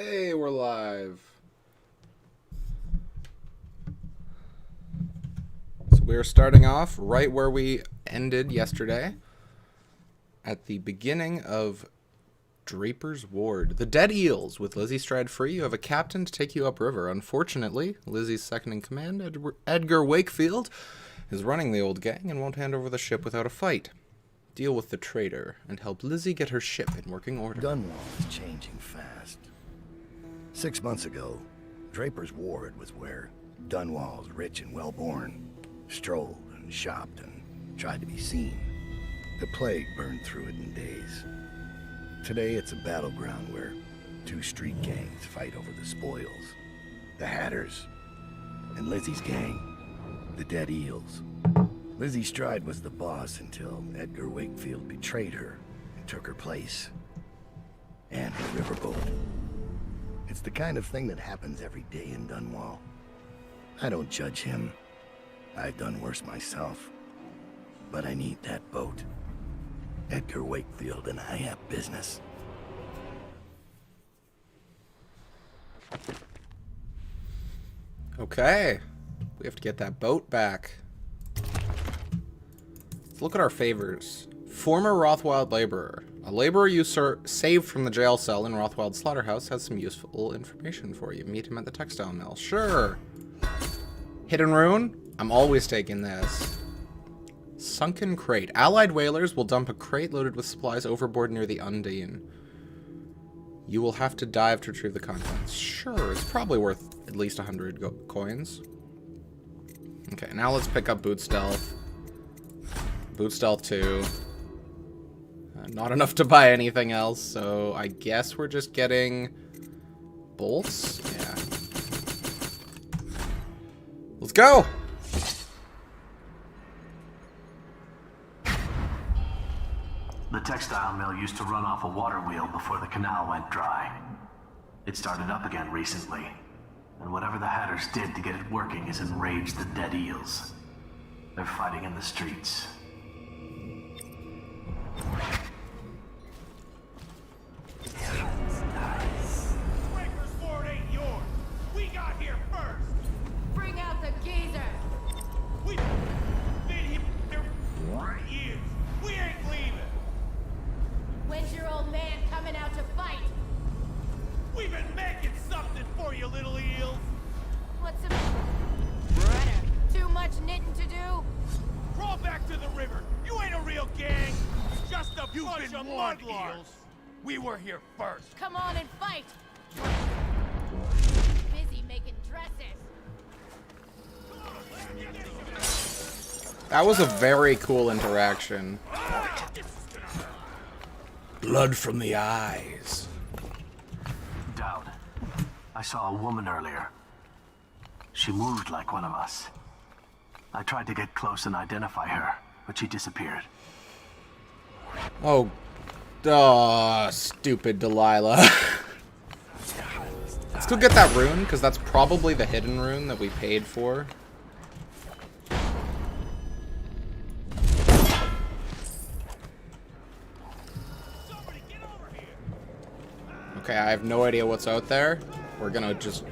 Hey, we're live. So we're starting off right where we ended yesterday, at the beginning of Draper's Ward. The Dead Eels. With Lizzy stride free, you have a captain to take you upriver. Unfortunately, Lizzy's second in command, Edgar Wakefield, is running the old gang and won't hand over the ship without a fight. Deal with the traitor and help Lizzy get her ship in working order. Dunwall is changing fast. 6 months ago, Draper's Ward was where Dunwall's rich and well-born strolled and shopped and tried to be seen. The plague burned through it in days. Today it's a battleground where two street gangs fight over the spoils. The Hatters and Lizzy's gang, the Dead Eels. Lizzy Stride was the boss until Edgar Wakefield betrayed her and took her place. And her riverboat. It's the kind of thing that happens every day in Dunwall. I don't judge him. I've done worse myself. But I need that boat. Edgar Wakefield and I have business. Okay. We have to get that boat back. Let's look at our favors. Former Rothwild laborer. A laborer you saved from the jail cell in Rothwild's slaughterhouse has some useful information for you. Meet him at the textile mill. Sure. Hidden rune? I'm always taking this. Sunken crate. Allied whalers will dump a crate loaded with supplies overboard near the Undine. You will have to dive to retrieve the contents. Sure, it's probably worth at least 100 coins. Okay, now let's pick up boot stealth. Boot stealth 2. Not enough to buy anything else, so I guess we're just getting bolts? Yeah. Let's go! The textile mill used to run off a water wheel before the canal went dry. It started up again recently, and whatever the Hatters did to get it working has enraged the Dead Eels. They're fighting in the streets. Breaker's Ward ain't yours. We got here first. Bring out the geezer! We've been here for years. We ain't leaving. When's your old man coming out to fight? We've been making something for you, little eels. What's the matter? Too much knitting to do? Crawl back to the river. You ain't a real gang. Just a bunch of mudlarks. We were here first. Come on and fight! Busy making dresses. That was a very cool interaction. Blood from the eyes. Dowd, I saw a woman earlier. She moved like one of us. I tried to get close and identify her, but she disappeared. Oh, stupid Delilah. Let's go get that rune, because that's probably the hidden rune that we paid for. Okay, I have no idea what's out there. We're gonna just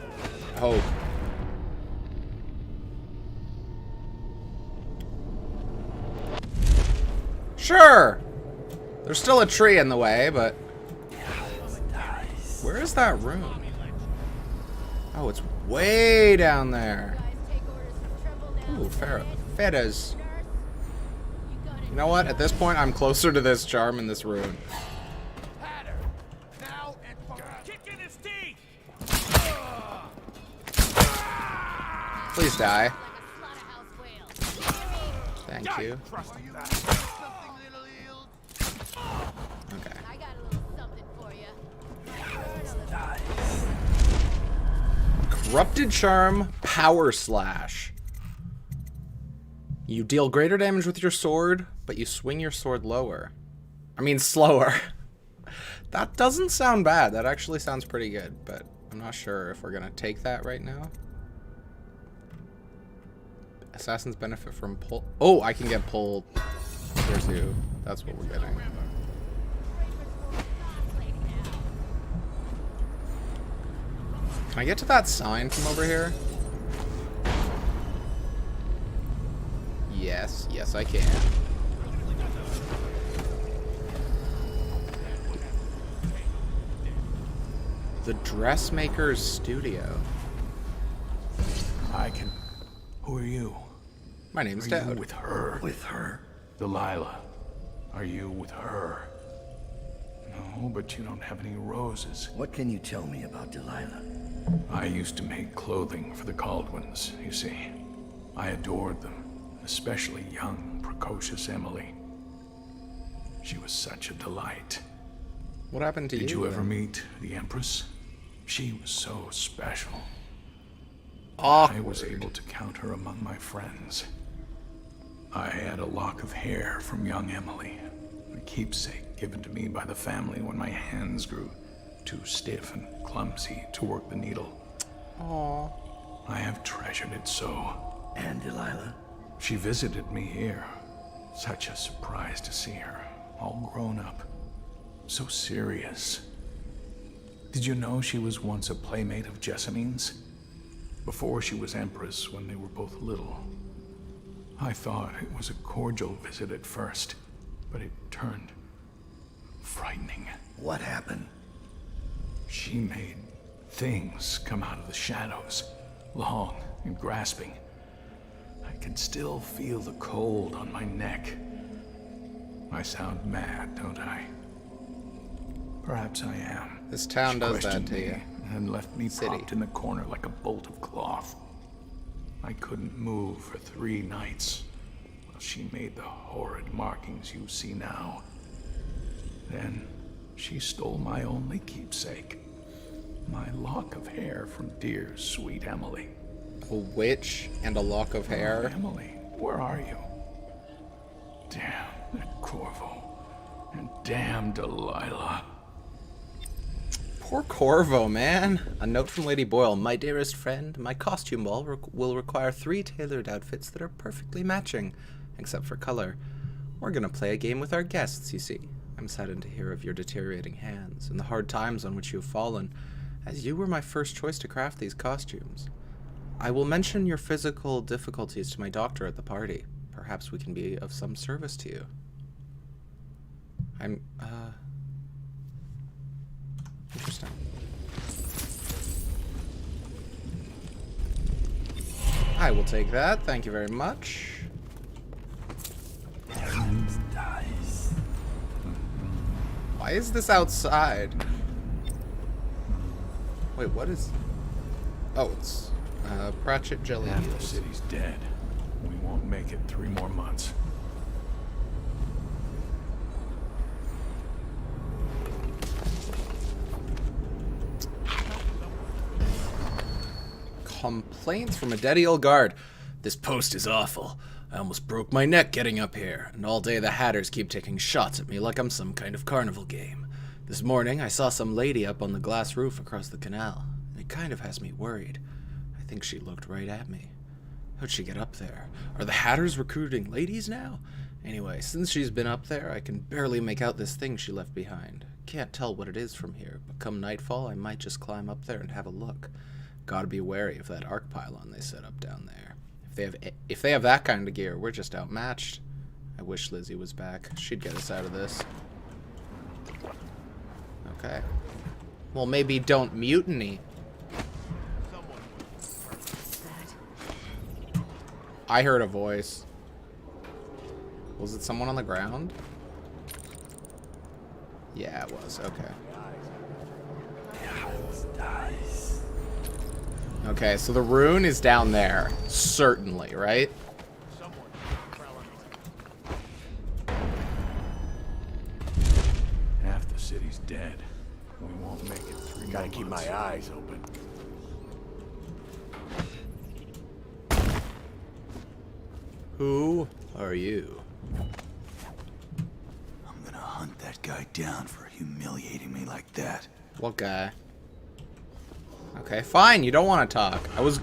hope. Sure! There's still a tree in the way, but... Where is that room? Oh, it's way down there. Ooh, Fedas. You know what? At this point, I'm closer to this charm in this rune. Hatter, now and kick in his teeth. Please die. Thank you. Okay. I got a little something for you. Corrupted Charm, Power Slash. You deal greater damage with your sword, but you swing your sword lower. I mean, slower. That doesn't sound bad. That actually sounds pretty good, but I'm not sure if we're gonna take that right now. Assassins benefit from pull. Oh, I can get pulled. There's you. That's what we're getting. Can I get to that sign from over here? Yes, yes I can. The dressmaker's studio. I can... Who are you? My name's Are you Dad. with her? With her? Delilah. Are you with her? No, but you don't have any roses. What can you tell me about Delilah? I used to make clothing for the Caldwins, you see. I adored them, especially young, precocious Emily. She was such a delight. What happened to you? Did you ever then? meet the Empress? She was so special. Awkward. I was able to count her among my friends. I had a lock of hair from young Emily, a keepsake given to me by the family when my hands grew too stiff and clumsy to work the needle. Aww. I have treasured it so. And Delilah? She visited me here. Such a surprise to see her, all grown up. So serious. Did you know she was once a playmate of Jessamine's? Before she was Empress, when they were both little. I thought it was a cordial visit at first, but it turned frightening. What happened? She made things come out of the shadows, long and grasping. I can still feel the cold on my neck. I sound mad, don't I? Perhaps I am. This town She does that questioned to me you. and left me City. propped in the corner like a bolt of cloth. I couldn't move for 3 nights while she made the horrid markings you see now. Then she stole my only keepsake, my lock of hair from dear, sweet Emily. A witch and a lock of hair. Emily, where are you? Damn that Corvo, and damn Delilah. Poor Corvo, man. A note from Lady Boyle. My dearest friend, my costume ball will require 3 tailored outfits that are perfectly matching, except for color. We're gonna play a game with our guests, you see. I'm saddened to hear of your deteriorating hands and the hard times on which you have fallen, as you were my first choice to craft these costumes. I will mention your physical difficulties to my doctor at the party. Perhaps we can be of some service to you. Interesting. I will take that. Thank you very much. Why is this outside? Wait, what is... Oh, it's Pratchett Jelly Half the Eels. city's dead. We won't make it 3 more months. Complaints from a daddy old guard. This post is awful. I almost broke my neck getting up here, and all day the Hatters keep taking shots at me like I'm some kind of carnival game. This morning I saw some lady up on the glass roof across the canal. It kind of has me worried. I think she looked right at me. How'd she get up there? Are the Hatters recruiting ladies now? Anyway, since she's been up there, I can barely make out this thing she left behind. Can't tell what it is from here, but come nightfall I might just climb up there and have a look. Gotta be wary of that arc pylon they set up down there. If they have that kind of gear, we're just outmatched. I wish Lizzy was back. She'd get us out of this. Okay. Well, maybe don't mutiny. I heard a voice. Was it someone on the ground? Yeah, it was. Okay. Okay, so the rune is down there. Certainly, right? Half the city's dead. We won't make it 3 more Gotta keep months. my eyes open. Who are you? I'm gonna hunt that guy down for humiliating me like that. What guy? Okay, fine. You don't want to talk. I was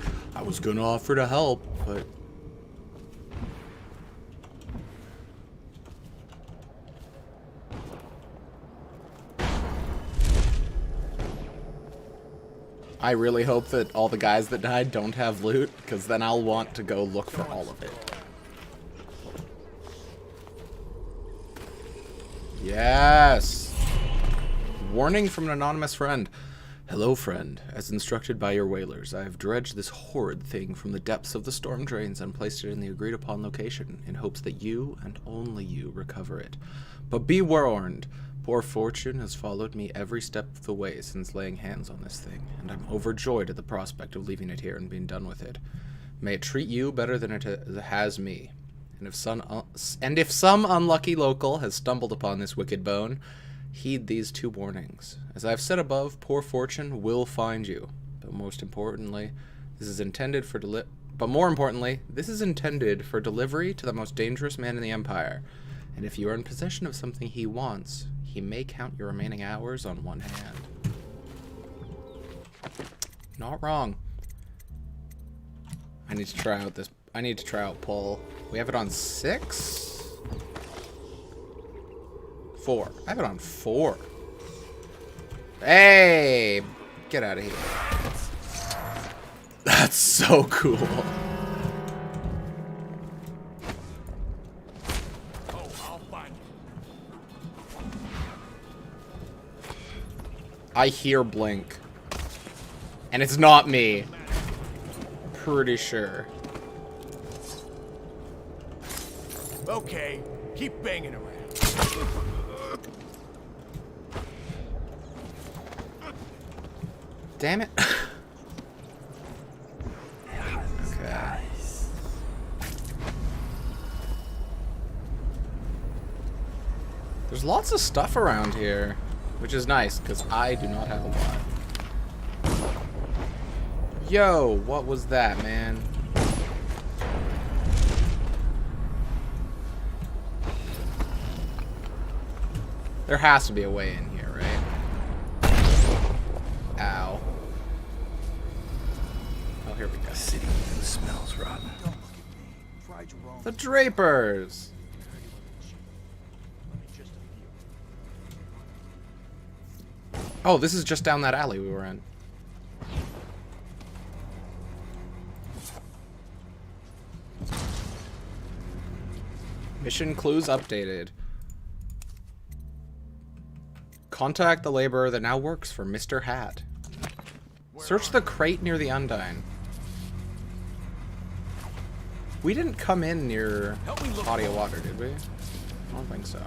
gonna offer to help, but I really hope that all the guys that died don't have loot, because then I'll want to go look for all of it. Yes! Warning from an anonymous friend. Hello, friend. As instructed by your whalers, I have dredged this horrid thing from the depths of the storm drains and placed it in the agreed-upon location, in hopes that you, and only you, recover it. But be warned. Poor fortune has followed me every step of the way since laying hands on this thing, and I'm overjoyed at the prospect of leaving it here and being done with it. May it treat you better than it has me. And if some unlucky local has stumbled upon this wicked bone, heed these 2 warnings. As I have said above, poor fortune will find you. But most importantly, this is intended for this is intended for delivery to the most dangerous man in the Empire. And if you are in possession of something he wants, he may count your remaining hours on one hand. Not wrong. I need to try out this. I need to try out pull. We have it on 6? 4. I have it on 4. Hey! Get out of here. That's so cool. I hear Blink. And it's not me. Pretty sure. Okay, keep banging around. Damn it. Okay. There's lots of stuff around here, which is nice, because I do not have a lot. Yo, what was that, man? There has to be a way in here, right? Ow. Oh, here we go. The city even smells rotten. The Drapers! Oh, this is just down that alley we were in. Mission clues updated. Contact the laborer that now works for Mr. Hat. Search the crate near the Undyne. We didn't come in near body of water, did we? I don't think so.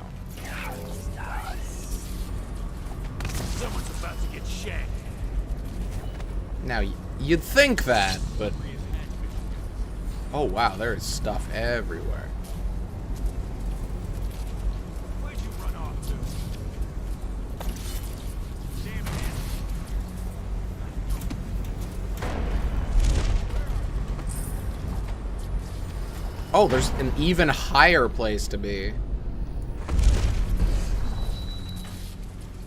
Someone's about to get shanked. Now, you'd think that, but... Oh, wow, there is stuff everywhere. Where'd you run off to? Damn it. Oh, there's an even higher place to be.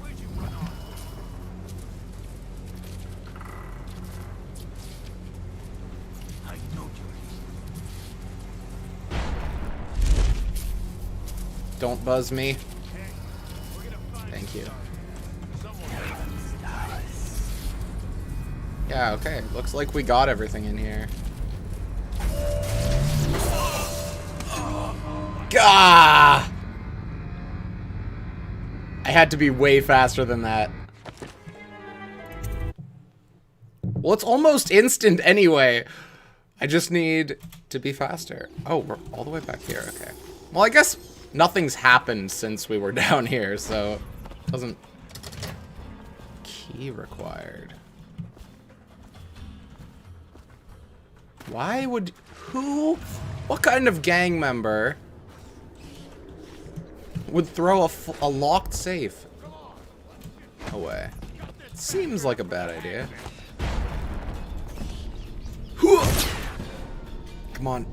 Where'd you run off to? I know you. Don't buzz me. Thank you. Yeah, okay. Looks like we got everything in here. Gah! I had to be way faster than that. Well, it's almost instant anyway. I just need to be faster. Oh, we're all the way back here. Okay. Well, I guess nothing's happened since we were down here, so it doesn't... Key required. Why would... Who? What kind of gang member would throw a locked safe away? Seems like a bad idea. Come on.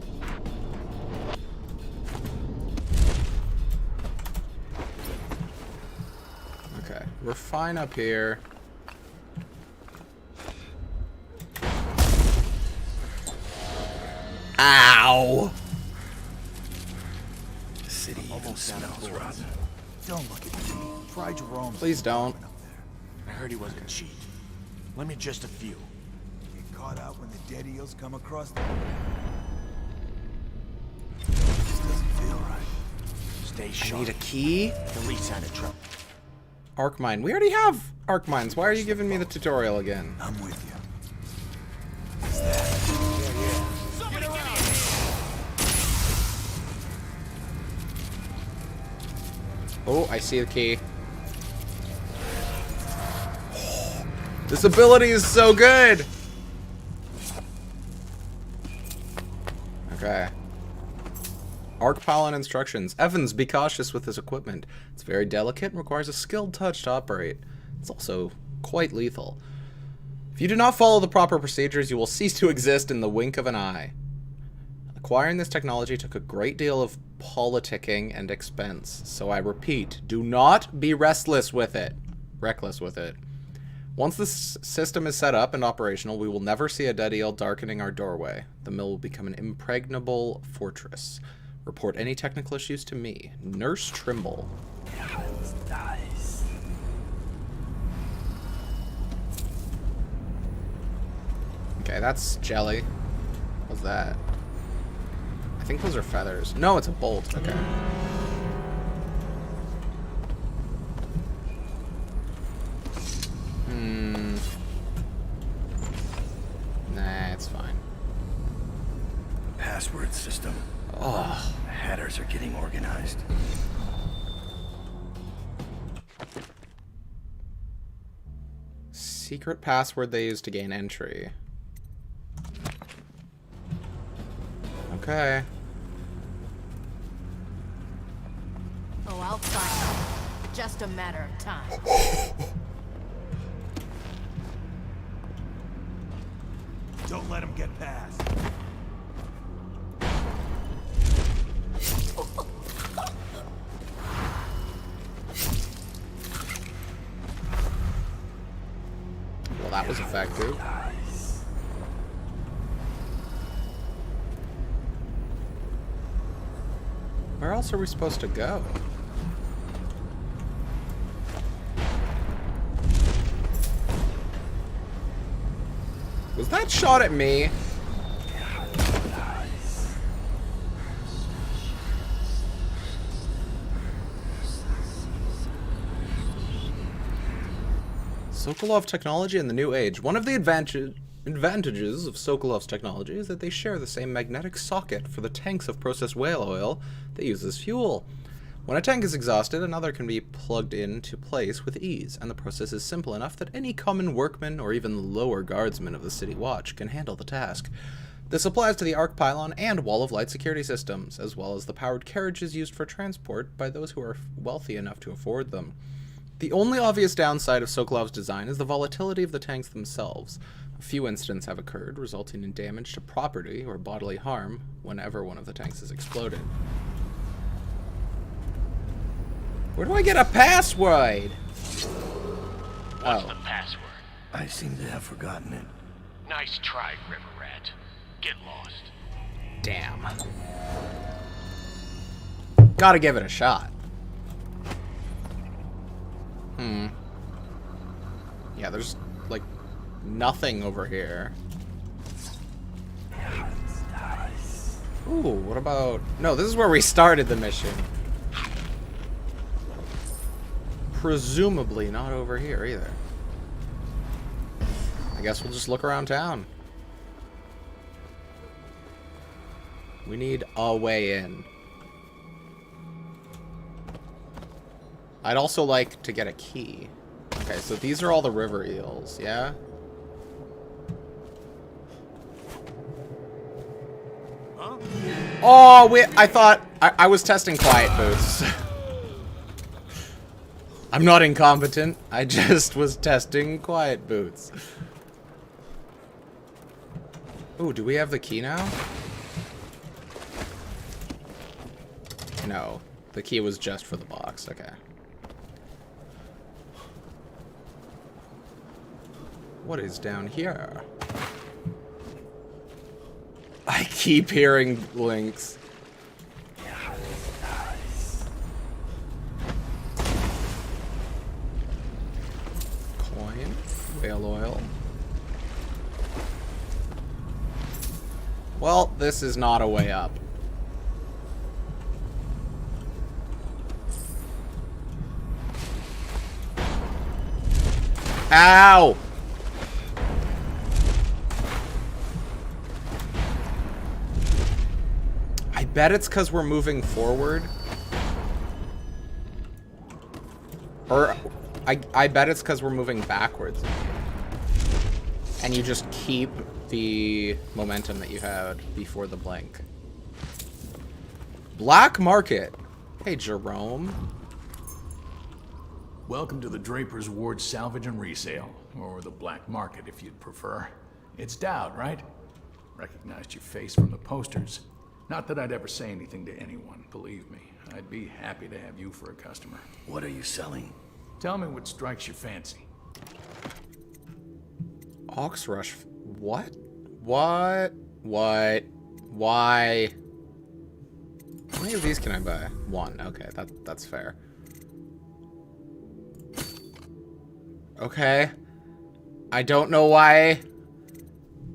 Okay, we're fine up here. Ow! The city even smells rotten. Don't look at me. Try Jerome. Please don't. I heard he wasn't cheap. Let me just a few. thawed out when the dead eels come across the... This doesn't feel right. Stay I sharp. need a key? Police had a trouble. Arc mine. We already have arc mines. Why are you giving me the tutorial again? I'm with you. Somebody give me a hand! Oh, I see the key. This ability is so good! Okay. Arc pylon instructions. Evans, be cautious with this equipment. It's very delicate and requires a skilled touch to operate. It's also quite lethal. If you do not follow the proper procedures, you will cease to exist in the wink of an eye. Acquiring this technology took a great deal of politicking and expense. So I repeat, do not be reckless with it. Once this system is set up and operational, we will never see a dead eel darkening our doorway. The mill will become an impregnable fortress. Report any technical issues to me, Nurse Trimble. Nice. Okay, that's jelly. What's that? I think those are feathers. No, it's a bolt. Okay. Nah, it's fine. Password system. Oh. The Hatters are getting organized. Secret password they use to gain entry. Okay. Oh, I'll find him. Just a matter of time. Don't let him get past. Well, that was effective. Where else are we supposed to go? Was that shot at me? Sokolov technology in the new age. One of the advantages of Sokolov's technology is that they share the same magnetic socket for the tanks of processed whale oil they use as fuel. When a tank is exhausted, another can be plugged into place with ease, and the process is simple enough that any common workman or even the lower guardsman of the city watch can handle the task. This applies to the arc pylon and wall of light security systems, as well as the powered carriages used for transport by those who are wealthy enough to afford them. The only obvious downside of Sokolov's design is the volatility of the tanks themselves. A few incidents have occurred, resulting in damage to property or bodily harm whenever one of the tanks is exploded. Where do I get a password? What's the password? I seem to have forgotten it. Nice try, River Rat. Get lost. Damn. Gotta give it a shot. Yeah, there's, like, nothing over here. Ooh, what about... No, this is where we started the mission. Presumably not over here either. I guess we'll just look around town. We need a way in. I'd also like to get a key. Okay, so these are all the river eels, yeah? Huh? Oh, wait, I thought... I was testing quiet boots. I'm not incompetent. I just was testing quiet boots. Ooh, do we have the key now? No. The key was just for the box. Okay. What is down here? I keep hearing blinks. Coin. Whale oil. Well, this is not a way up. Ow! I bet it's because we're moving forward. Or, I bet it's because we're moving backwards. And you just keep the momentum that you had before the blink. Black Market. Hey, Jerome. Welcome to the Draper's Ward Salvage and Resale, or the Black Market if you'd prefer. It's Dowd, right? Recognized your face from the posters. Not that I'd ever say anything to anyone, believe me. I'd be happy to have you for a customer. What are you selling? Tell me what strikes your fancy. Ox Rush. What? What? What? Why? How many of these can I buy? One. Okay, that's fair. Okay. I don't know why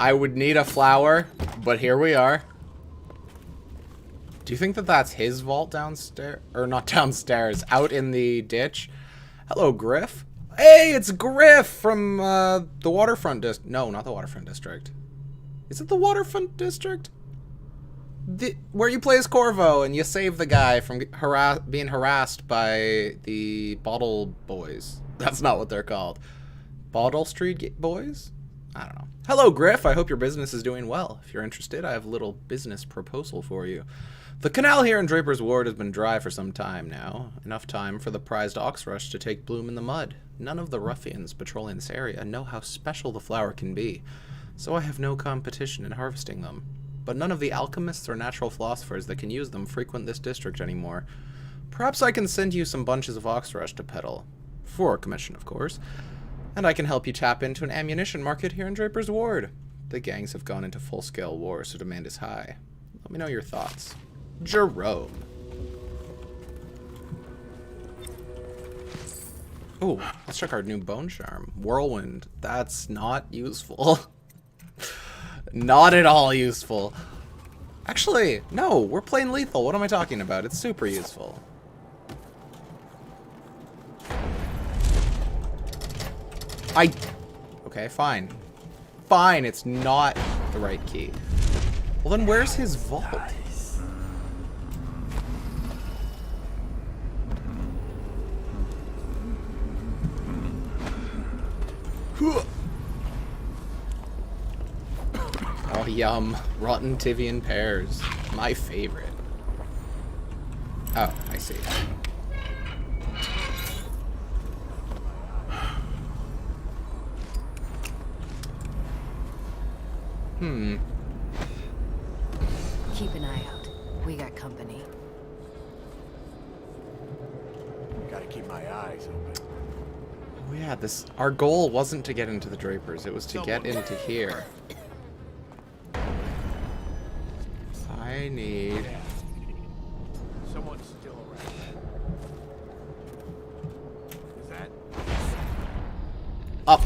I would need a flower, but here we are. Do you think that that's his vault downstairs? Or not downstairs, out in the ditch? Hello, Griff. Hey, it's Griff from the Waterfront District. No, not the Waterfront District. Is it the Waterfront District? Where you play as Corvo and you save the guy from being harassed by the Bottle Boys. That's not what they're called. Bottle Street Boys? I don't know. Hello, Griff. I hope your business is doing well. If you're interested, I have a little business proposal for you. The canal here in Draper's Ward has been dry for some time now. Enough time for the prized ox rush to take bloom in the mud. None of the ruffians patrolling this area know how special the flower can be, so I have no competition in harvesting them. But none of the alchemists or natural philosophers that can use them frequent this district anymore. Perhaps I can send you some bunches of ox rush to peddle. For a commission, of course. And I can help you tap into an ammunition market here in Draper's Ward. The gangs have gone into full-scale war, so demand is high. Let me know your thoughts. Jerome. Ooh, let's check our new bone charm. Whirlwind. That's not useful. Not at all useful. Actually, no, we're playing lethal. What am I talking about? It's super useful. Okay, fine. Fine, it's not the right key. Well, then where's his vault? Oh, yum. Rotten Tivian pears. My favorite. Oh, I see. Keep an eye out. We got company. Gotta keep my eyes open. Oh yeah, our goal wasn't to get into the Drapers, it was to get into here. I need... Someone's still around. Is that? Up!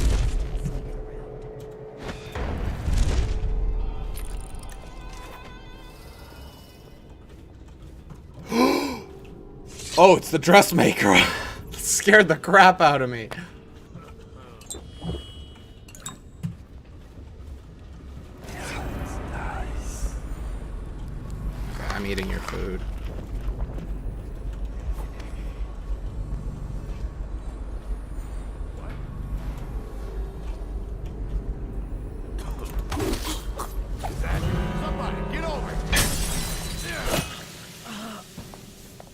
Oh, it's the dressmaker! Scared the crap out of me. Okay, I'm eating your food. Somebody, get over it.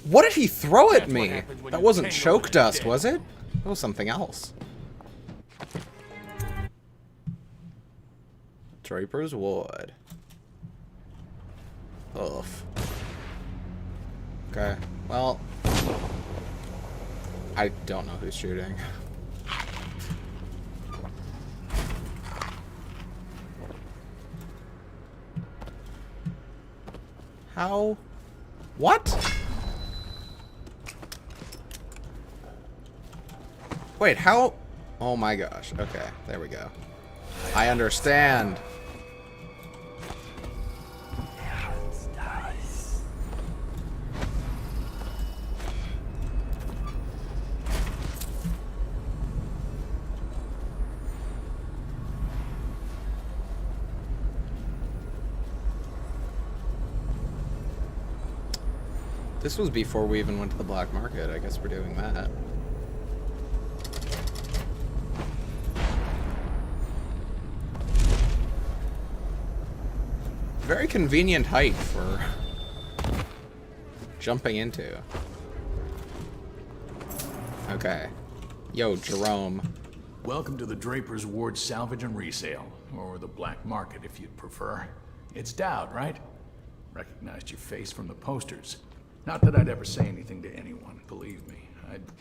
What did he throw at That's me? what happens when That you wasn't tangle choke with dust, dead. was it? That was something else. Draper's Wood. Ugh. Okay, well... I don't know who's shooting. How? What? Wait, how? Oh my gosh. Okay, there we go. I understand. This was before we even went to the black market. I guess we're doing that. Very convenient height for jumping into. Okay. Yo, Jerome. Welcome to the Draper's Ward Salvage and Resale, or the black market if you'd prefer. It's Dowd, right? Recognized your face from the posters. Not that I'd ever say anything to anyone, believe me. I'd be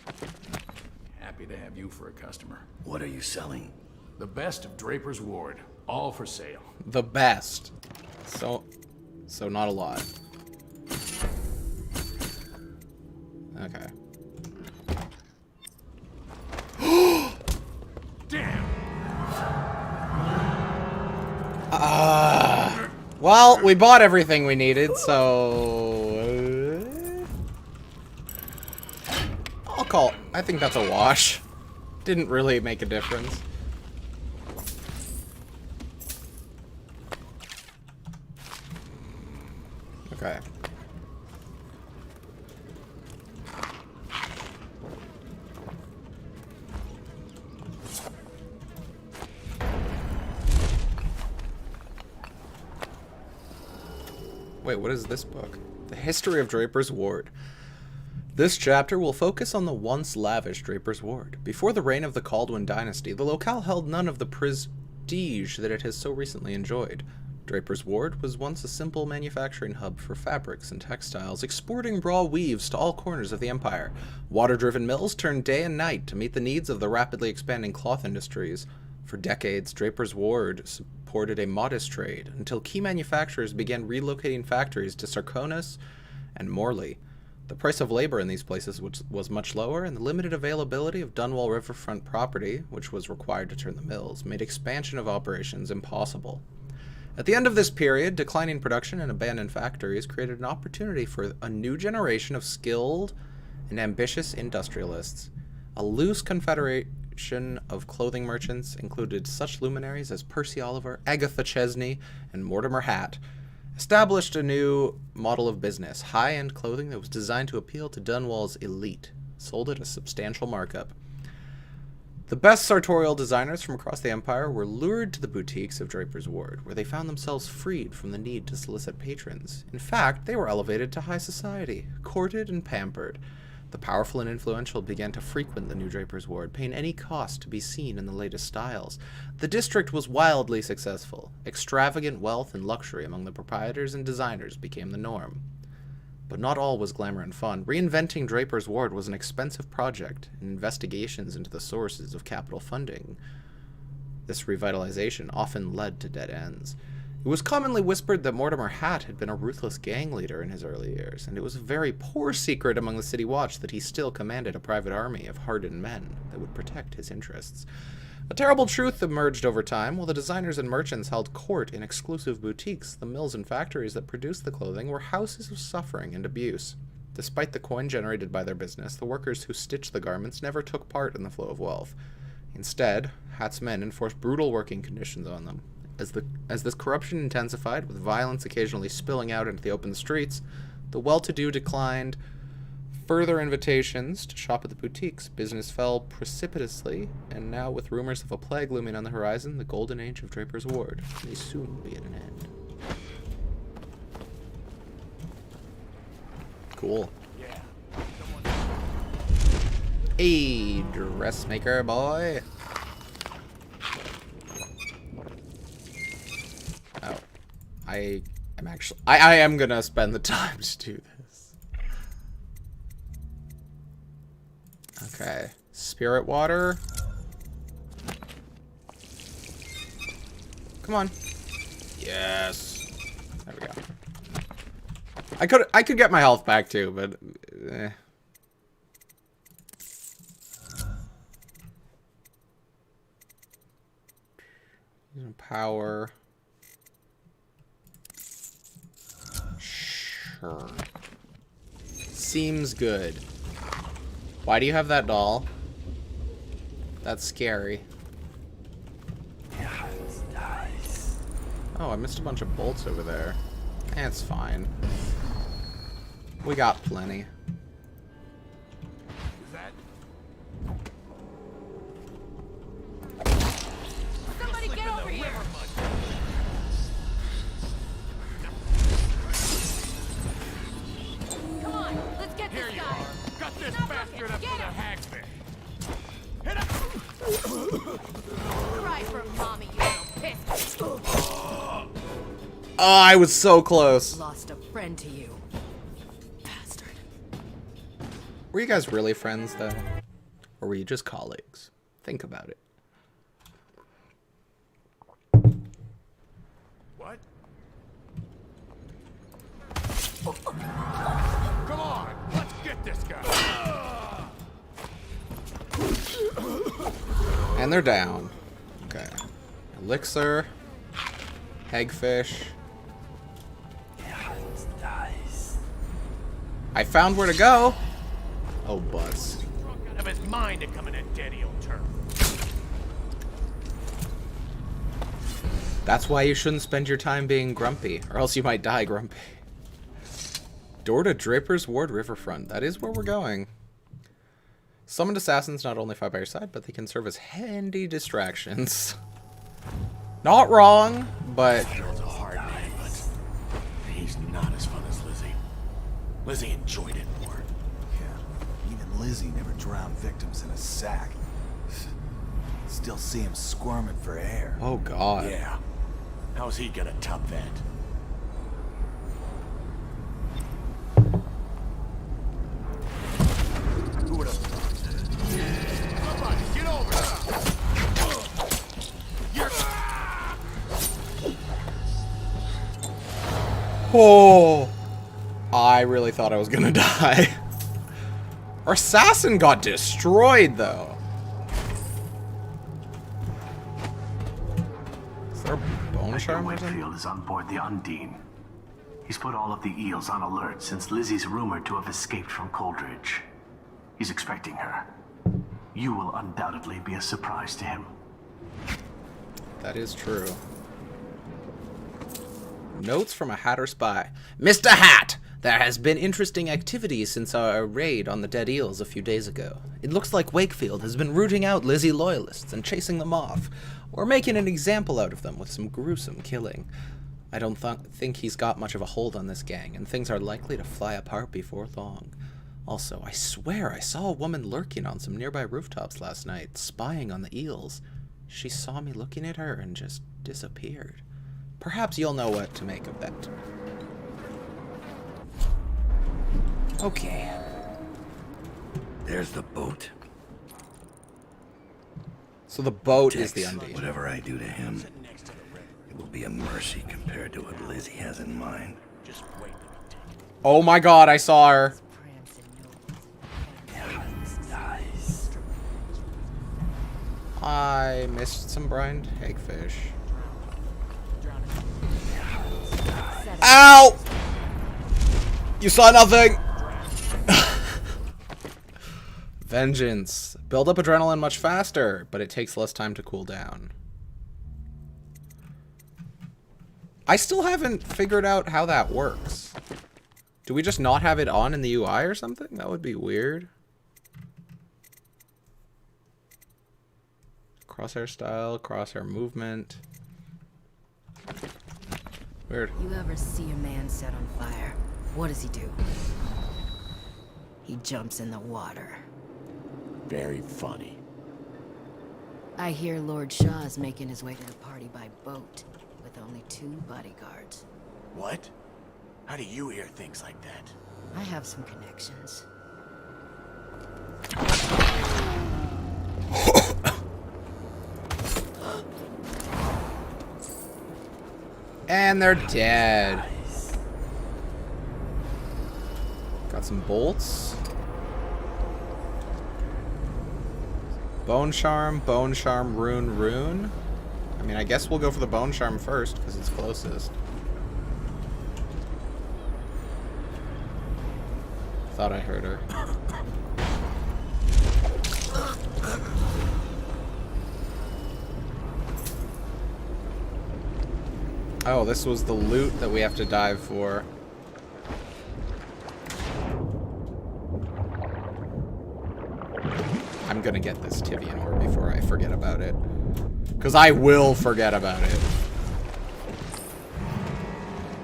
happy to have you for a customer. What are you selling? The best of Draper's Ward, all for sale. The best. So not a lot. Okay. Damn! Well, we bought everything we needed, so I'll call. I think that's a wash. Didn't really make a difference. Okay. Wait, what is this book? The History of Draper's Ward. This chapter will focus on the once lavish Draper's Ward. Before the reign of the Caldwin dynasty, the locale held none of the prestige that it has so recently enjoyed. Draper's Ward was once a simple manufacturing hub for fabrics and textiles, exporting raw weaves to all corners of the empire. Water-driven mills turned day and night to meet the needs of the rapidly expanding cloth industries. For decades, Draper's Ward supported a modest trade, until key manufacturers began relocating factories to Sarkonis and Morley. The price of labor in these places was much lower, and the limited availability of Dunwall riverfront property, which was required to turn the mills, made expansion of operations impossible. At the end of this period, declining production and abandoned factories created an opportunity for a new generation of skilled and ambitious industrialists. A loose confederation of clothing merchants included such luminaries as Percy Oliver, Agatha Chesney, and Mortimer Hatt, established a new model of business, high-end clothing that was designed to appeal to Dunwall's elite, sold at a substantial markup. The best sartorial designers from across the empire were lured to the boutiques of Draper's Ward, where they found themselves freed from the need to solicit patrons. In fact, they were elevated to high society, courted and pampered. The powerful and influential began to frequent the new Draper's Ward, paying any cost to be seen in the latest styles. The district was wildly successful. Extravagant wealth and luxury among the proprietors and designers became the norm. But not all was glamour and fun. Reinventing Draper's Ward was an expensive project, and investigations into the sources of capital funding. This revitalization often led to dead ends. It was commonly whispered that Mortimer Hatt had been a ruthless gang leader in his early years, and it was a very poor secret among the City Watch that he still commanded a private army of hardened men that would protect his interests. A terrible truth emerged over time. While the designers and merchants held court in exclusive boutiques, the mills and factories that produced the clothing were houses of suffering and abuse. Despite the coin generated by their business, the workers who stitched the garments never took part in the flow of wealth. Instead, Hatt's men enforced brutal working conditions on them. As this corruption intensified, with violence occasionally spilling out into the open streets, the well-to-do declined further invitations to shop at the boutiques. Business fell precipitously, and now with rumors of a plague looming on the horizon, the golden age of Draper's Ward may soon be at an end. Cool. Hey, dressmaker boy. Oh, I am gonna spend the time to do this. Okay, spirit water. Come on. Yes. There we go. I could get my health back too, but power. Sure. Seems good. Why do you have that doll? That's scary. Oh, I missed a bunch of bolts over there. It's fine. We got plenty. Is that? Somebody get over here! Come on, let's get Here this you guy! are. Got this Not bastard looking. up Get for the him. hagfish. Hit him! Cry for mommy, you little piss! Oh, I was so close. Lost a friend to you. Bastard. Were you guys really friends, though? Or were you just colleagues? Think about it. What? Come on, let's get this guy. And they're down. Okay. Elixir. Hagfish. I found where to go. Oh, butts. Drunk out of his mind to come in a dead eel turf. That's why you shouldn't spend your time being grumpy, or else you might die grumpy. Door to Draper's Ward Riverfront. That is where we're going. Summoned assassins not only fight by your side, but they can serve as handy distractions. Not wrong, but... It's a hard man, but he's not as fun as Lizzy. Lizzy enjoyed it more. Yeah, even Lizzy never drowned victims in a sack. Still see him squirming for air. Oh, God. Yeah. How's he gonna top that? Who would have thought? Somebody, get over here! Oh, I really thought I was gonna die. Our assassin got destroyed, though. Is there a bone Edgar charm or something? Wakefield is on board the Undine. He's put all of the eels on alert since Lizzie's rumored to have escaped from Coldridge. He's expecting her. You will undoubtedly be a surprise to him. That is true. Notes from a Hatter spy. Mr. Hat! There has been interesting activity since our raid on the dead eels a few days ago. It looks like Wakefield has been rooting out Lizzy loyalists and chasing them off, or making an example out of them with some gruesome killing. I don't think he's got much of a hold on this gang, and things are likely to fly apart before long. Also, I swear I saw a woman lurking on some nearby rooftops last night, spying on the eels. She saw me looking at her and just disappeared. Perhaps you'll know what to make of that. Okay. There's the boat. So the boat is Tex, the Undine. whatever I do to him, it will be a mercy compared to what Lizzy has in mind. Just wait. Oh my God, I saw her. I missed some brined hagfish. Ow! You saw nothing! Vengeance. Build up adrenaline much faster, but it takes less time to cool down. I still haven't figured out how that works. Do we just not have it on in the UI or something? That would be weird. Crosshair style, crosshair movement. Weird. You ever see a man set on fire? What does he do? He jumps in the water. Very funny. I hear Lord Shaw's making his way to the party by boat, with only 2 bodyguards. What? How do you hear things like that? I have some connections. And they're dead. Got some bolts. Bone charm, rune, rune. I mean, I guess we'll go for the bone charm first because it's closest. Thought I heard her. Oh, this was the loot that we have to dive for. gonna get this Tivian ore before I forget about it. Because I will forget about it.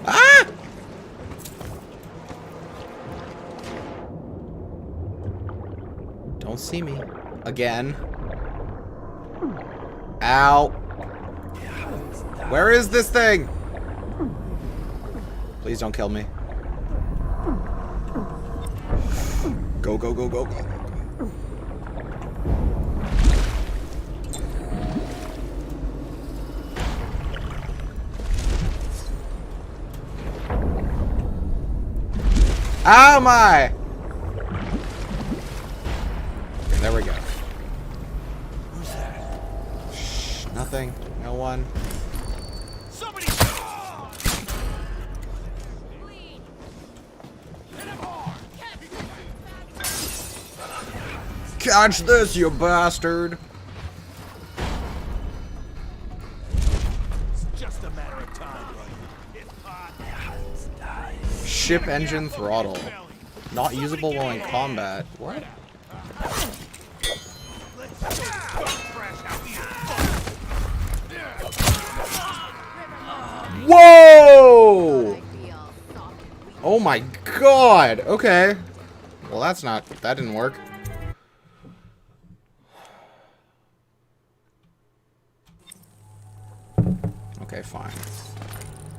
Ah! Don't see me. Again. Ow. Where is this thing? Please don't kill me. Go, go, go, go, go. Ow, my! Okay, there we go. Who's that? Shh, nothing. No one. Somebody! Catch this, you bastard! It's just a matter of time, buddy. It's hot. Ship engine throttle. Not usable while in combat. What? Whoa! Oh my god! Okay. Well, that didn't work. Okay, fine.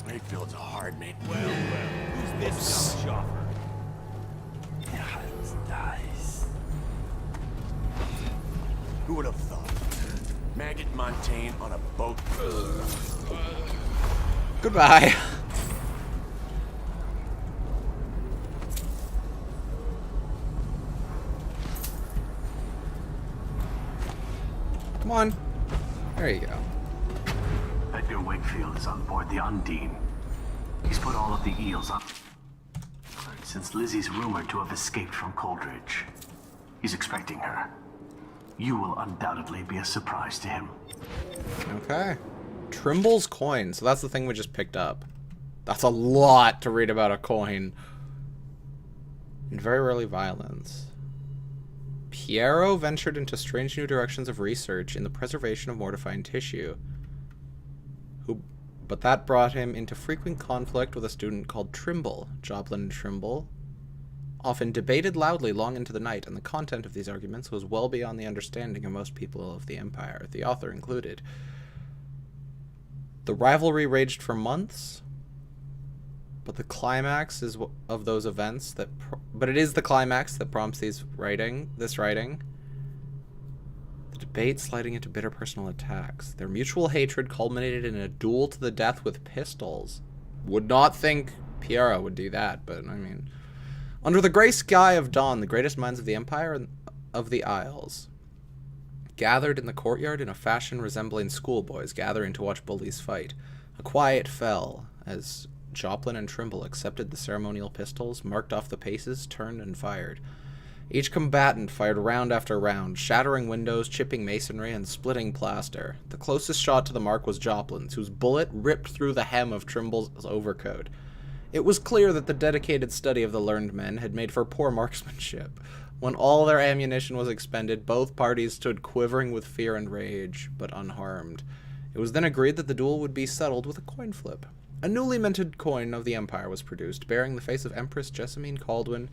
Wakefield's a hard man. Well, who's this dumb chopper? Dice. Who would have thought? Maggot Montaigne on a boat. Goodbye. Come on. There you go. Edgar Wakefield is on board the Undine. He's put all of the eels up since Lizzie's rumored to have escaped from Coldridge. He's expecting her. You will undoubtedly be a surprise to him. Okay. Trimble's coin. So that's the thing we just picked up. That's a lot to read about a coin. And very rarely violence. Piero ventured into strange new directions of research in the preservation of mortifying tissue. But that brought him into frequent conflict with a student called Trimble. Joplin and Trimble often debated loudly long into the night, and the content of these arguments was well beyond the understanding of most people of the Empire, the author included. The rivalry raged for months, but the climax is of those events that it is the climax that prompts this writing. The debate sliding into bitter personal attacks. Their mutual hatred culminated in a duel to the death with pistols. Would not think Piero would do that, but I mean, under the gray sky of dawn, the greatest minds of the Empire and of the Isles gathered in the courtyard in a fashion resembling schoolboys gathering to watch bullies fight. A quiet fell as Joplin and Trimble accepted the ceremonial pistols, marked off the paces, turned, and fired. Each combatant fired round after round, shattering windows, chipping masonry, and splitting plaster. The closest shot to the mark was Joplin's, whose bullet ripped through the hem of Trimble's overcoat. It was clear that the dedicated study of the learned men had made for poor marksmanship. When all their ammunition was expended, both parties stood quivering with fear and rage, but unharmed. It was then agreed that the duel would be settled with a coin flip. A newly minted coin of the Empire was produced, bearing the face of Empress Jessamine Caldwin.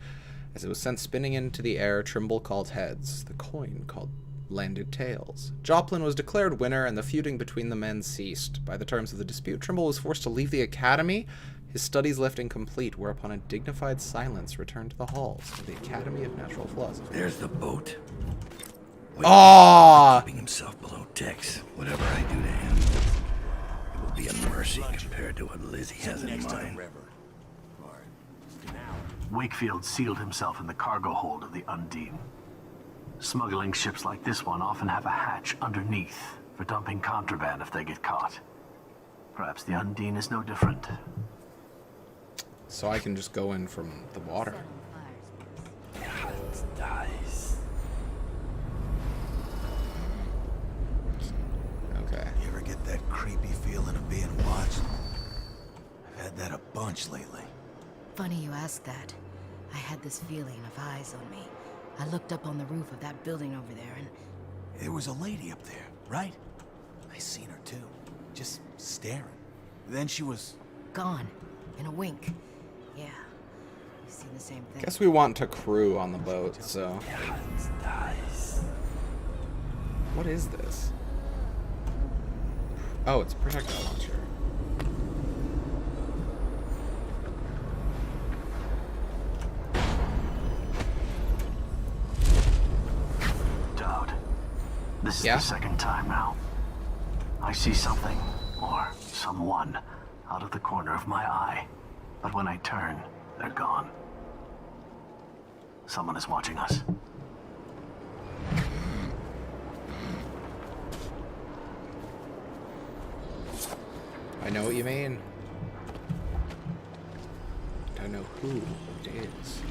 As it was sent spinning into the air, Trimble called heads. The coin landed tails. Joplin was declared winner, and the feuding between the men ceased. By the terms of the dispute, Trimble was forced to leave the academy, his studies left incomplete, whereupon a dignified silence returned to the halls of the Academy of Natural Philosophy. There's the boat. Ah! Keeping himself below decks. Whatever I do to him, it will be a mercy compared to what Lizzy has in mind. Wakefield sealed himself in the cargo hold of the Undine. Smuggling ships like this one often have a hatch underneath for dumping contraband if they get caught. Perhaps the Undine is no different. So I can just go in from the water. Dice. Okay. You ever get that creepy feeling of being watched? I've had that a bunch lately. Funny you ask that. I had this feeling of eyes on me. I looked up on the roof of that building over there and... There was a lady up there, right? I seen her too, just staring. Then she was... gone. In a wink. Yeah. You seen the same thing? Guess we want to crew on the boat, so... What is this? Oh, it's a projectile launcher. Dowd, this is Yeah? the second time now. I see something, or someone, out of the corner of my eye. But when I turn, they're gone. Someone is watching us. I know what you mean. Don't know who it is.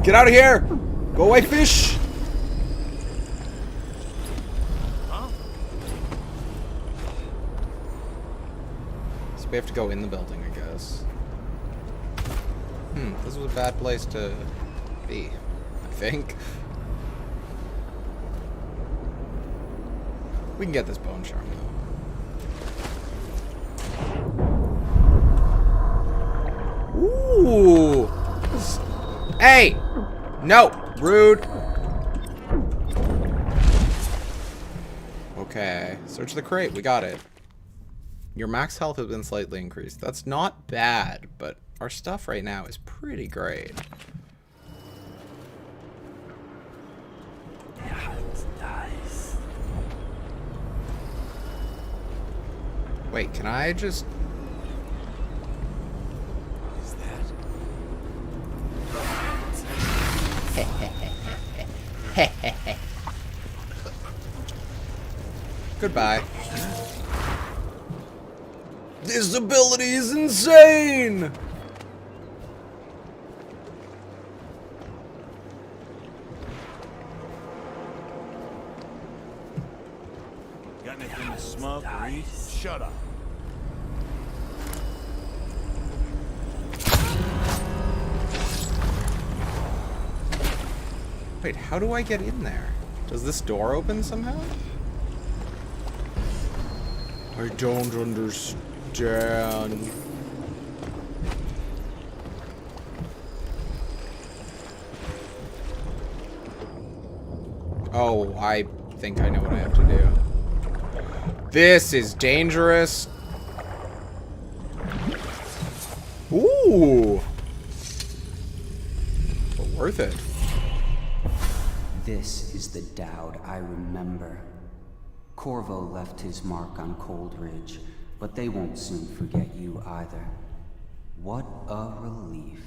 Get out of here! Go away, fish! So we have to go in the building, I guess. This was a bad place to be, I think. We can get this bone charm, though. Ooh! Hey! No! Rude! Okay. Search the crate. We got it. Your max health has been slightly increased. That's not bad, but our stuff right now is pretty great. Wait, can I just... Is that? Goodbye. This ability is insane! Got anything to smoke or eat? Shut up. Wait, how do I get in there? Does this door open somehow? I don't understand. Oh, I think I know what I have to do. This is dangerous. Ooh. But worth it. This is the Dowd I remember. Corvo left his mark on Cold Ridge, but they won't soon forget you either. What a relief.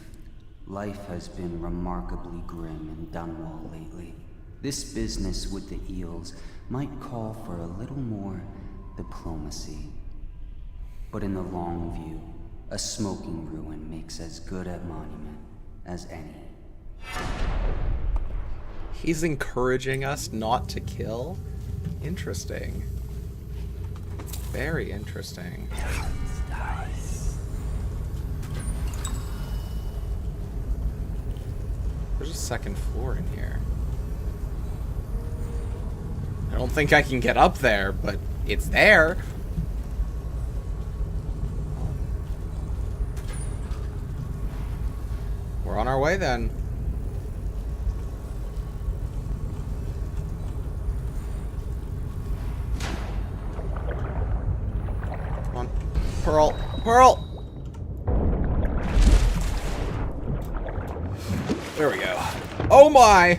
Life has been remarkably grim in Dunwall lately. This business with the eels might call for a little more diplomacy. But in the long view, a smoking ruin makes as good a monument as any. He's encouraging us not to kill? Interesting. Very interesting. There's a second floor in here. I don't think I can get up there, but it's there. We're on our way then. Come on. Pearl! Pearl! There we go. Oh my!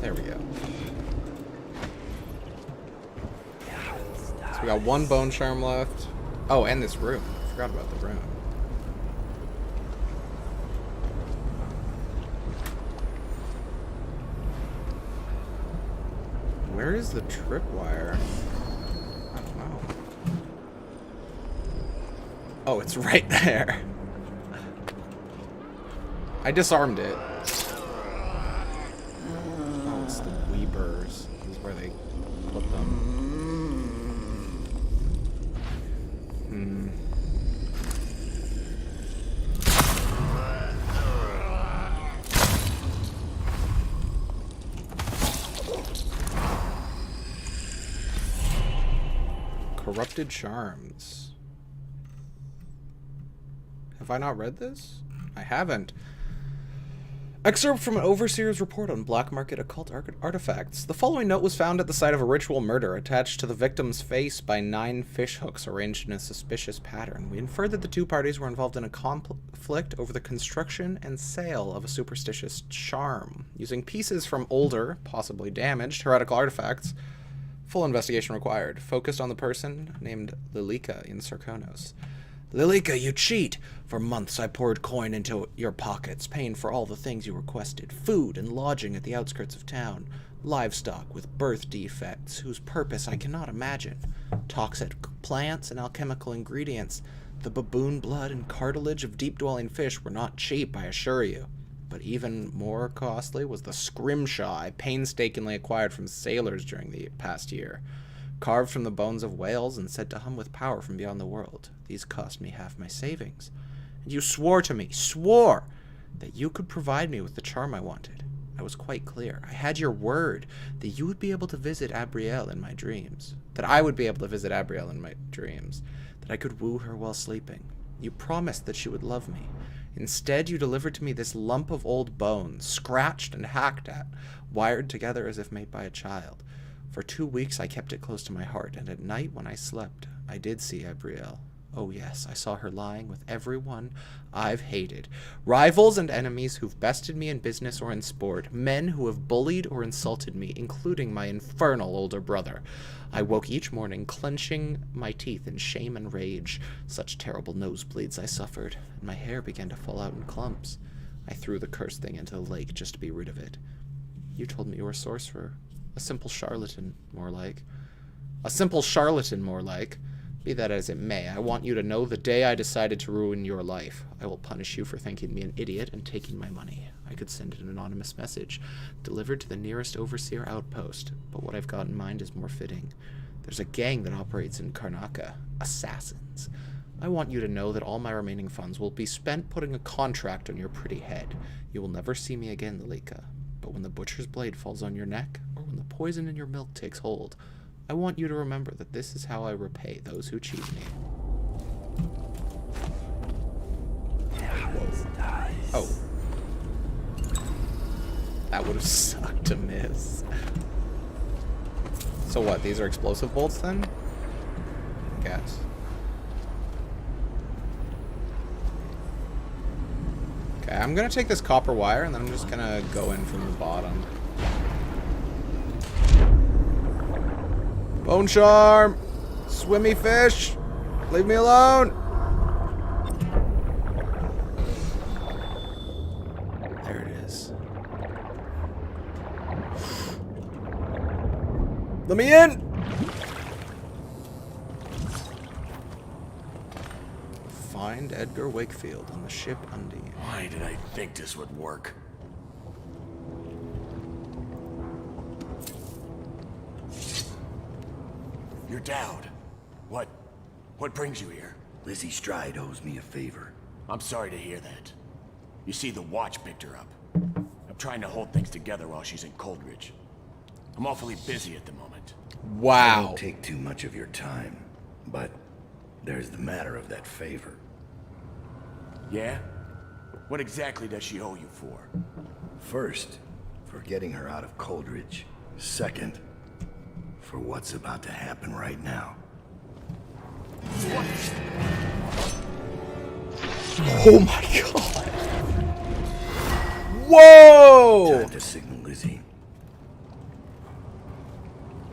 There we go. So we got one bone charm left. Oh, and this room. I forgot about the room. Where is the tripwire? I don't know. Oh, it's right there. I disarmed it. Oh, it's the Weepers. Corrupted Charms. Have I not read this? I haven't. Excerpt from an overseer's report on black market occult artifacts. The following note was found at the site of a ritual murder, attached to the victim's face by 9 fishhooks arranged in a suspicious pattern. We inferred that the two parties were involved in a conflict over the construction and sale of a superstitious charm. Using pieces from older, possibly damaged, heretical artifacts, full investigation required. Focused on the person named Lilika in Sarkonos. Lilika, you cheat! For months I poured coin into your pockets, paying for all the things you requested. Food and lodging at the outskirts of town. Livestock with birth defects, whose purpose I cannot imagine. Toxic plants and alchemical ingredients. The baboon blood and cartilage of deep-dwelling fish were not cheap, I assure you. But even more costly was the scrimshaw I painstakingly acquired from sailors during the past year. Carved from the bones of whales and said to hum with power from beyond the world. These cost me half my savings. And you swore to me, that you could provide me with the charm I wanted. I was quite clear. I had your word that you would be able to visit Abrielle in my dreams. That I would be able to visit Abrielle in my dreams. That I could woo her while sleeping. You promised that she would love me. Instead, you delivered to me this lump of old bones, scratched and hacked at, wired together as if made by a child. For 2 weeks I kept it close to my heart, and at night when I slept, I did see Abrielle. Oh yes, I saw her lying with everyone I've hated. Rivals and enemies who've bested me in business or in sport. Men who have bullied or insulted me, including my infernal older brother. I woke each morning clenching my teeth in shame and rage. Such terrible nosebleeds I suffered, and my hair began to fall out in clumps. I threw the cursed thing into the lake just to be rid of it. You told me you were a sorcerer. A simple charlatan, more like. A simple charlatan, more like. Be that as it may, I want you to know the day I decided to ruin your life, I will punish you for thinking me an idiot and taking my money. I could send an anonymous message, delivered to the nearest overseer outpost, but what I've got in mind is more fitting. There's a gang that operates in Karnaca. Assassins. I want you to know that all my remaining funds will be spent putting a contract on your pretty head. You will never see me again, Lilika. But when the butcher's blade falls on your neck, or when the poison in your milk takes hold, I want you to remember that this is how I repay those who cheat me. Oh. That would have sucked to miss. So what, these are explosive bolts then? I guess. Okay, I'm gonna take this copper wire and then I'm just gonna go in from the bottom. Bone charm! Swimmy fish! Leave me alone! There it is. Let me in! Find Edgar Wakefield on the ship Undine. Why did I think this would work? You're Dowd. What brings you here? Lizzy Stride owes me a favor. I'm sorry to hear that. You see, the Watch picked her up. I'm trying to hold things together while she's in Coldridge. I'm awfully busy at the moment. Wow. I won't take too much of your time, but there's the matter of that favor. Yeah? What exactly does she owe you for? First, for getting her out of Coldridge. Second, for what's about to happen right now. Oh my god! Whoa! Time to signal Lizzy.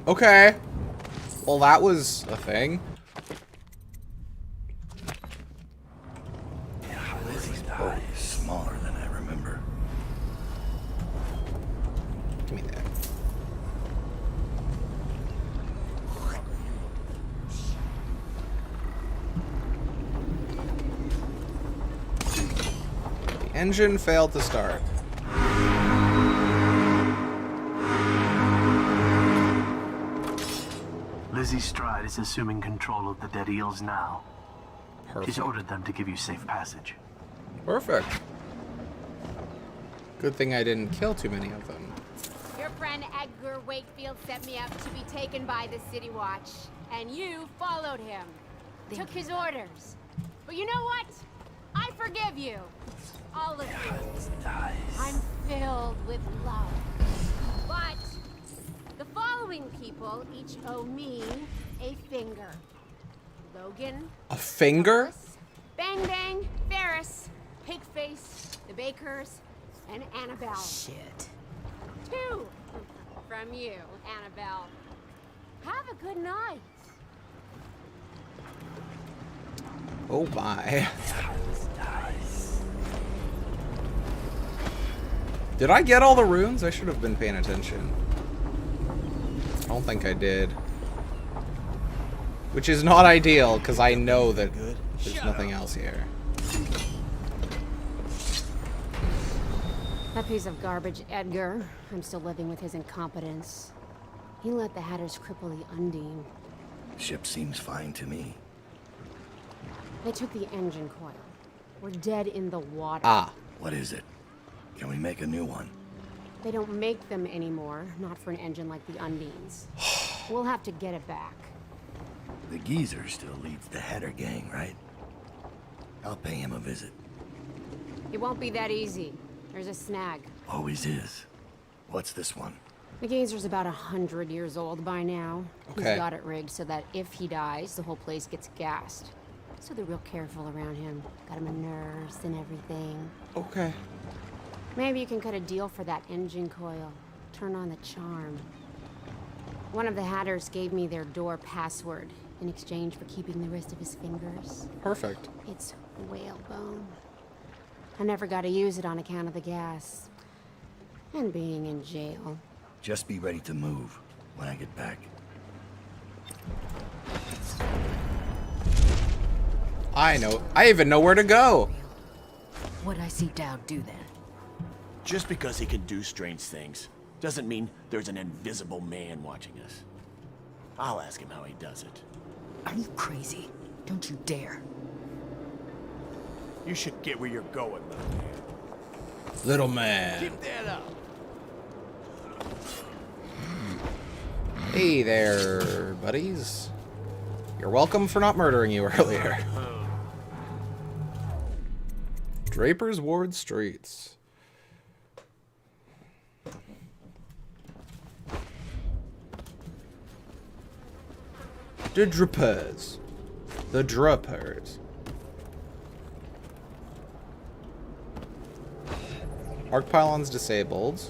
Okay. Well, that was a thing. Lizzy's body is smaller than I remember. Give me that. The engine failed to start. Lizzy Stride is assuming control of the dead eels now. Perfect. She's ordered them to give you safe passage. Perfect. Good thing I didn't kill too many of them. Your friend Edgar Wakefield set me up to be taken by the City Watch, and you followed him. Took his orders. But you know what? I forgive you. All of you. I'm filled with love. But the following people each owe me a finger. Logan. A finger? Ellis, Bang Bang, Ferris, Pigface, the Bakers, and Annabelle. Shit. 2 from you, Annabelle. Have a good night. Oh my. Did I get all the runes? I should have been paying attention. I don't think I did. Which is not ideal, because I know that there's nothing else here. That piece of garbage, Edgar. I'm still living with his incompetence. He let the Hatters cripple the Undine. Ship seems fine to me. They took the engine coil. We're dead in the water. Ah. What is it? Can we make a new one? They don't make them anymore, not for an engine like the Undine's. We'll have to get it back. The geezer still leads the Hatter gang, right? I'll pay him a visit. It won't be that easy. There's a snag. Always is. What's this one? The geezer's about 100 years old by now. Okay. He's got it rigged so that if he dies, the whole place gets gassed. So they're real careful around him. Got him a nurse and everything. Okay. Maybe you can cut a deal for that engine coil. Turn on the charm. One of the Hatters gave me their door password in exchange for keeping the rest of his fingers. Perfect. It's whalebone. I never got to use it on account of the gas. And being in jail. Just be ready to move when I get back. I know. I even know where to go. What'd I see Dowd do then? Just because he can do strange things doesn't mean there's an invisible man watching us. I'll ask him how he does it. Are you crazy? Don't you dare. You should get where you're going, little man. Little man. Keep that up. Hey there, buddies. You're welcome for not murdering you earlier. Draper's Ward Streets. The Drippers. The Drippers. Arc pylons disabled.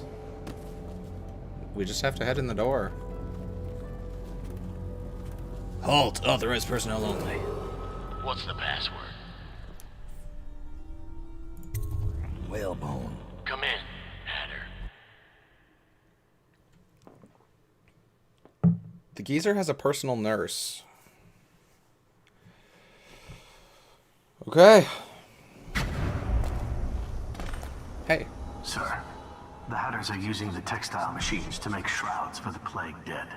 We just have to head in the door. Halt! Authorized personnel only. What's the password? Whalebone. Come in, Hatter. The geezer has a personal nurse. Okay. Hey. Sir, the Hatters are using the textile machines to make shrouds for the plague dead.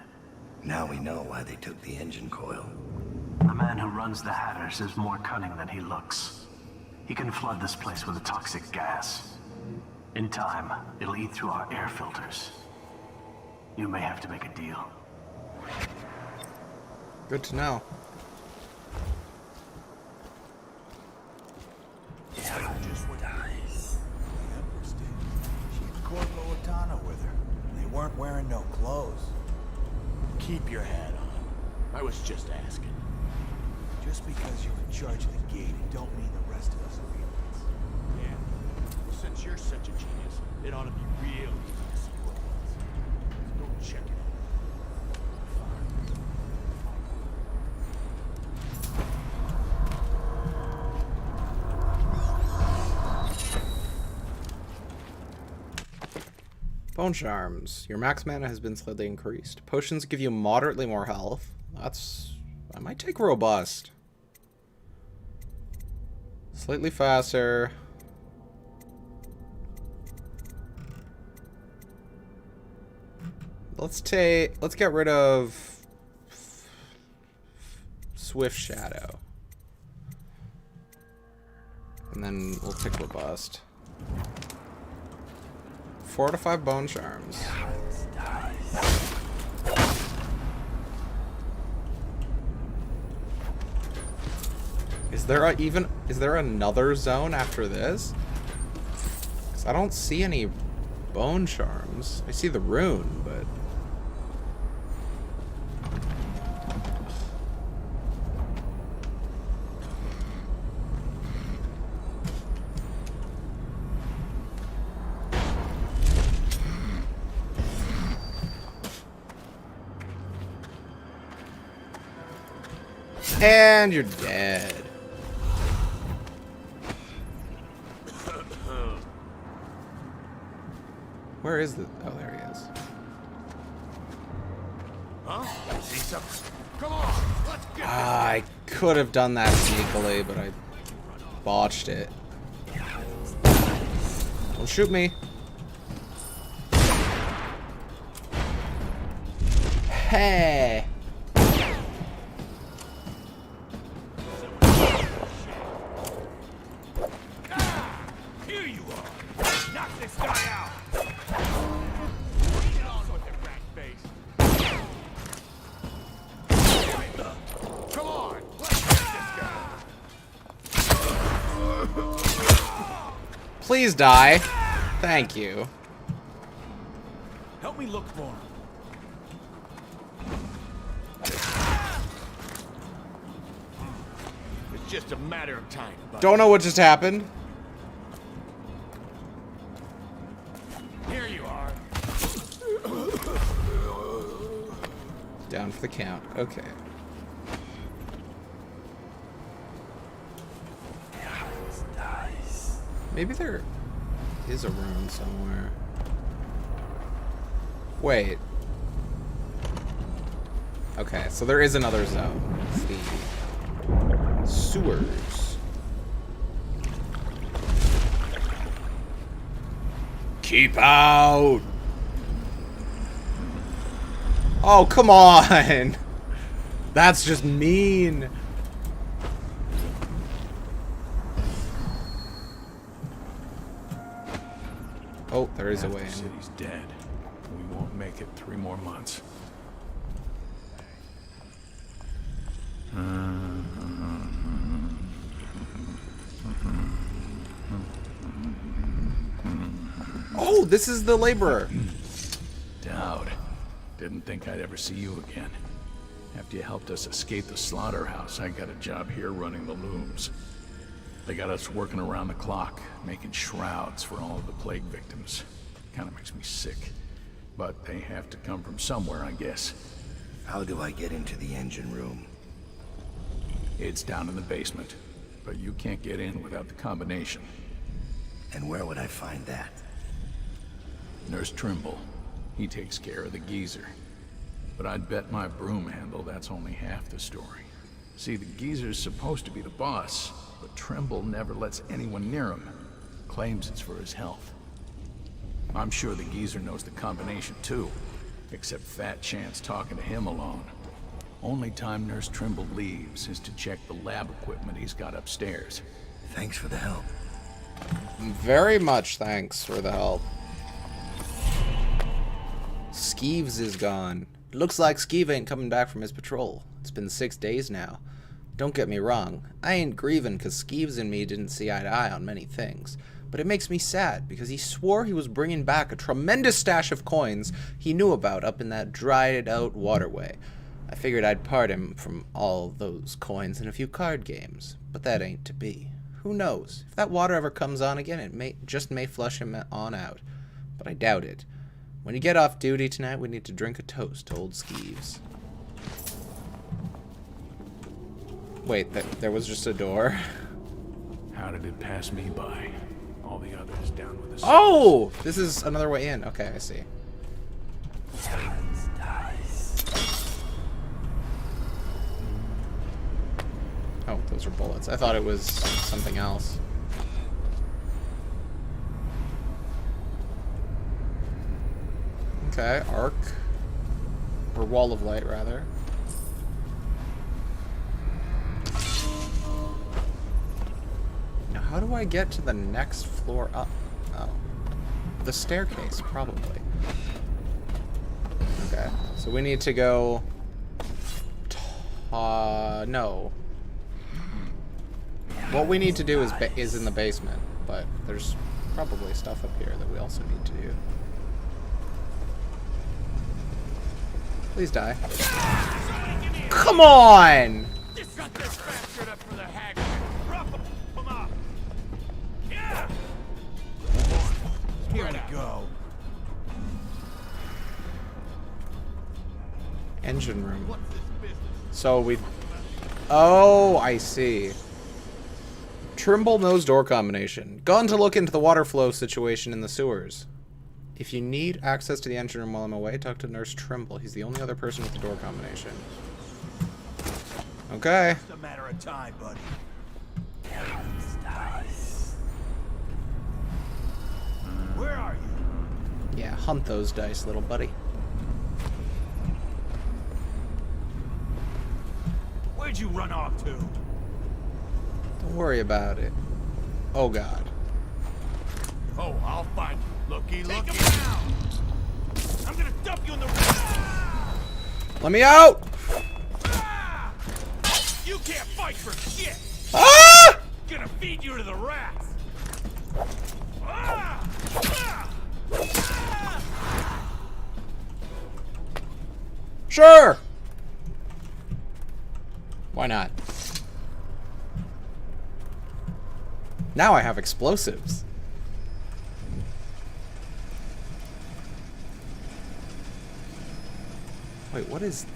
Now we know why they took the engine coil. The man who runs the Hatters is more cunning than he looks. He can flood this place with a toxic gas. In time, it'll eat through our air filters. You may have to make a deal. Good to know. Just dies. The Empress did. She had Corvo Atana with her. They weren't wearing no clothes. Keep your hat on. I was just asking. Just because you're in charge of the gate, it don't mean the rest of us are idiots. Yeah. Well, since you're such a genius, it ought to be real easy to see what it is. Let's go check it out. Bone charms. Your max mana has been slightly increased. Potions give you moderately more health. That's... I might take robust. Slightly faster. Let's get rid of Swift Shadow. And then we'll take robust. 4 to 5 bone charms. Is there another zone after this? 'Cause I don't see any bone charms. I see the rune, but... And you're dead. Where is the... Oh, there he is. Huh? See something? Come on, let's get I could have done that sneakily, but I botched it. Don't shoot me. Hey. Here you are. Knock this guy out. Get on with it, rat face. Come on, let's get this guy. Please die. Thank you. Help me look for him. It's just a matter of time. Buddy. Don't know what just happened. Here you are. Down for the count. Okay. Maybe there is a room somewhere. Wait. Okay, so there is another zone. It's the sewers. Keep out! Oh, come on! That's just mean. Oh, there is a way in. The city's dead. We won't make it 3 more months. Oh, this is the laborer. Dowd. Didn't think I'd ever see you again. After you helped us escape the slaughterhouse, I got a job here running the looms. They got us working around the clock, making shrouds for all of the plague victims. Kind of makes me sick. But they have to come from somewhere, I guess. How do I get into the engine room? It's down in the basement, but you can't get in without the combination. And where would I find that? Nurse Trimble. He takes care of the geezer. But I'd bet my broom handle that's only half the story. See, the geezer's supposed to be the boss, but Trimble never lets anyone near him. Claims it's for his health. I'm sure the geezer knows the combination too, except Fat Chance talking to him alone. Only time Nurse Trimble leaves is to check the lab equipment he's got upstairs. Thanks for the help. Very much thanks for the help. Skeeves is gone. Looks like Skeeve ain't coming back from his patrol. It's been 6 days now. Don't get me wrong, I ain't grieving cause Skeeves and me didn't see eye to eye on many things. But it makes me sad because he swore he was bringing back a tremendous stash of coins he knew about up in that dried out waterway. I figured I'd part him from all those coins in a few card games, but that ain't to be. Who knows? If that water ever comes on again, it may flush him on out. But I doubt it. When you get off duty tonight, we need to drink a toast to old Skeeves. Wait, there was just a door? How did it pass me by? All the others down with the Oh! This is another way in. Okay, I see. Oh, those are bullets. I thought it was something else. Okay, arc. Or wall of light, rather. Now, how do I get to the next floor up? Oh. The staircase, probably. Okay, so we need to go... no. What we need to do is in the basement, but there's probably stuff up here that we also need to do. Please die. Come on! Just got this bastard up for the hag. Rough him up. Yeah. Here we go. Engine room. So we... Oh, I see. Trimble knows door combination. Gone to look into the water flow situation in the sewers. If you need access to the engine room while I'm away, talk to Nurse Trimble. He's the only other person with the door combination. Okay. Just a matter of time, buddy. Where are you? Yeah, hunt those dice, little buddy. Where'd you run off to? Don't worry about it. Oh, God. Oh, I'll find you. Looky, Take looky. him down. I'm gonna dump you in the river. Let me out! You can't fight for shit. Ah! Gonna feed you to the rats. Sure! Why not? Now I have explosives. Wait, what is...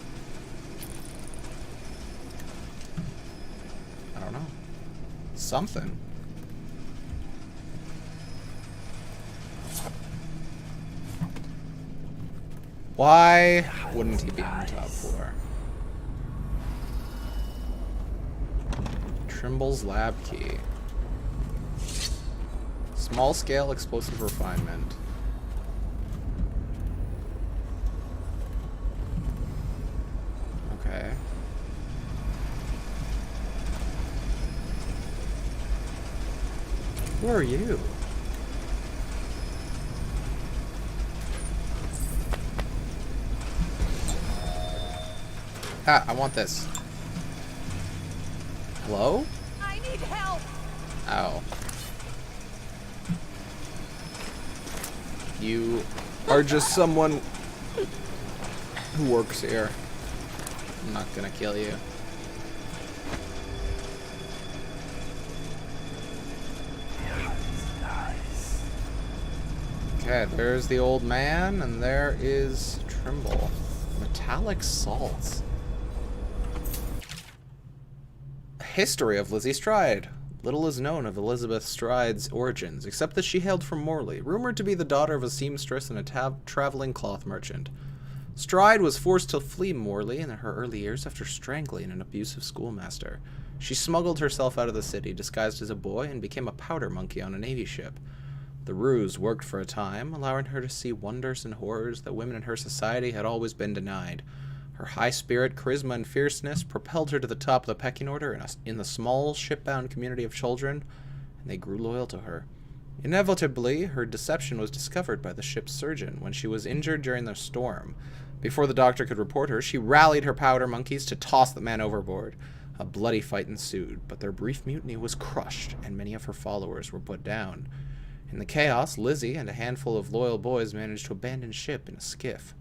I don't know. Something. Why wouldn't he be on the top floor? Trimble's lab key. Small scale explosive refinement. Okay. Who are you? Ah, I want this. Hello? I need help. Ow. You are just someone who works here. I'm not gonna kill you. Okay, there's the old man, and there is Trimble. Metallic salts. History of Lizzy Stride. Little is known of Elizabeth Stride's origins, except that she hailed from Morley, rumored to be the daughter of a seamstress and a traveling cloth merchant. Stride was forced to flee Morley in her early years after strangling an abusive schoolmaster. She smuggled herself out of the city, disguised as a boy, and became a powder monkey on a navy ship. The ruse worked for a time, allowing her to see wonders and horrors that women in her society had always been denied. Her high spirit, charisma, and fierceness propelled her to the top of the pecking order in the small, shipbound community of children, and they grew loyal to her. Inevitably, her deception was discovered by the ship's surgeon when she was injured during the storm. Before the doctor could report her, she rallied her powder monkeys to toss the man overboard. A bloody fight ensued, but their brief mutiny was crushed, and many of her followers were put down. In the chaos, Lizzy and a handful of loyal boys managed to abandon ship in a skiff.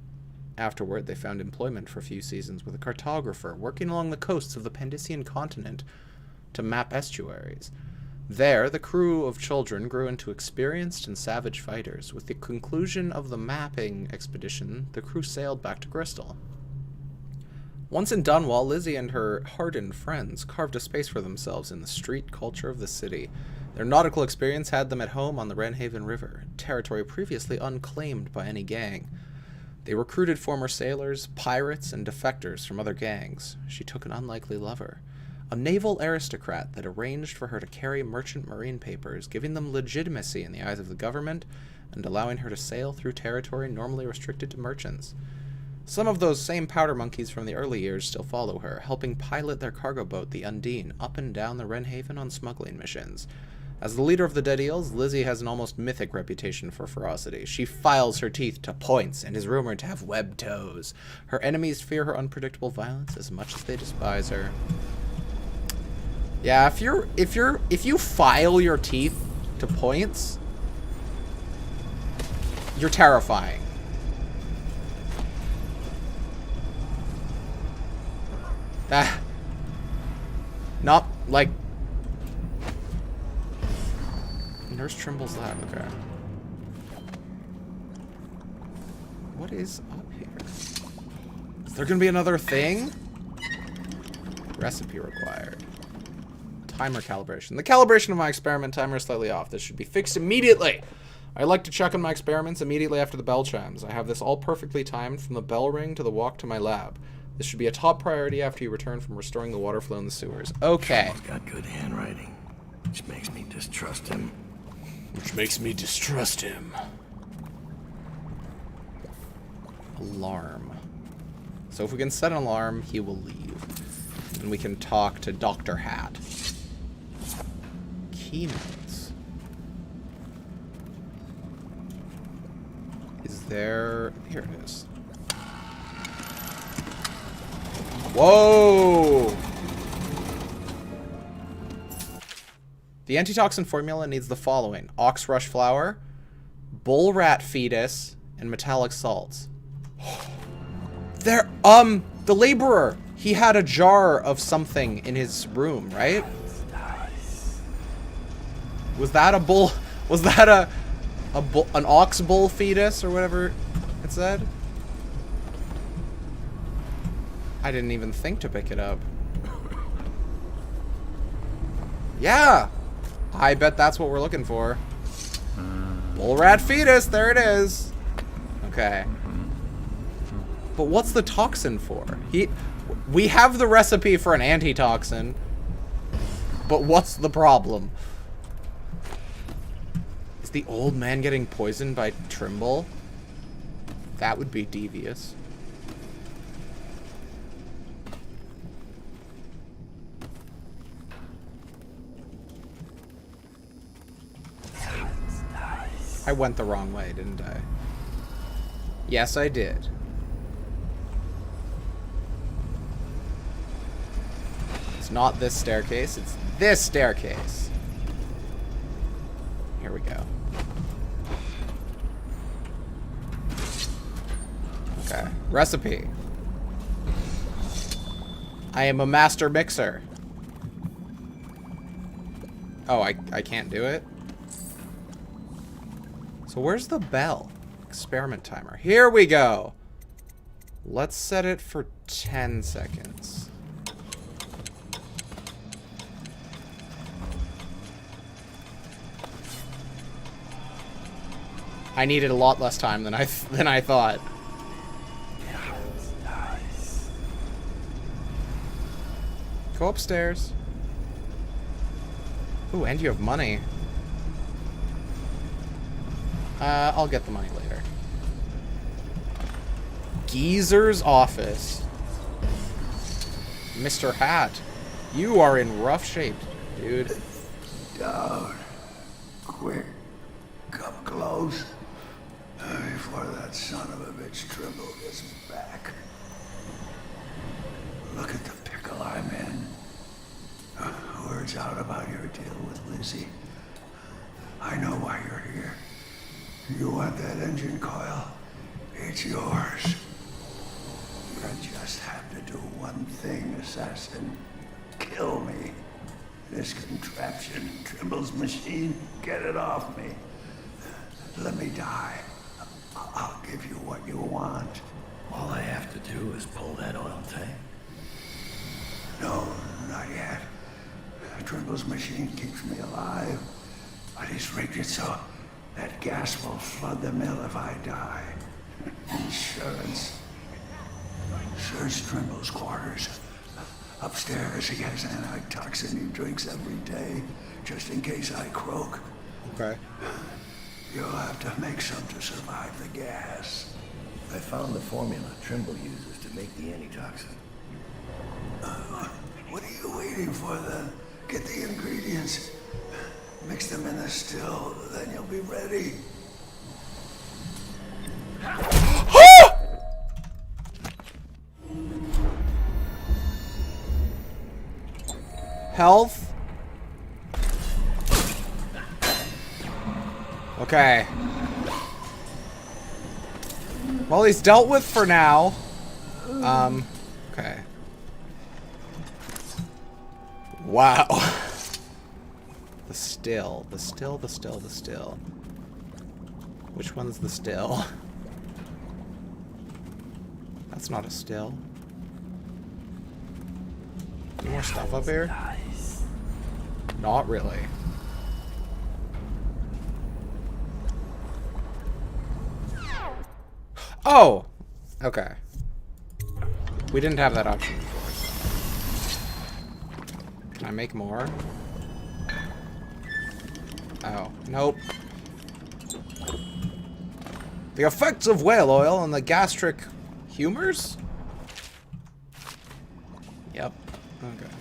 Afterward, they found employment for a few seasons with a cartographer working along the coasts of the Pandician continent to map estuaries. There, the crew of children grew into experienced and savage fighters. With the conclusion of the mapping expedition, the crew sailed back to Bristol. Once in Dunwall, Lizzy and her hardened friends carved a space for themselves in the street culture of the city. Their nautical experience had them at home on the Wrenhaven River, territory previously unclaimed by any gang. They recruited former sailors, pirates, and defectors from other gangs. She took an unlikely lover, a naval aristocrat that arranged for her to carry merchant marine papers, giving them legitimacy in the eyes of the government and allowing her to sail through territory normally restricted to merchants. Some of those same powder monkeys from the early years still follow her, helping pilot their cargo boat, the Undine, up and down the Wrenhaven on smuggling missions. As the leader of the Dead Eels, Lizzy has an almost mythic reputation for ferocity. She files her teeth to points and is rumored to have webbed toes. Her enemies fear her unpredictable violence as much as they despise her. Yeah, if you file your teeth to points, you're terrifying. That not like Nurse Trimble's lab, okay. What is up here? Is there gonna be another thing? Recipe required. Timer calibration. The calibration of my experiment timer is slightly off. This should be fixed immediately. I like to check on my experiments immediately after the bell chimes. I have this all perfectly timed from the bell ring to the walk to my lab. This should be a top priority after you return from restoring the water flow in the sewers. Okay. He's got good handwriting, which makes me distrust him. Alarm. So if we can set an alarm, he will leave. And we can talk to Dr. Hat. Keynotes. Is there... Here it is. Whoa! The antitoxin formula needs the following. Ox rush flour, bull rat fetus, and metallic salts. There, the laborer, he had a jar of something in his room, right? Was that a bull, was that an ox bull fetus or whatever it said? I didn't even think to pick it up. Yeah! I bet that's what we're looking for. Bull rat fetus, there it is. Okay. But what's the toxin for? We have the recipe for an antitoxin, but what's the problem? Is the old man getting poisoned by Trimble? That would be devious. I went the wrong way, didn't I? Yes, I did. It's not this staircase, it's this staircase. Here we go. Okay, recipe. I am a master mixer. Oh, I can't do it? So where's the bell? Experiment timer. Here we go. Let's set it for 10 seconds. I needed a lot less time than I thought. Go upstairs. Ooh, and you have money. I'll get the money later. Geezer's office. Mr. Hat, you are in rough shape, dude. Down. Quick. Come close. Before that son of a bitch Trimble gets back. Look at the pickle I'm in. Words out about your deal with Lizzy. I know why you're here. You want that engine coil? It's yours. You just have to do one thing, assassin. Kill me. This contraption, Trimble's machine, get it off me. Let me die. I'll give you what you want. All I have to do is pull that oil tank. No, not yet. Trimble's machine keeps me alive, but he's rigged it so that gas will flood the mill if I die. Insurance. Search Trimble's quarters. Upstairs, he has antitoxin he drinks every day, just in case I croak. Okay. You'll have to make some to survive the gas. I found the formula Trimble uses to make the antitoxin. What are you waiting for then? Get the ingredients. Mix them in the still, then you'll be ready. Health Okay. Well, he's dealt with for now. Okay. Wow. The still. The still, the still, the still. Which one's the still? That's not a still. Any more stuff up here? Not really. Oh! Okay. We didn't have that option before, so. Can I make more? Oh, nope. The effects of whale oil on the gastric humors? Yep. Okay.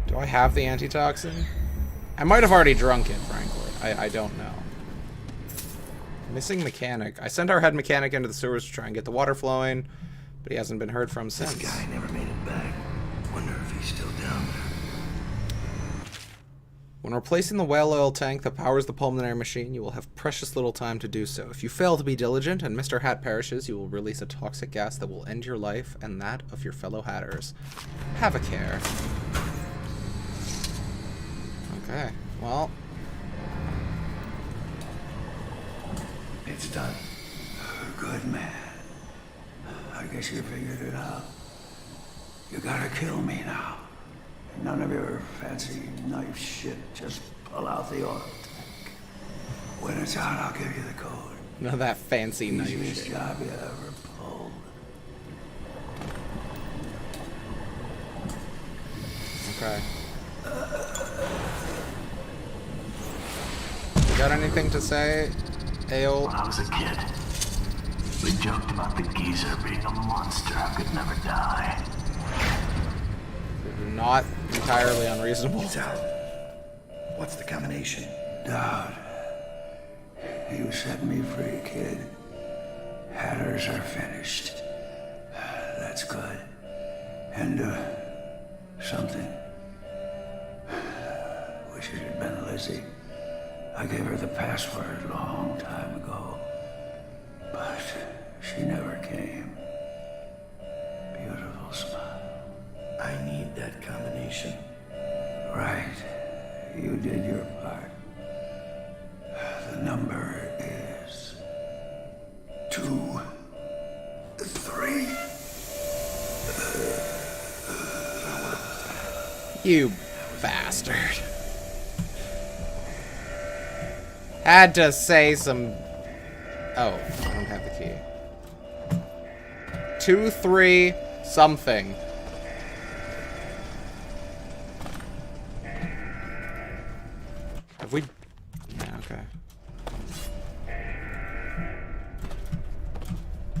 Do I have the antitoxin? I might have already drunk it, frankly. I don't know. Missing mechanic. I sent our head mechanic into the sewers to try and get the water flowing, but he hasn't been heard from since. This guy never made it back. Wonder if he's still down there. When replacing the whale oil tank that powers the pulmonary machine, you will have precious little time to do so. If you fail to be diligent and Mr. Hat perishes, you will release a toxic gas that will end your life and that of your fellow Hatters. Have a care. Okay, well. It's done. Good man. I guess you figured it out. You gotta kill me now. None of your fancy knife shit. Just pull out the oil tank. When it's out, I'll give you the code. None of that fancy knife Easiest shit. job you ever pulled. Okay. You got anything to say, Ayo? When I was a kid, we joked about the geezer being a monster who could never die. Not entirely unreasonable. It's out. What's the combination? Dowd. You set me free, kid. Hatters are finished. That's good. And, something. Wish it had been Lizzy. I gave her the password a long time ago. But she never came. Beautiful smile. I need that combination. Right. You did your part. The number is 2, 3. You bastard. Had to say some... Oh, I don't have the key. 2, 3, something. Have we... Yeah, okay.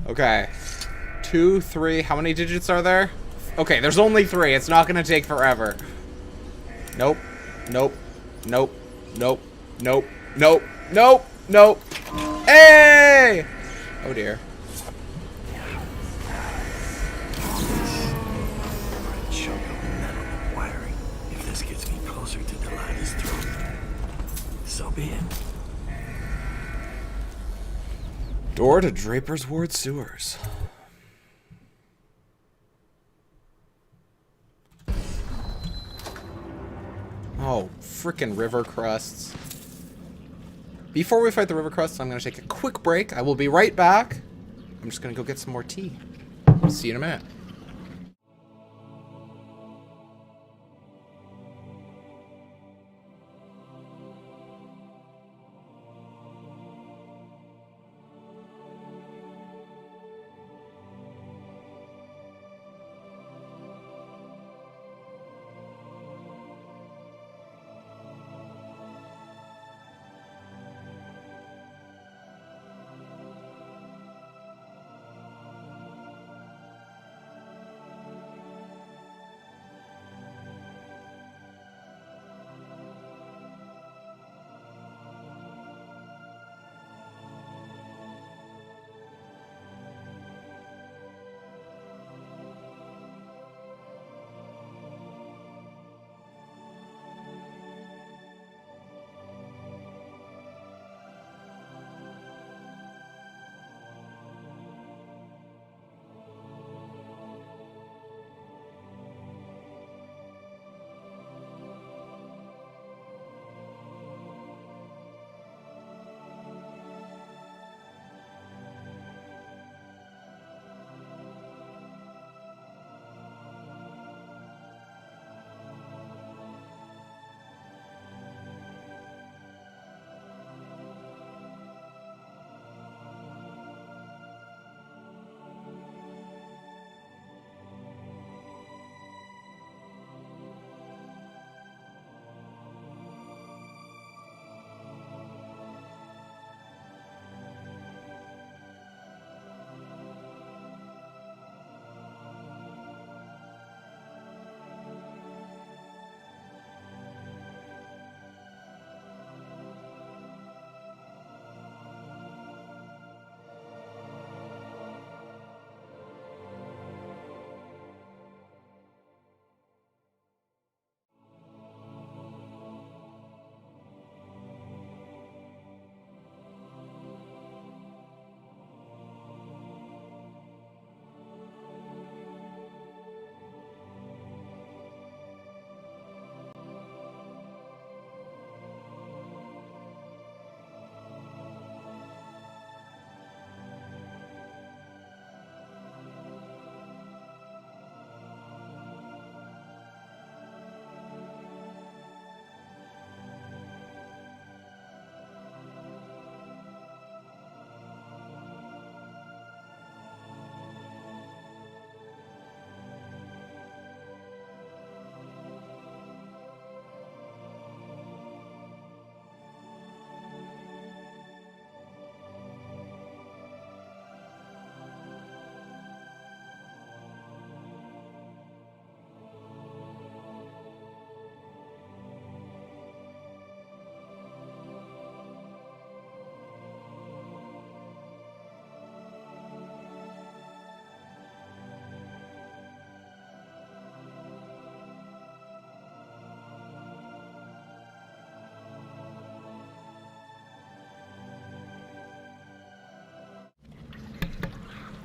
Okay. 2, 3, how many digits are there? Okay, there's only 3. It's not gonna take forever. Nope. Nope. Nope. Nope. Nope. Nope. Nope. Nope. Hey! Oh dear. Chunk of metal wiring. If this gets me closer to Delilah's throat, so be it. Door to Draper's Ward sewers. Oh, frickin' river crusts. Before we fight the river crusts, I'm gonna take a quick break. I will be right back. I'm just gonna go get some more tea. See you in a minute.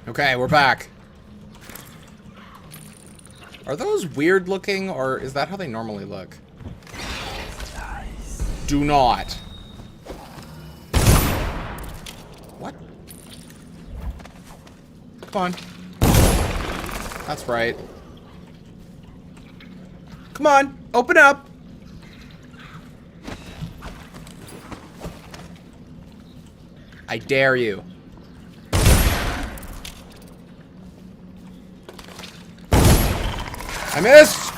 Okay, we're back. Are those weird looking, or is that how they normally look? Do not. What? Come on. That's right. Come on, open up. I dare you. I missed!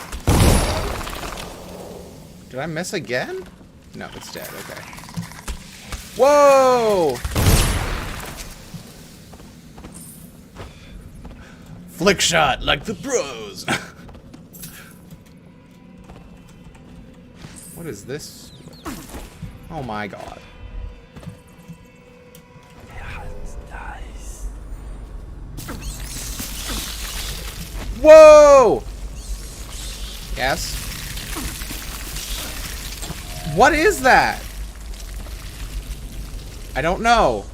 Did I miss again? No, it's dead. Okay. Whoa! Flick shot like the pros. What is this? Oh my god. Whoa! Yes. What is that? I don't know.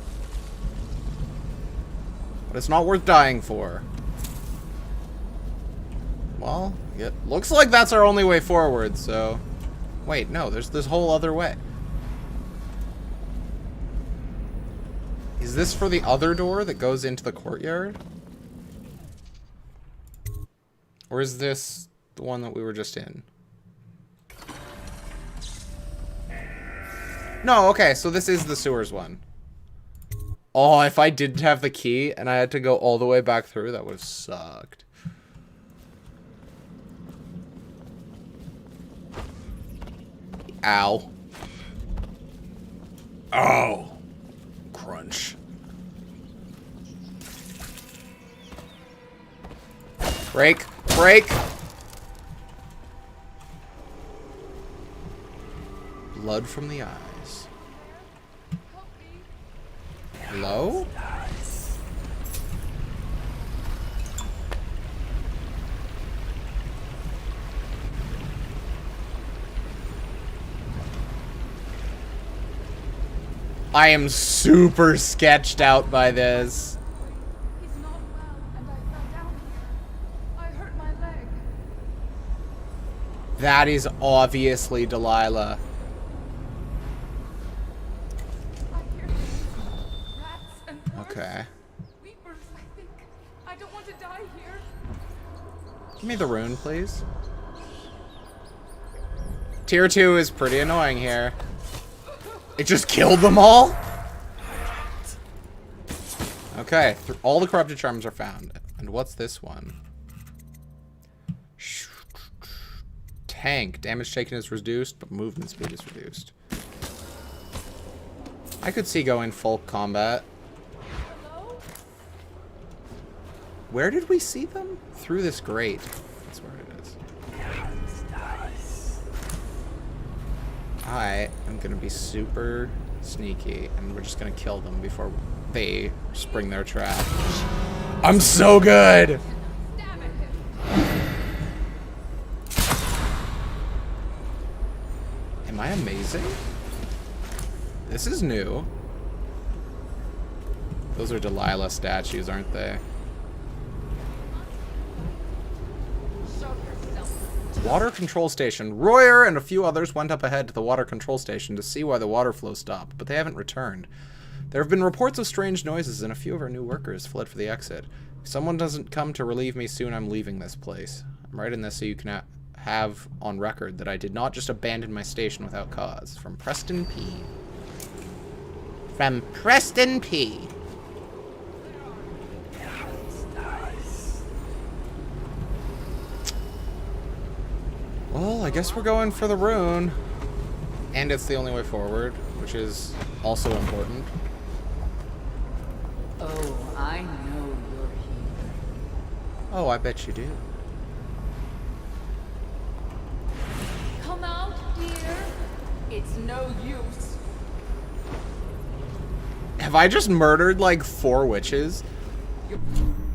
But it's not worth dying for. Well, it looks like that's our only way forward, so... Wait, no, there's this whole other way. Is this for the other door that goes into the courtyard? Or is this the one that we were just in? No, okay, so this is the sewers one. Oh, if I didn't have the key and I had to go all the way back through, that would have sucked. Ow. Oh. Crunch. Break. Break. Blood from the eyes. Hello? I am super sketched out by this. He's not well, and I fell down here. I hurt my leg. That is obviously Delilah. I hear rats and Okay. weepers, I think. I don't want to die here. Give me the rune, please. Tier 2 is pretty annoying here. It just killed them all? Okay, all the corrupted charms are found. And what's this one? Tank. Damage taken is reduced, but movement speed is reduced. I could see going full combat. Hello? Where did we see them? Through this grate. That's where it is. I am gonna be super sneaky, and we're just gonna kill them before they spring their trap. I'm so good! Stab at him. Am I amazing? This is new. Those are Delilah statues, aren't they? Water control station. Royer and a few others went up ahead to the water control station to see why the water flow stopped, but they haven't returned. There have been reports of strange noises, and a few of our new workers fled for the exit. If someone doesn't come to relieve me soon, I'm leaving this place. I'm writing this so you can have on record that I did not just abandon my station without cause. From Preston P. From Preston P. Well, I guess we're going for the rune. And it's the only way forward, which is also important. Oh, I know you're here. Oh, I bet you do. Come out, dear. It's no use. Have I just murdered like 4 witches? You're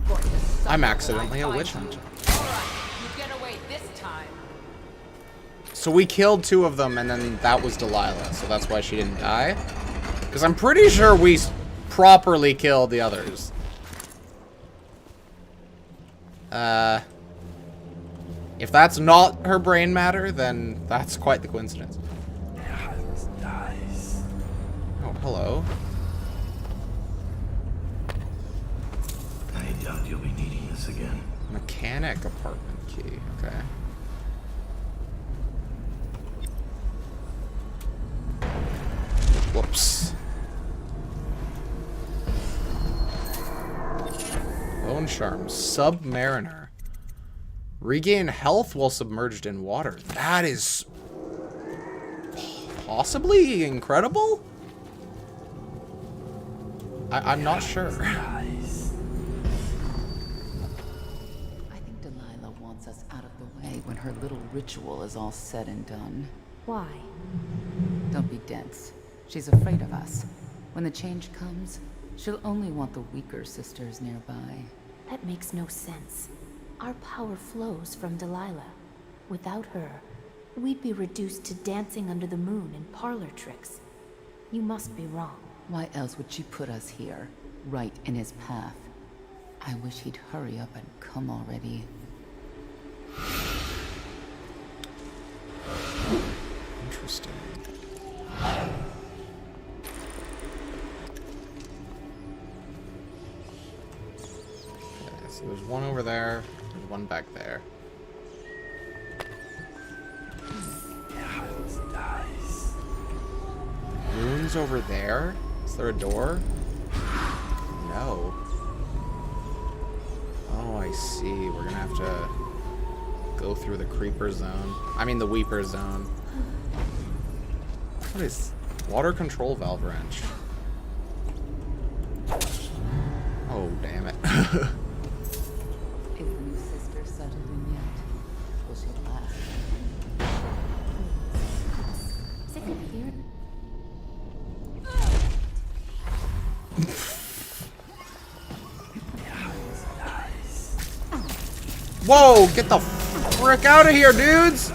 going to suffer I'm when I accidentally a find witch you. hunter. All right, you get away this time. So we killed 2 of them, and then that was Delilah, so that's why she didn't die? Because I'm pretty sure we properly killed the others. If that's not her brain matter, then that's quite the coincidence. Oh, hello. I doubt you'll be needing this again. Mechanic apartment key. Okay. Whoops. Bone charm. Submariner. Regain health while submerged in water. That is possibly incredible? I'm not sure. I think Delilah wants us out of the way when her little ritual is all said and done. Why? Don't be dense. She's afraid of us. When the change comes, she'll only want the weaker sisters nearby. That makes no sense. Our power flows from Delilah. Without her, we'd be reduced to dancing under the moon and parlor tricks. You must be wrong. Why else would she put us here, right in his path? I wish he'd hurry up and come already. Interesting. Okay, so there's one over there, there's one back there. Runes over there? Is there a door? No. Oh, I see. We're gonna have to go through the creeper zone. I mean the weeper zone. What is water control valve wrench? Oh, damn it. Is the new sister settled in yet? Will she last? Sick of hearing. Whoa! Get the frick out of here, dudes!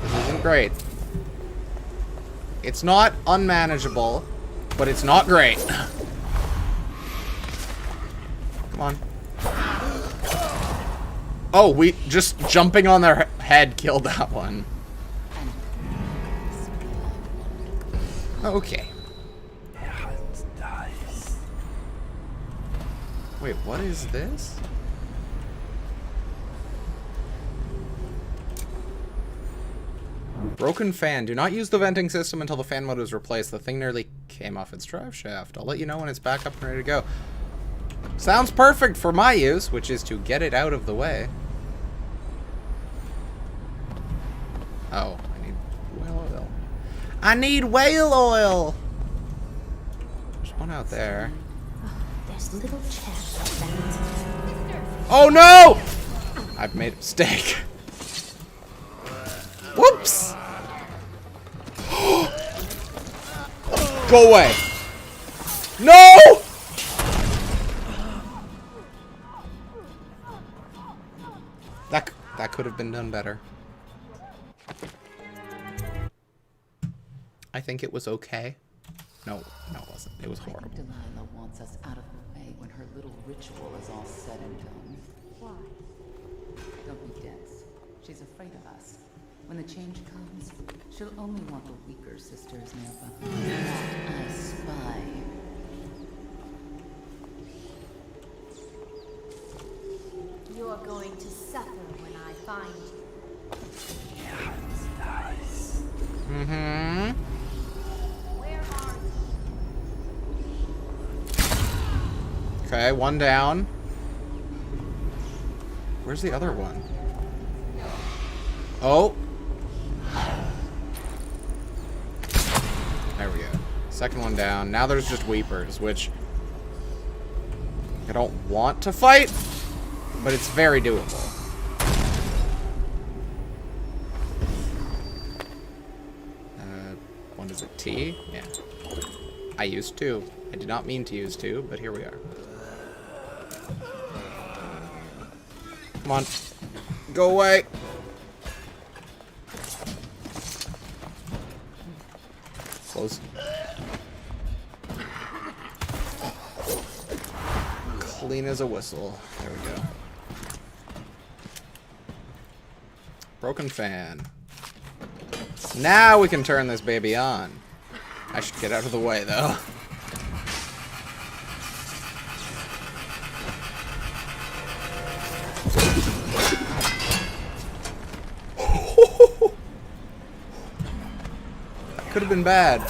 This isn't great. It's not unmanageable, but it's not great. Come on. Oh, we just jumping on their head killed that one. Okay. Wait, what is this? Broken fan. Do not use the venting system until the fan motor is replaced. The thing nearly came off its drive shaft. I'll let you know when it's back up and ready to go. Sounds perfect for my use, which is to get it out of the way. Oh, I need whale oil. I need whale oil! There's one out there. There's little chance of that. Oh no! I've made a mistake. Whoops! Go away. No! That could have been done better. I think it was okay. No, it wasn't. It was horrible. I think Delilah wants us out of the way when her little ritual is all said and done. Why? Don't be dense. She's afraid of us. When the change comes, she'll only want the weaker sisters nearby. I spy. You're going to suffer when I find you. Mm-hmm. Where are you? Okay, one down. Where's the other one? Oh. There we go. Second one down. Now there's just weepers, which I don't want to fight, but it's very doable. What is it? T? Yeah. I used 2. I did not mean to use 2, but here we are. Come on. Go away. Close. Clean as a whistle. There we go. Broken fan. Now we can turn this baby on. I should get out of the way, though. That could have been bad.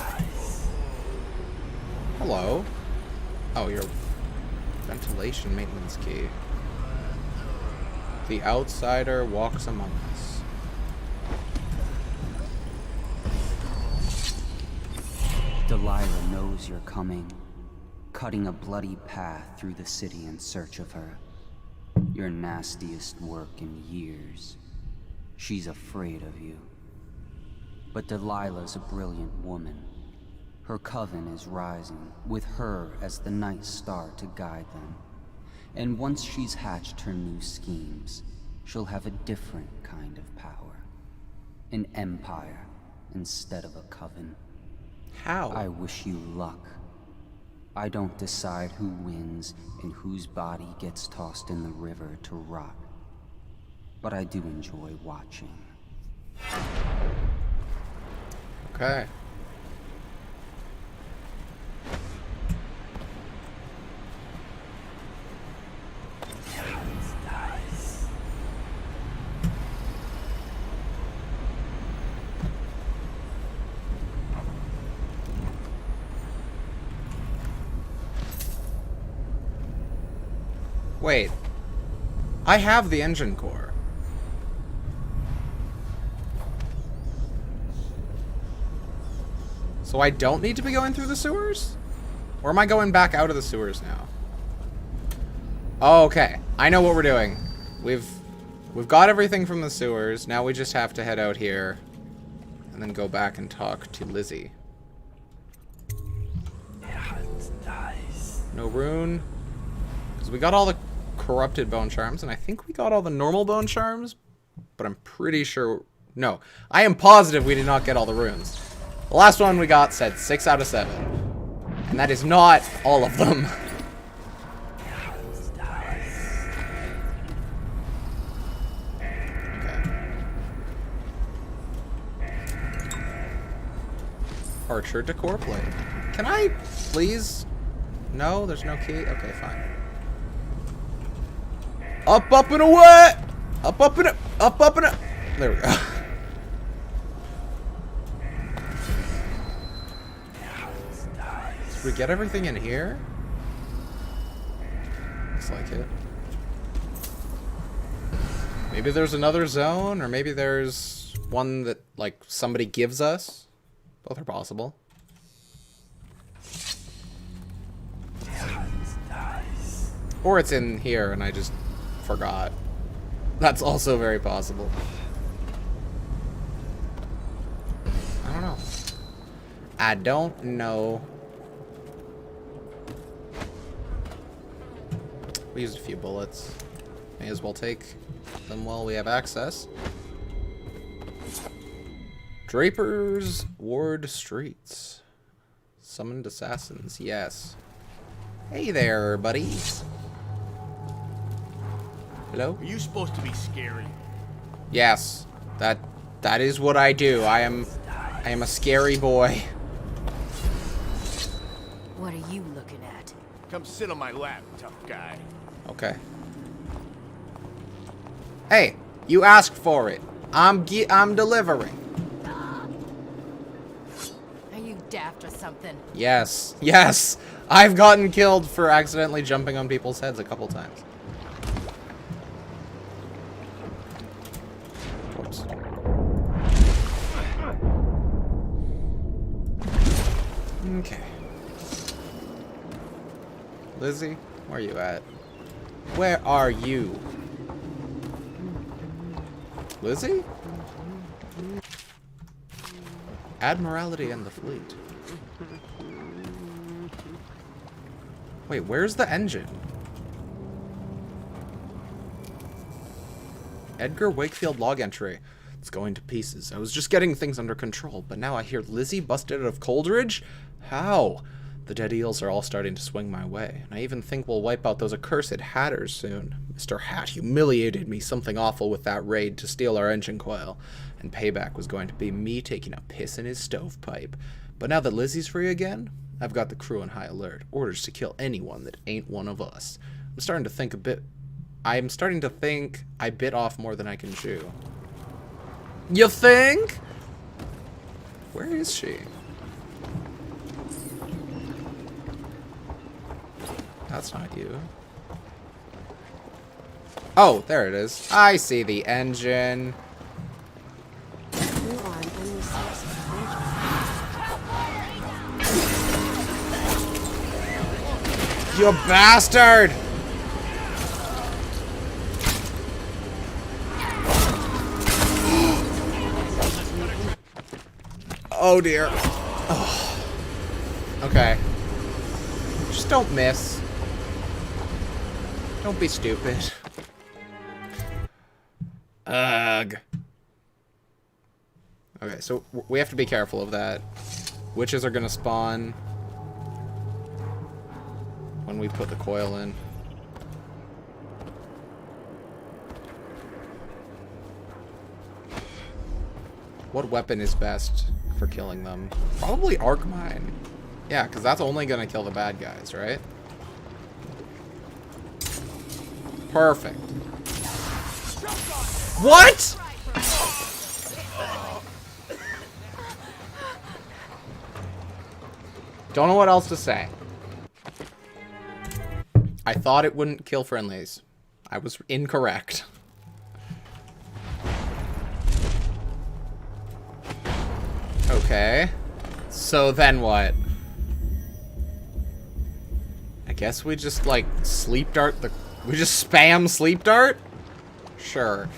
Hello. Oh, your ventilation maintenance key. The outsider walks among us. Delilah knows you're coming, cutting a bloody path through the city in search of her. Your nastiest work in years. She's afraid of you. But Delilah's a brilliant woman. Her coven is rising, with her as the night star to guide them. And once she's hatched her new schemes, she'll have a different kind of power. An empire instead of a coven. How? I wish you luck. I don't decide who wins and whose body gets tossed in the river to rot. But I do enjoy watching. Okay. Wait. I have the engine core. So I don't need to be going through the sewers? Or am I going back out of the sewers now? Oh, okay. I know what we're doing. We've got everything from the sewers. Now we just have to head out here and then go back and talk to Lizzy. No rune. Because we got all the corrupted bone charms, and I think we got all the normal bone charms, but I'm pretty sure... No. I am positive we did not get all the runes. The last one we got said 6 out of 7. And that is not all of them. Archer decor plate. Can I please? No, there's no key. Okay, fine. Up, up, and away! Up, up, and up, up, and up. There we go. Did we get everything in here? Looks like it. Maybe there's another zone, or maybe there's one that, like, somebody gives us. Both are possible. Or it's in here and I just forgot. That's also very possible. I don't know. I don't know. We used a few bullets. May as well take them while we have access. Draper's Ward Streets. Summoned assassins, yes. Hey there, buddy. Hello? Are you supposed to be scary? Yes. That is what I do. I am a scary boy. What are you looking at? Come sit on my lap, tough guy. Okay. Hey, you asked for it. I'm delivering. Are you daft or something? Yes. Yes. I've gotten killed for accidentally jumping on people's heads a couple times. Whoops. Okay. Lizzy, where are you at? Where are you? Lizzy? Admiralty and the fleet. Wait, where's the engine? Edgar Wakefield log entry. It's going to pieces. I was just getting things under control, but now I hear Lizzy busted out of Coldridge? How? The dead eels are all starting to swing my way, and I even think we'll wipe out those accursed hatters soon. Mr. Hat humiliated me something awful with that raid to steal our engine coil, and payback was going to be me taking a piss in his stovepipe. But now that Lizzy's free again, I've got the crew on high alert. Orders to kill anyone that ain't one of us. I'm starting to think I bit off more than I can chew. You think? Where is she? That's not you. Oh, there it is. I see the engine. You bastard! Oh dear. Oh. Okay. Just don't miss. Don't be stupid. Ugh. Okay, so we have to be careful of that. Witches are gonna spawn when we put the coil in. What weapon is best for killing them? Probably arc mine. Yeah, because that's only gonna kill the bad guys, right? Perfect. What? Don't know what else to say. I thought it wouldn't kill friendlies. I was incorrect. Okay. So then what? I guess we just like sleep dart the... We just spam sleep dart? Sure.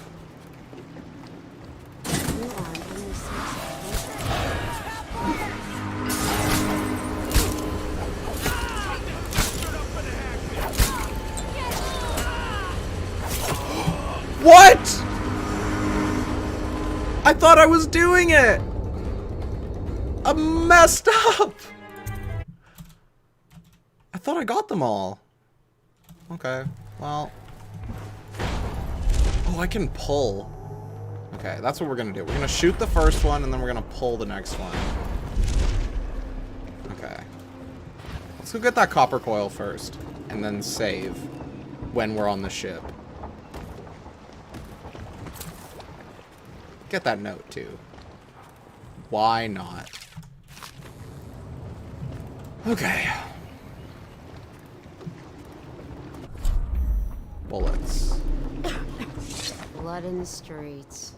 What? I thought I was doing it. I messed up. I thought I got them all. Okay, well. Oh, I can pull. Okay, that's what we're gonna do. We're gonna shoot the first one and then we're gonna pull the next one. Okay. Let's go get that copper coil first and then save when we're on the ship. Get that note too. Why not? Okay. Bullets. Blood in the streets.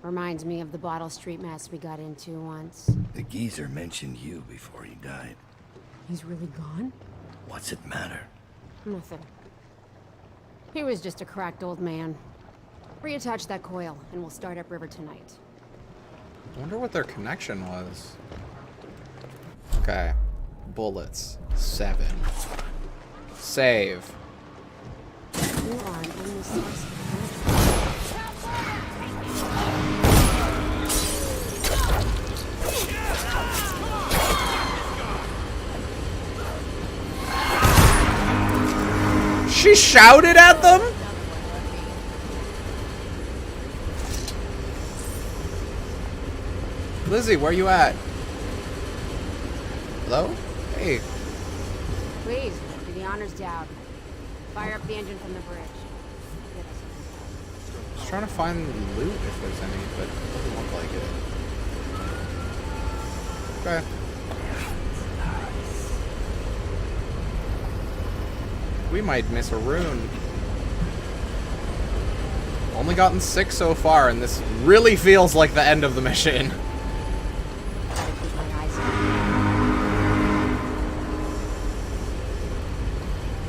Reminds me of the Bottle Street mess we got into once. The geezer mentioned you before he died. He's really gone? What's it matter? Nothing. He was just a cracked old man. Reattach that coil, and we'll start upriver tonight. I wonder what their connection was. Okay. Bullets. 7. Save. You are an unnecessary. She shouted at them? Lizzy, where you at? Hello? Hey. Please, do the honors down. Fire up the engine from the bridge. Just trying to find loot if there's any, but it doesn't look like it. Okay. We might miss a rune. Only gotten 6 so far, and this really feels like the end of the mission.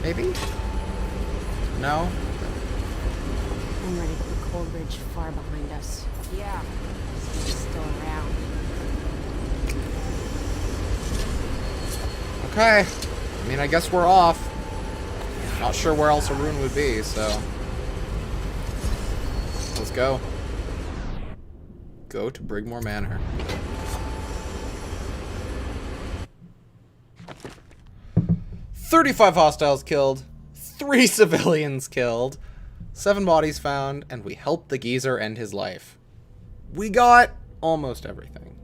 Maybe? No? I'm ready to put Coldridge far behind us. Yeah, he's still around. Okay. I mean, I guess we're off. Not sure where else a rune would be, so... Let's go. Go to Brigmore Manor. 35 hostiles killed, 3 civilians killed, 7 bodies found, and we helped the geezer end his life. We got almost everything.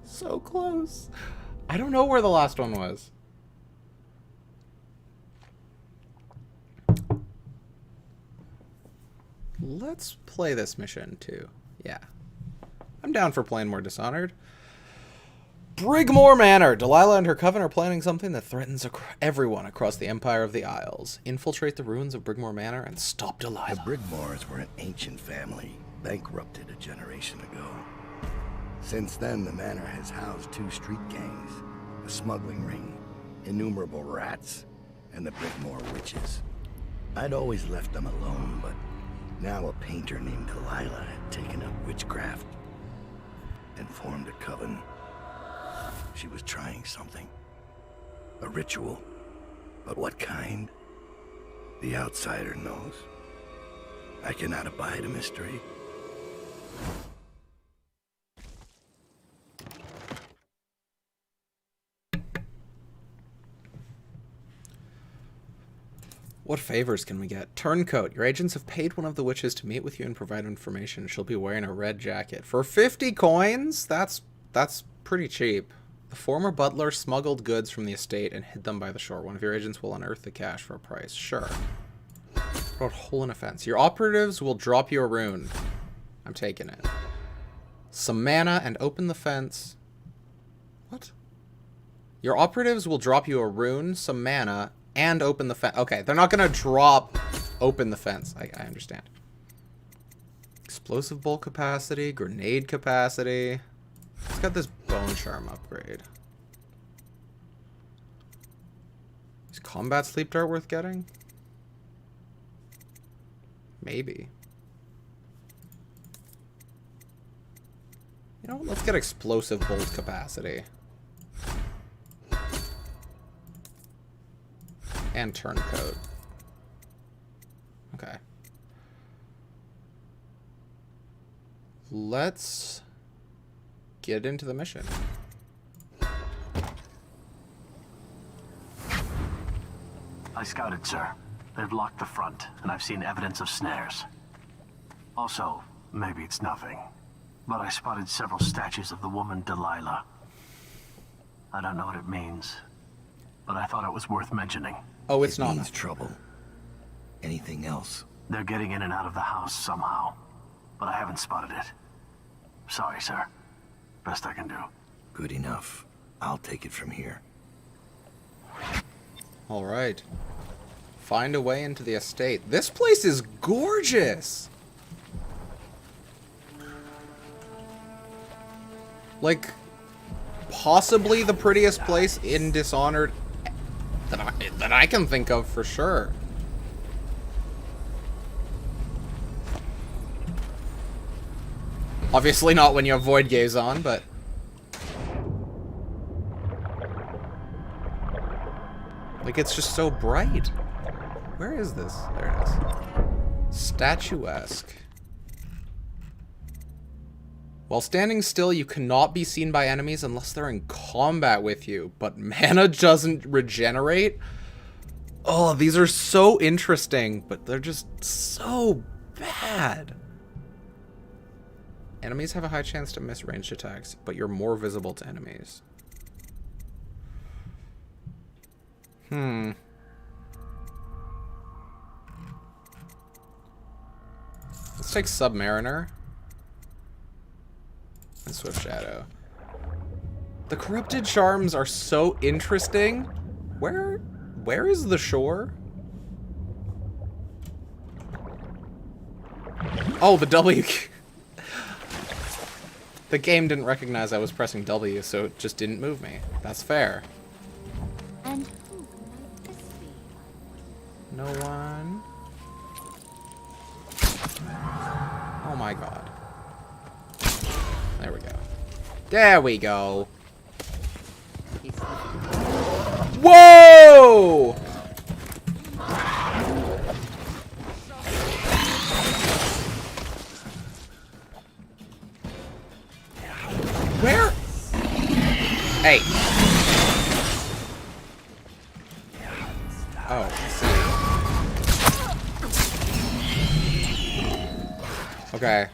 So close. I don't know where the last one was. Let's play this mission too. Yeah. I'm down for playing more Dishonored. Brigmore Manor. Delilah and her coven are planning something that threatens everyone across the Empire of the Isles. Infiltrate the ruins of Brigmore Manor and stop Delilah. The Brigmores were an ancient family, bankrupted a generation ago. Since then, the manor has housed 2 street gangs, a smuggling ring, innumerable rats, and the Brigmore witches. I'd always left them alone, but now a painter named Delilah had taken up witchcraft and formed a coven. She was trying something. A ritual. But what kind? The outsider knows. I cannot abide a mystery. What favors can we get? Turncoat. Your agents have paid one of the witches to meet with you and provide information. She'll be wearing a red jacket. For 50 coins? That's pretty cheap. The former butler smuggled goods from the estate and hid them by the shore. One of your agents will unearth the cash for a price. Sure. What about hole in a fence? Your operatives will drop you a rune. I'm taking it. Some mana and open the fence. What? Your operatives will drop you a rune, some mana, and open the fence. Okay, they're not going to drop open the fence. I understand. Explosive bolt capacity, grenade capacity. It's got this bone charm upgrade. Is combat sleep dart worth getting? Maybe. You know, let's get explosive bolt capacity. And turncoat. Okay. Let's get into the mission. I scouted, sir. They've locked the front, and I've seen evidence of snares. Also, maybe it's nothing, but I spotted several statues of the woman Delilah. I don't know what it means, but I thought it was worth mentioning. Oh, it's not. It means trouble. Anything else? They're getting in and out of the house somehow, but I haven't spotted it. Sorry, sir. Best I can do. Good enough. I'll take it from here. All right. Find a way into the estate. This place is gorgeous. Like, possibly the prettiest place in Dishonored that I can think of for sure. Obviously not when you have void gaze on, but like, it's just so bright. Where is this? There it is. Statuesque. While standing still, you cannot be seen by enemies unless they're in combat with you, but mana doesn't regenerate. Oh, these are so interesting, but they're just so bad. Enemies have a high chance to miss ranged attacks, but you're more visible to enemies. Let's take Submariner. And Swift Shadow. The corrupted charms are so interesting. Where is the shore? Oh, the W. The game didn't recognize I was pressing W, so it just didn't move me. That's fair. And who might this be? No one. Oh my god. There we go. There we go. Whoa! Where? Hey. Oh, I see. Okay.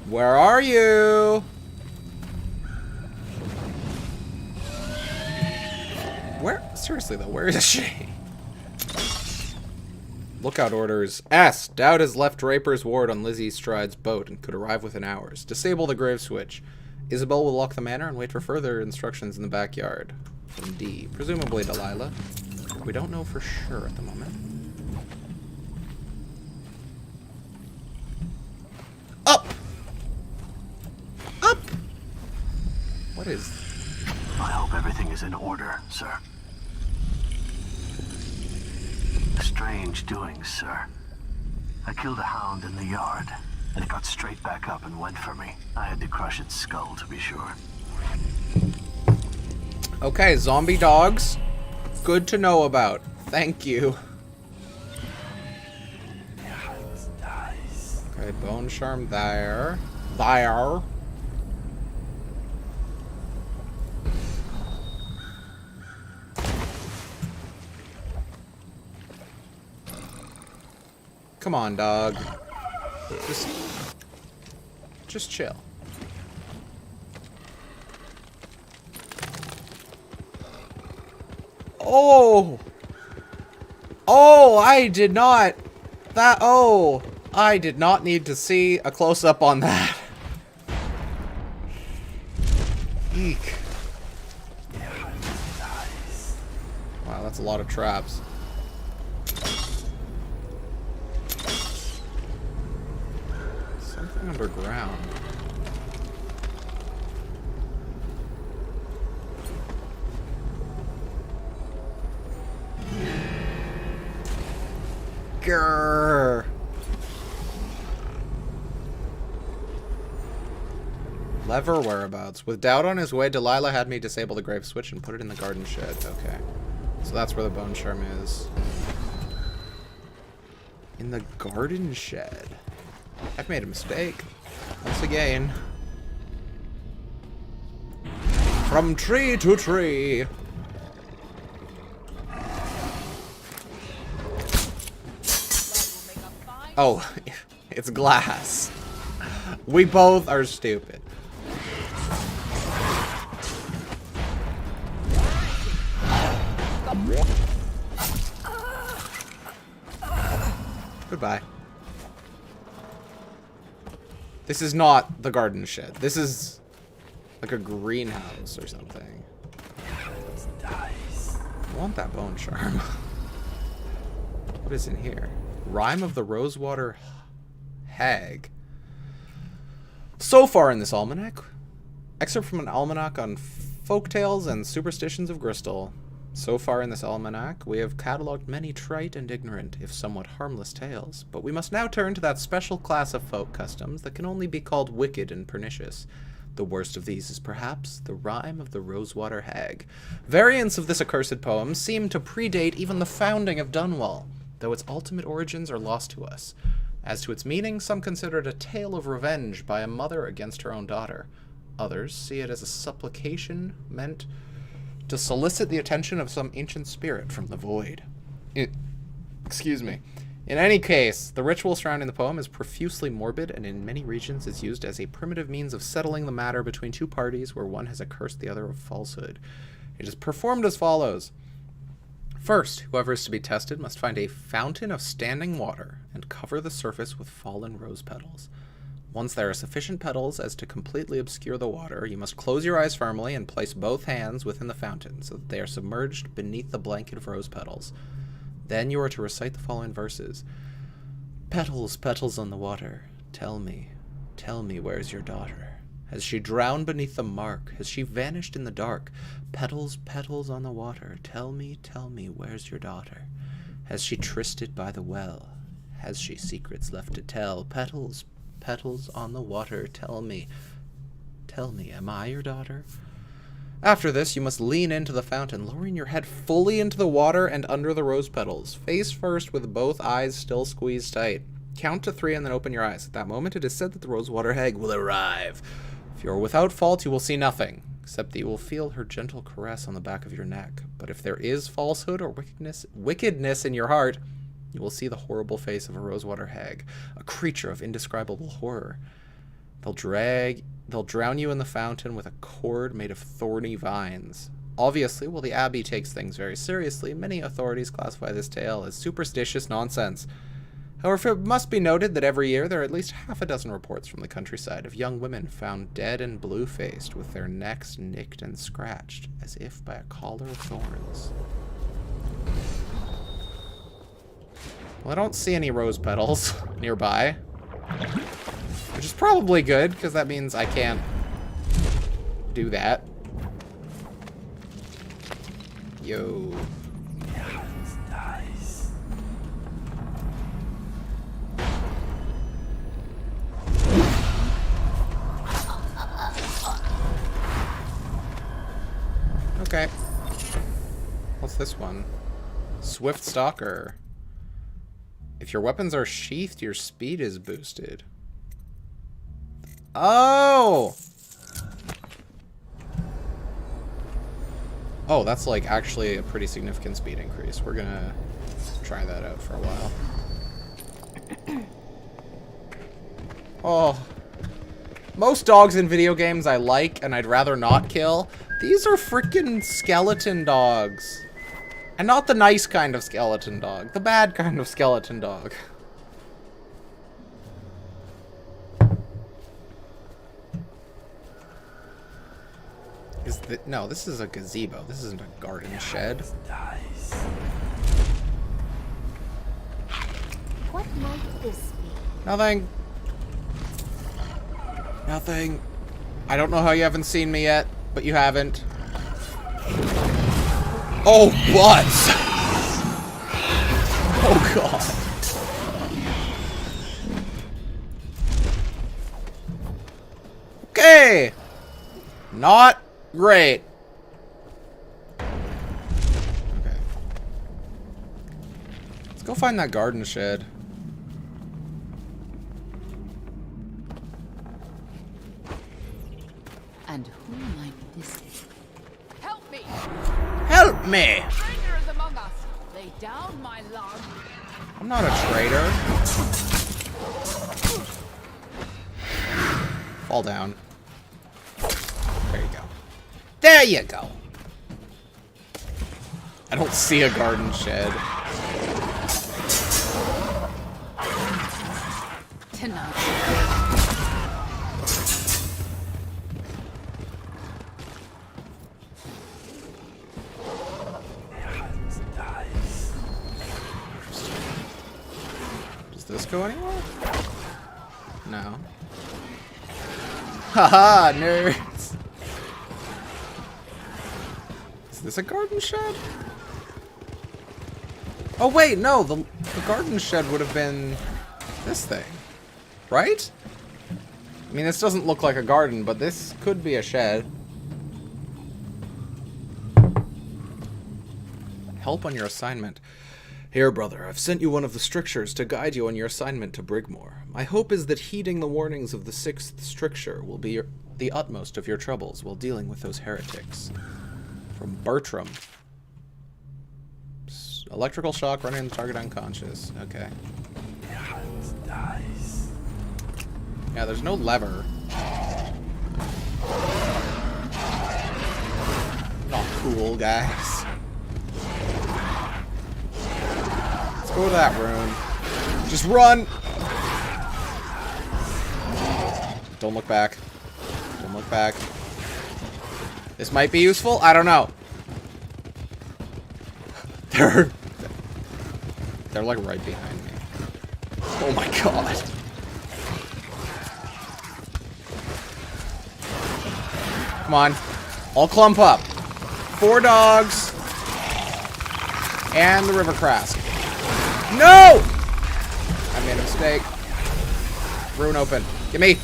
Where are you? Where? Seriously though, where is she? Lookout orders. S. Dowd has left Draper's ward on Lizzie Stride's boat and could arrive within hours. Disable the grave switch. Isabel will lock the manor and wait for further instructions in the backyard. From D. Presumably Delilah. We don't know for sure at the moment. Up! Up! What is... I hope everything is in order, sir. Strange doings, sir. I killed a hound in the yard, and it got straight back up and went for me. I had to crush its skull, to be sure. Okay, zombie dogs. Good to know about. Thank you. Okay, bone charm there. There. Come on, dog. Just chill. Oh! Oh, I did not. Oh, I did not need to see a close-up on that. Eek. Wow, that's a lot of traps. Something underground. Grrr. Lever whereabouts. With doubt on his way, Delilah had me disable the grave switch and put it in the garden shed. Okay. So that's where the bone charm is. In the garden shed. I've made a mistake. Once again. From tree to tree. Oh, it's glass. We both are stupid. Goodbye. This is not the garden shed. This is like a greenhouse or something. I want that bone charm. What is in here? Rhyme of the Rosewater Hag. So far in this almanac, excerpt from an almanac on folktales and superstitions of Bristol. So far in this almanac, we have catalogued many trite and ignorant, if somewhat harmless tales, but we must now turn to that special class of folk customs that can only be called wicked and pernicious. The worst of these is perhaps the Rhyme of the Rosewater Hag. Variants of this accursed poem seem to predate even the founding of Dunwall, though its ultimate origins are lost to us. As to its meaning, some consider it a tale of revenge by a mother against her own daughter. Others see it as a supplication meant to solicit the attention of some ancient spirit from the void. Excuse me. In any case, the ritual surrounding the poem is profusely morbid and in many regions is used as a primitive means of settling the matter between two parties where one has accursed the other of falsehood. It is performed as follows. First, whoever is to be tested must find a fountain of standing water and cover the surface with fallen rose petals. Once there are sufficient petals as to completely obscure the water, you must close your eyes firmly and place both hands within the fountain so that they are submerged beneath the blanket of rose petals. Then you are to recite the following verses. Petals, petals on the water, tell me, where's your daughter? Has she drowned beneath the mark? Has she vanished in the dark? Petals, petals on the water, tell me, where's your daughter? Has she trysted by the well? Has she secrets left to tell? Petals, petals on the water, tell me, am I your daughter? After this, you must lean into the fountain, lowering your head fully into the water and under the rose petals, face first with both eyes still squeezed tight. Count to 3 and then open your eyes. At that moment, it is said that the Rosewater Hag will arrive. If you are without fault, you will see nothing. except that you will feel her gentle caress on the back of your neck. But if there is falsehood or wickedness in your heart, you will see the horrible face of a Rosewater hag, a creature of indescribable horror. They'll drown you in the fountain with a cord made of thorny vines. Obviously, while the Abbey takes things very seriously, many authorities classify this tale as superstitious nonsense. However, it must be noted that every year there are at least half a dozen reports from the countryside of young women found dead and blue-faced with their necks nicked and scratched, as if by a collar of thorns. Well, I don't see any rose petals nearby, which is probably good, because that means I can't do that. Yo. Okay. What's this one? Swift Stalker. If your weapons are sheathed, your speed is boosted. Oh! Oh, that's like actually a pretty significant speed increase. We're gonna try that out for a while. Oh. Most dogs in video games I like and I'd rather not kill. These are freaking skeleton dogs. And not the nice kind of skeleton dog. The bad kind of skeleton dog. No, this is a gazebo. This isn't a garden shed. What might this be? Nothing. Nothing. I don't know how you haven't seen me yet, but you haven't. Oh, butts! Oh, God. Okay. Not great. Okay. Let's go find that garden shed. And who might this be? Help me! Help me! Strangers among us. Lay down, my lord. I'm not a traitor. Fall down. There you go. There you go. I don't see a garden shed. Tonight. Does this go anywhere? No. Haha, nerds! Is this a garden shed? Oh wait, no, the garden shed would have been this thing, right? I mean, this doesn't look like a garden, but this could be a shed. Help on your assignment. Here, brother, I've sent you one of the strictures to guide you on your assignment to Brigmore. My hope is that heeding the warnings of the 6th stricture will be the utmost of your troubles while dealing with those heretics. From Bertram. Electrical shock running the target unconscious. Okay. Yeah, there's no lever. Not cool, guys. Let's go to that room. Just run! Don't look back. Don't look back. This might be useful. I don't know. They're like right behind me. Oh my god. Come on. All clump up. 4 dogs. And the river crask. No! I made a mistake. Rune open. Give me.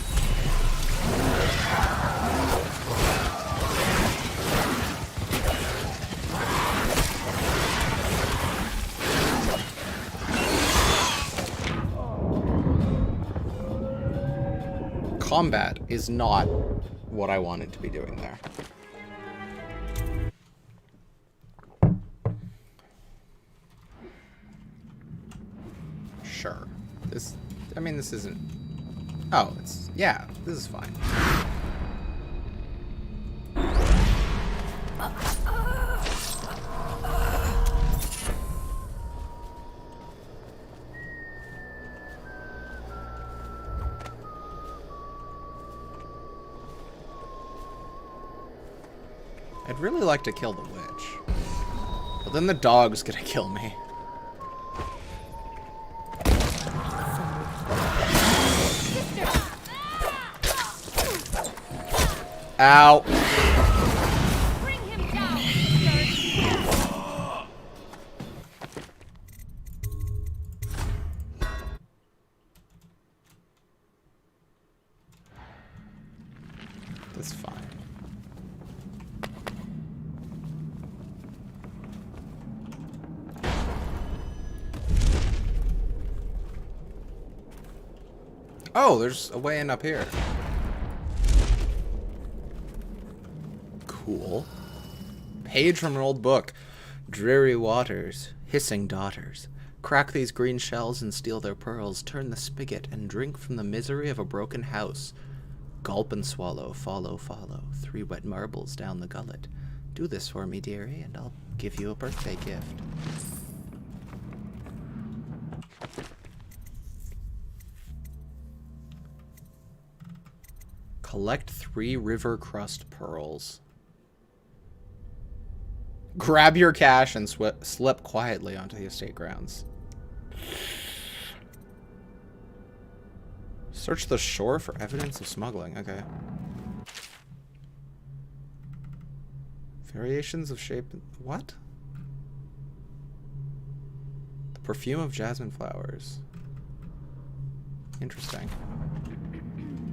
Combat is not what I wanted to be doing there. I mean, this isn't... Oh, it's... Yeah, this is fine. I'd really like to kill the witch. But then the dog's gonna kill me. Ow. Bring him down, That's fine. Oh, there's a way in up here. Cool. Page from an old book. Dreary waters, hissing daughters. Crack these green shells and steal their pearls. Turn the spigot and drink from the misery of a broken house. Gulp and swallow, follow, follow. 3 wet marbles down the gullet. Do this for me, dearie, and I'll give you a birthday gift. Collect 3 river crust pearls. Grab your cash and slip quietly onto the estate grounds. Search the shore for evidence of smuggling. Okay. Variations of shape. What? The perfume of jasmine flowers. Interesting.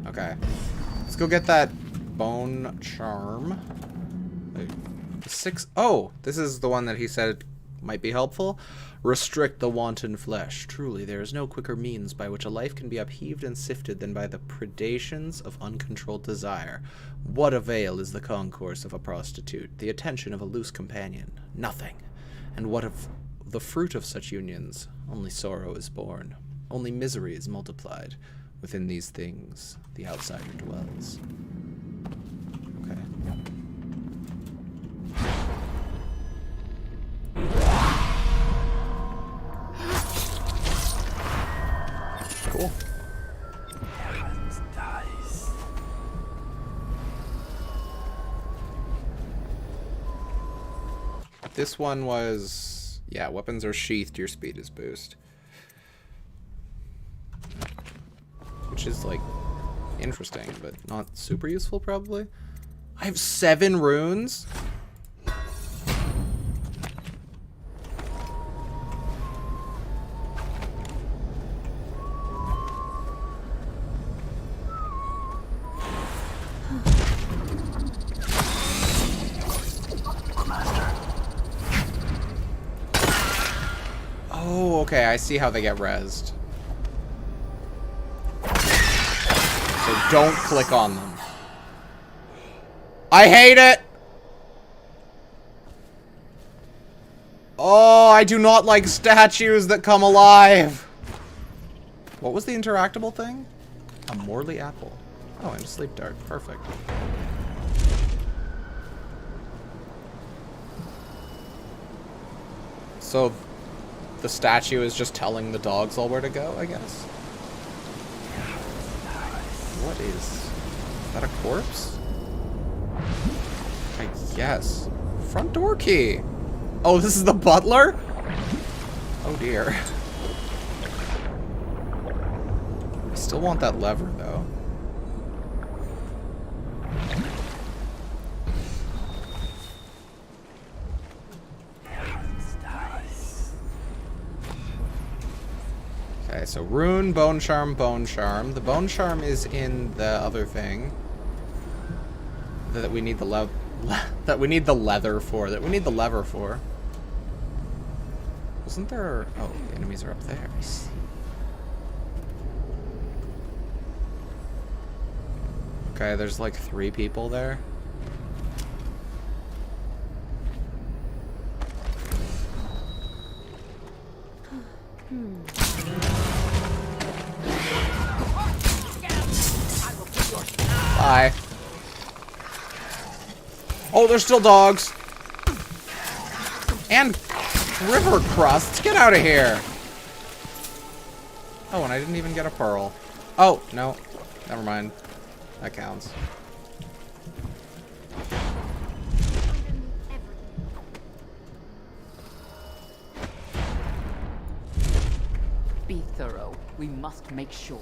Okay. Let's go get that bone charm. Wait, 6. Oh, this is the one that he said might be helpful. Restrict the wanton flesh. Truly, there is no quicker means by which a life can be upheaved and sifted than by the predations of uncontrolled desire. What avail is the concourse of a prostitute, the attention of a loose companion? Nothing. And what of the fruit of such unions? Only sorrow is born. Only misery is multiplied. Within these things, the outsider dwells. Okay. Cool. This one was... Yeah, weapons are sheathed, your speed is boost. Which is, like, interesting, but not super useful, probably. I have 7 runes? Oh, okay, I see how they get rezzed. So don't click on them. I hate it! Oh, I do not like statues that come alive. What was the interactable thing? A Morley apple. Oh, and a sleep dart. Perfect. So the statue is just telling the dogs all where to go, I guess? What is that, a corpse? I guess. Front door key. Oh, this is the butler? Oh dear. I still want that lever though. Okay, so rune, bone charm, bone charm. The bone charm is in the other thing that we need the leather for. That we need the lever for. Wasn't there? Oh, the enemies are up there. I see. Okay, there's like 3 people there. die. Oh, there's still dogs. And river crusts. Get out of here. Oh, and I didn't even get a pearl. Oh, no. Never mind. That counts. Be thorough. We must make sure.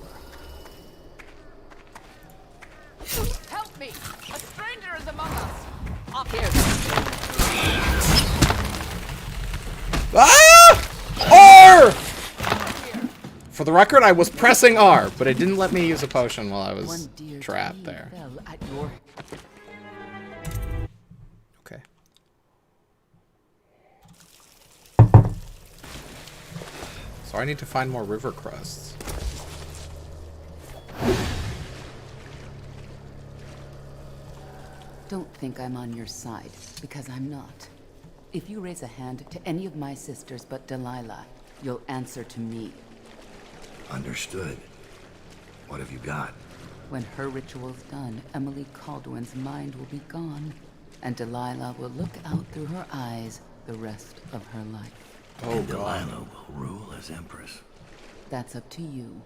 Help me! A stranger is among us! Up here! Ah! R! For the record, I was pressing R, but it didn't let me use a potion while I was trapped there. Okay. So I need to find more river crusts. Don't think I'm on your side, because I'm not. If you raise a hand to any of my sisters but Delilah, you'll answer to me. Understood. What have you got? When her ritual's done, Emily Caldwin's mind will be gone, and Delilah will look out through her eyes the rest of her life. Oh, and Delilah will rule as Empress. That's up to you.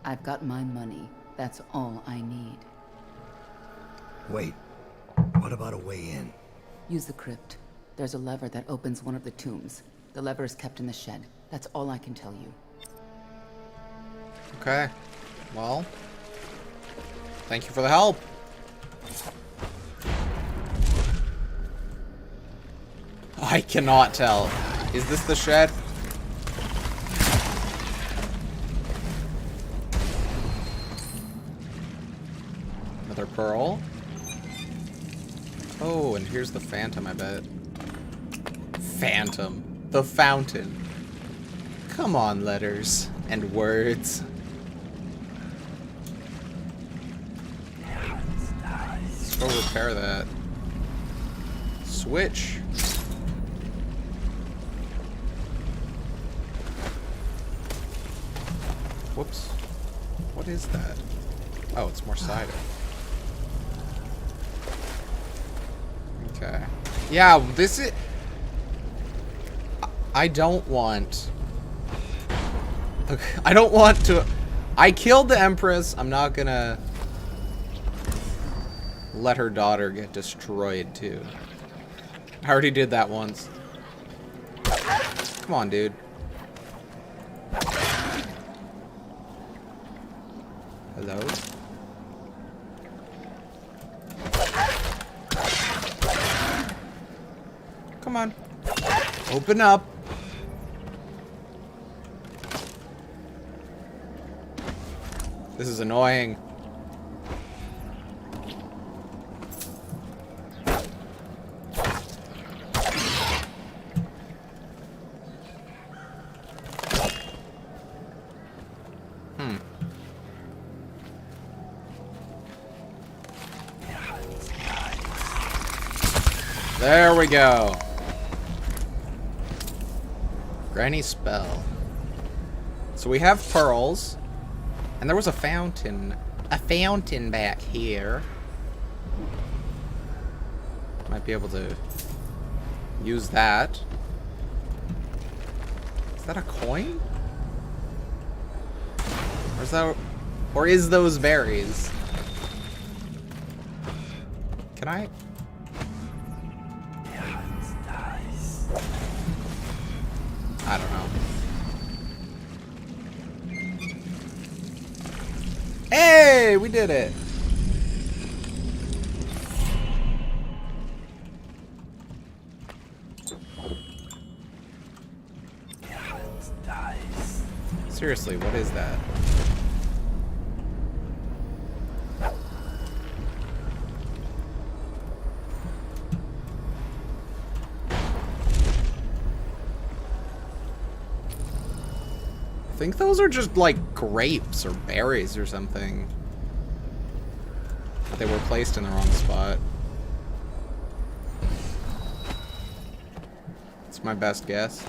I've got my money. That's all I need. Wait. What about a way in? Use the crypt. There's a lever that opens one of the tombs. The lever is kept in the shed. That's all I can tell you. Okay. Well, thank you for the help. I cannot tell. Is this the shed? Another pearl. Oh, and here's the phantom, I bet. Phantom. The fountain. Come on, letters and words. Let's go repair that. Switch. Whoops. What is that? Oh, it's more cider. Okay. Yeah, this is... I don't want... I don't want to... I killed the Empress. I'm not gonna... let her daughter get destroyed, too. I already did that once. Come on, dude. Hello? Come on. Open up. This is annoying. There we go. Granny spell. So we have pearls. And there was a fountain. A fountain back here. Might be able to use that. Is that a coin? Or is that... Or is those berries? Can I... I don't know. Hey, we did it. Seriously, what is that? I think those are just like grapes or berries or something. They were placed in the wrong spot. It's my best guess.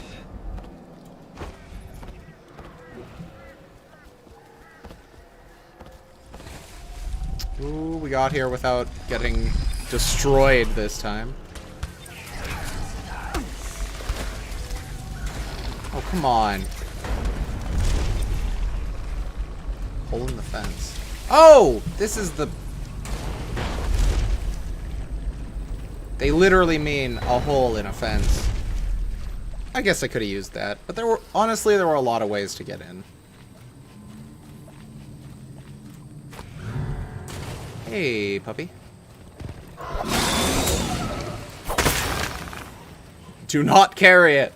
Ooh, we got here without getting destroyed this time. Oh, come on. Hole in the fence. Oh! This is the... They literally mean a hole in a fence. I guess I could have used that. But honestly, there were a lot of ways to get in. Hey, puppy. Do not carry it.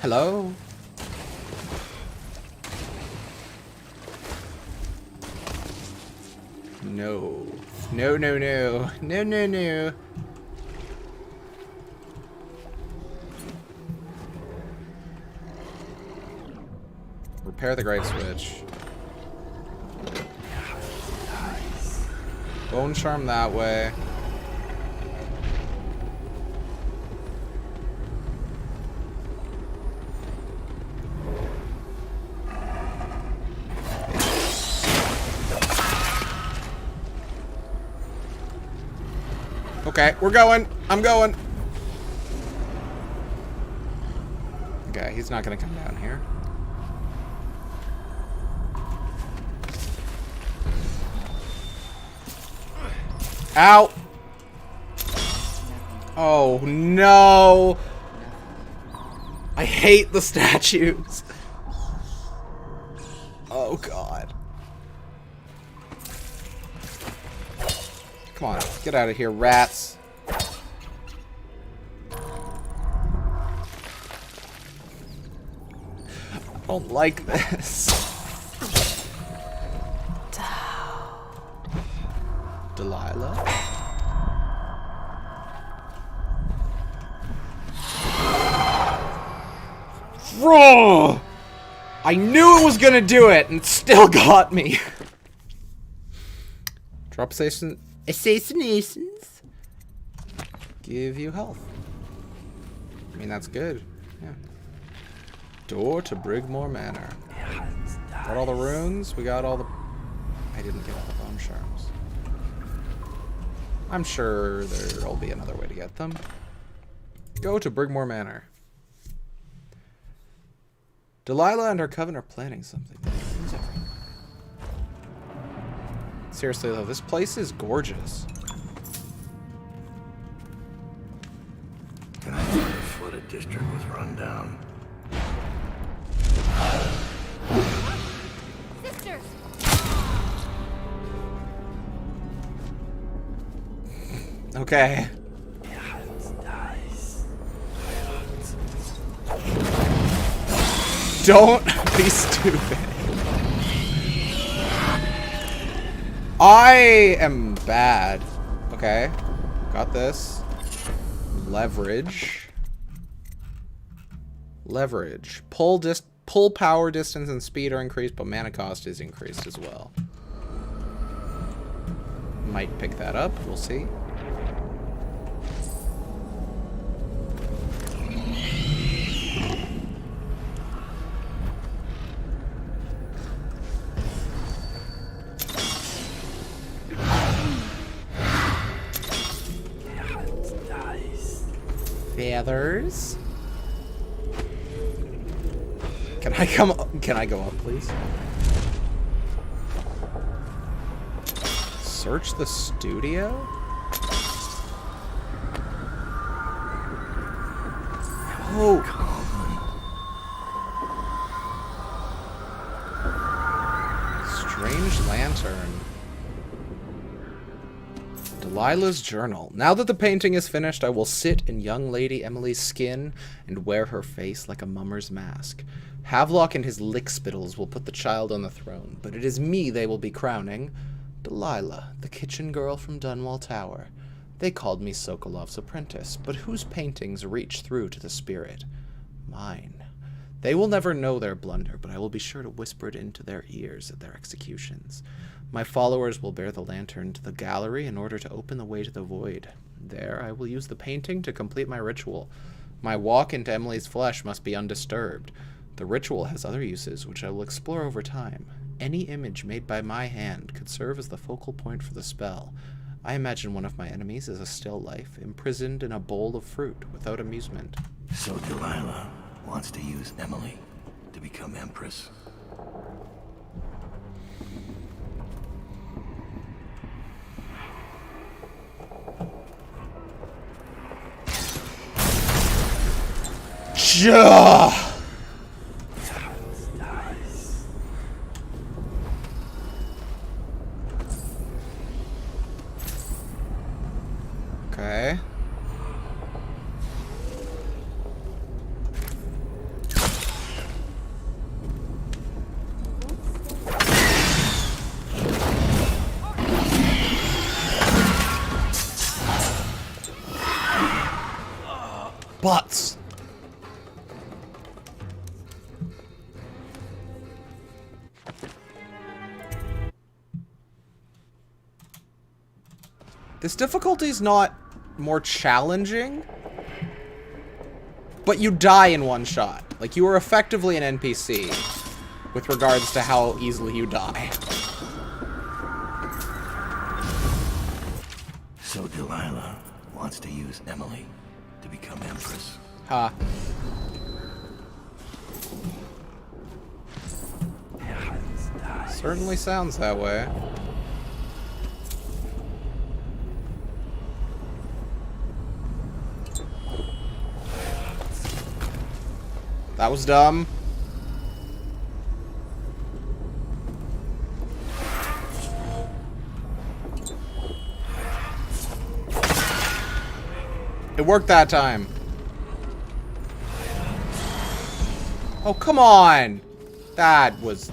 Hello? No. No, no, no. No, no, no. Repair the great switch. Bone charm that way. Okay, we're going. I'm going. Okay, he's not gonna come down here. Ow! Oh no! I hate the statues. Oh god. Come on, get out of here, rats. I don't like this. Delilah? Bro! I knew it was gonna do it and it still got me. Drop assassinations. Give you health. I mean, that's good. Yeah. Door to Brigmore Manor. Got all the runes. We got all the... I didn't get all the bone charms. I'm sure there'll be another way to get them. Go to Brigmore Manor. Delilah and her coven are planning something. Seriously though, this place is gorgeous. Can I wonder if what a district was run down? Sisters! Okay. Don't be stupid. I am bad. Okay. Got this. Leverage. Leverage. Pull power, distance, and speed are increased, but mana cost is increased as well. Might pick that up. We'll see. Feathers. Can I go up, please? Search the studio? Oh. Strange lantern. Delilah's journal. Now that the painting is finished, I will sit in young Lady Emily's skin and wear her face like a mummer's mask. Havelock and his lickspittles will put the child on the throne, but it is me they will be crowning. Delilah, the kitchen girl from Dunwall Tower. They called me Sokolov's apprentice, but whose paintings reach through to the spirit? Mine. They will never know their blunder, but I will be sure to whisper it into their ears at their executions. My followers will bear the lantern to the gallery in order to open the way to the void. There, I will use the painting to complete my ritual. My walk into Emily's flesh must be undisturbed. The ritual has other uses, which I will explore over time. Any image made by my hand could serve as the focal point for the spell. I imagine one of my enemies is a still life, imprisoned in a bowl of fruit, without amusement. So Delilah wants to use Emily to become Empress. Okay. Butts. This difficulty is not more challenging, but you die in one shot. Like, you are effectively an NPC with regards to how easily you die. So Delilah wants to use Emily to become Empress. Ha. Certainly sounds that way. That was dumb. It worked that time. Oh, come on. That was...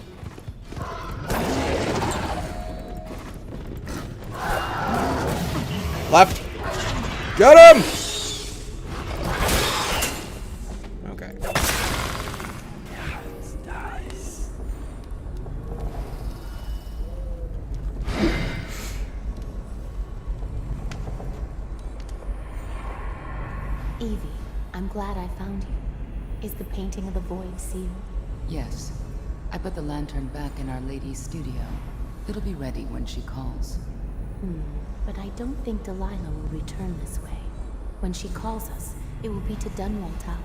Left. Get him! Okay. Evie, I'm glad I found you. Is the painting of the void sealed? Yes. I put the lantern back in Our Lady's studio. It'll be ready when she calls. But I don't think Delilah will return this way. When she calls us, it will be to Dunwall Tower.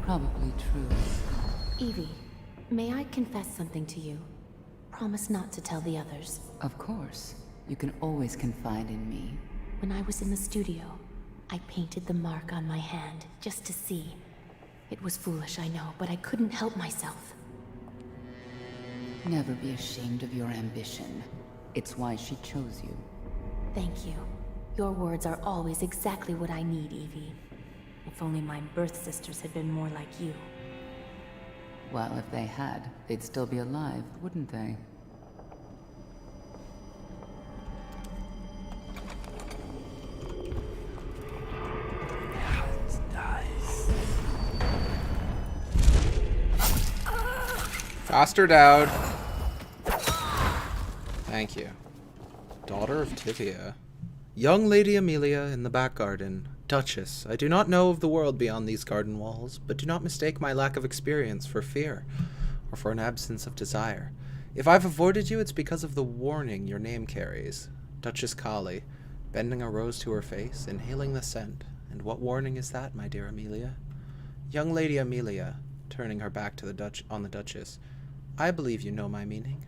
Probably true. Evie, may I confess something to you? Promise not to tell the others. Of course. You can always confide in me. When I was in the studio, I painted the mark on my hand, just to see. It was foolish, I know, but I couldn't help myself. Never be ashamed of your ambition. It's why she chose you. Thank you. Your words are always exactly what I need, Evie. If only my birth sisters had been more like you. Well, if they had, they'd still be alive, wouldn't they? Faster, Dowd. Thank you. Daughter of Tivia. Young Lady Amelia in the back garden. Duchess, I do not know of the world beyond these garden walls, but do not mistake my lack of experience for fear, or for an absence of desire. If I've avoided you, it's because of the warning your name carries. Duchess Kali, bending a rose to her face, inhaling the scent. And what warning is that, my dear Amelia? Young Lady Amelia, turning her back to the Duchess. I believe you know my meaning.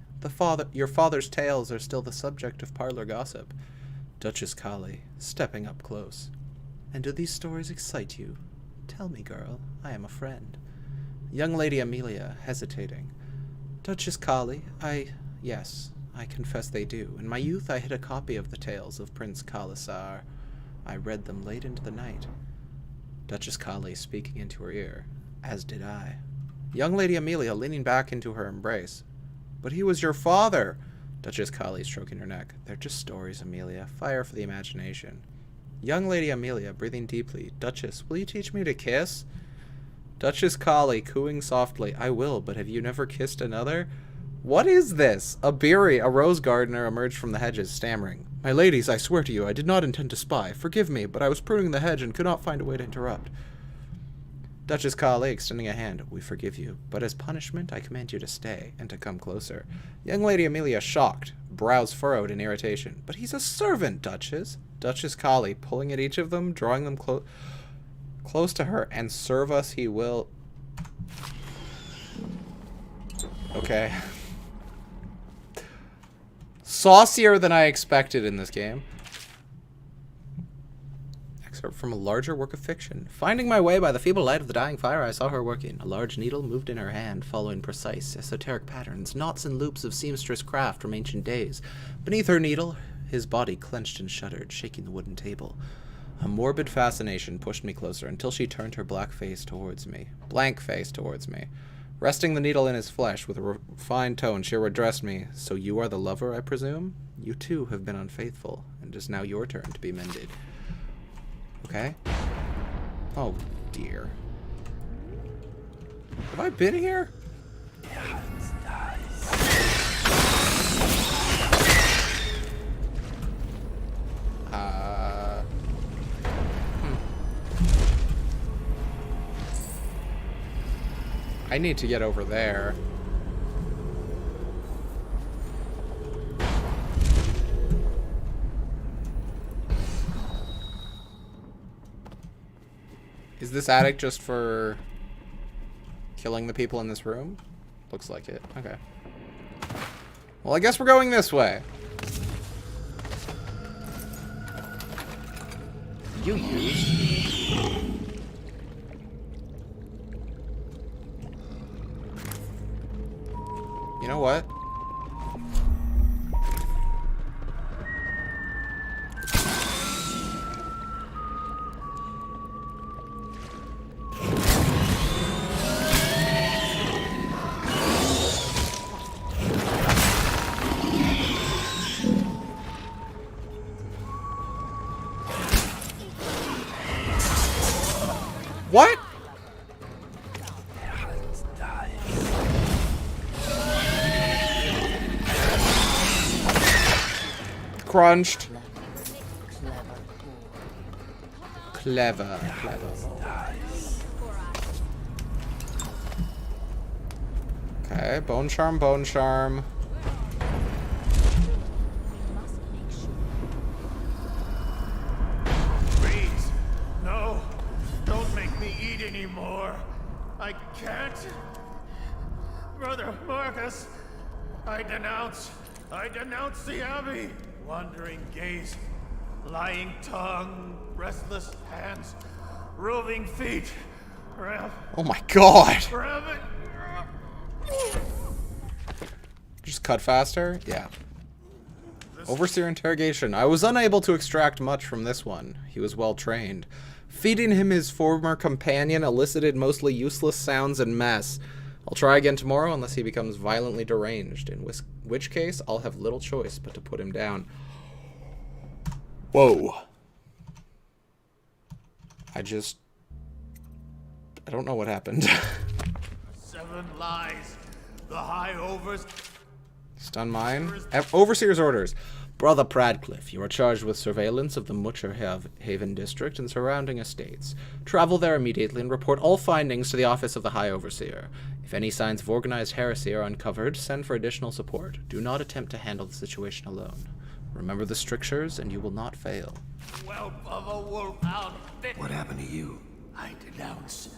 Your father's tales are still the subject of parlor gossip. Duchess Kali, stepping up close. And do these stories excite you? Tell me, girl, I am a friend. Young Lady Amelia, hesitating. Duchess Kali, yes, I confess they do. In my youth I had a copy of the tales of Prince Khalasar. I read them late into the night. Duchess Kali speaking into her ear, as did I. Young Lady Amelia leaning back into her embrace. But he was your father! Duchess Kali stroking her neck. They're just stories, Amelia. Fire for the imagination. Young Lady Amelia, breathing deeply. Duchess, will you teach me to kiss? Duchess Kali, cooing softly. I will, but have you never kissed another? What is this? A Beery, a rose gardener, emerged from the hedges, stammering. My ladies, I swear to you, I did not intend to spy. Forgive me, but I was pruning the hedge and could not find a way to interrupt. Duchess Kali, extending a hand. We forgive you, but as punishment, I command you to stay and to come closer. Young Lady Amelia, shocked, brows furrowed in irritation. But he's a servant, Duchess. Duchess Kali, pulling at each of them, drawing them close to her, and serve us he will. Okay. Saucier than I expected in this game. Excerpt from a larger work of fiction. Finding my way by the feeble light of the dying fire, I saw her working. A large needle moved in her hand, following precise, esoteric patterns, knots and loops of seamstress craft from ancient days. Beneath her needle, his body clenched and shuddered, shaking the wooden table. A morbid fascination pushed me closer until she turned her blank face towards me. Resting the needle in his flesh with a refined tone, she addressed me. So you are the lover, I presume? You too have been unfaithful, and it is now your turn to be mended. Okay. Oh, dear. Have I been here? I need to get over there. Is this attic just for killing the people in this room? Looks like it. Okay. Well, I guess we're going this way. You know what? What? Crunched. Clever. Okay, bone charm. Please, no, don't make me eat anymore. I can't. Brother Marcus, I denounce the Abbey. Wandering gaze, lying tongue, restless hands, roving feet. Oh my god! Just cut faster? Yeah. Overseer interrogation. I was unable to extract much from this one. He was well trained. Feeding him his former companion elicited mostly useless sounds and mess. I'll try again tomorrow unless he becomes violently deranged, in which case I'll have little choice but to put him down. Whoa. I don't know what happened. 7 lies. The High Overs. Stun mine. Overseer's orders. Brother Pradcliffe, you are charged with surveillance of the Mucher Haven district and surrounding estates. Travel there immediately and report all findings to the office of the High Overseer. If any signs of organized heresy are uncovered, send for additional support. Do not attempt to handle the situation alone. Remember the strictures, and you will not fail. Whelp of a wolfhound. What happened to you? I denounce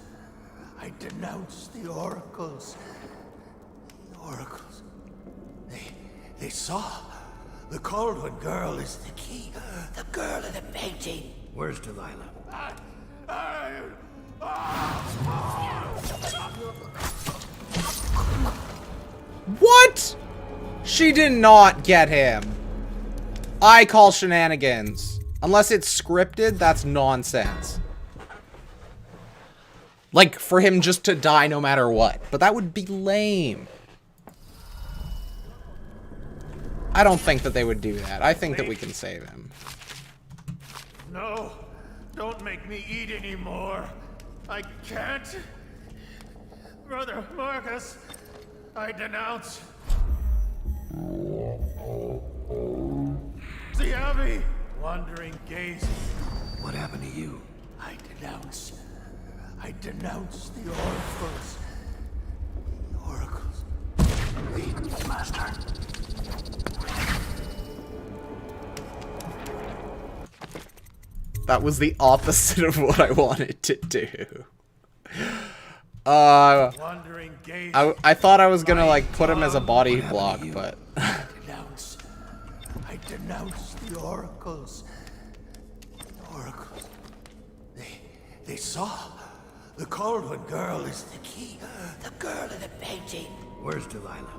the oracles. The oracles. They saw. The Cauldron girl is the key. The girl in the painting. Where's Delilah? What? She did not get him. I call shenanigans. Unless it's scripted, that's nonsense. Like, for him just to die no matter what. But that would be lame. I don't think that they would do that. I think that we can save him. No, don't make me eat anymore. I can't. Brother Marcus, I denounce the Abbey. Wandering gaze. What happened to you? I denounce I denounce the oracles. The oracles. Master. That was the opposite of what I wanted to do. I thought I was gonna like put him as a body block, but I denounce the oracles. The oracles. They saw. The Caldwell girl is the key. The girl in the painting. Where's Delilah?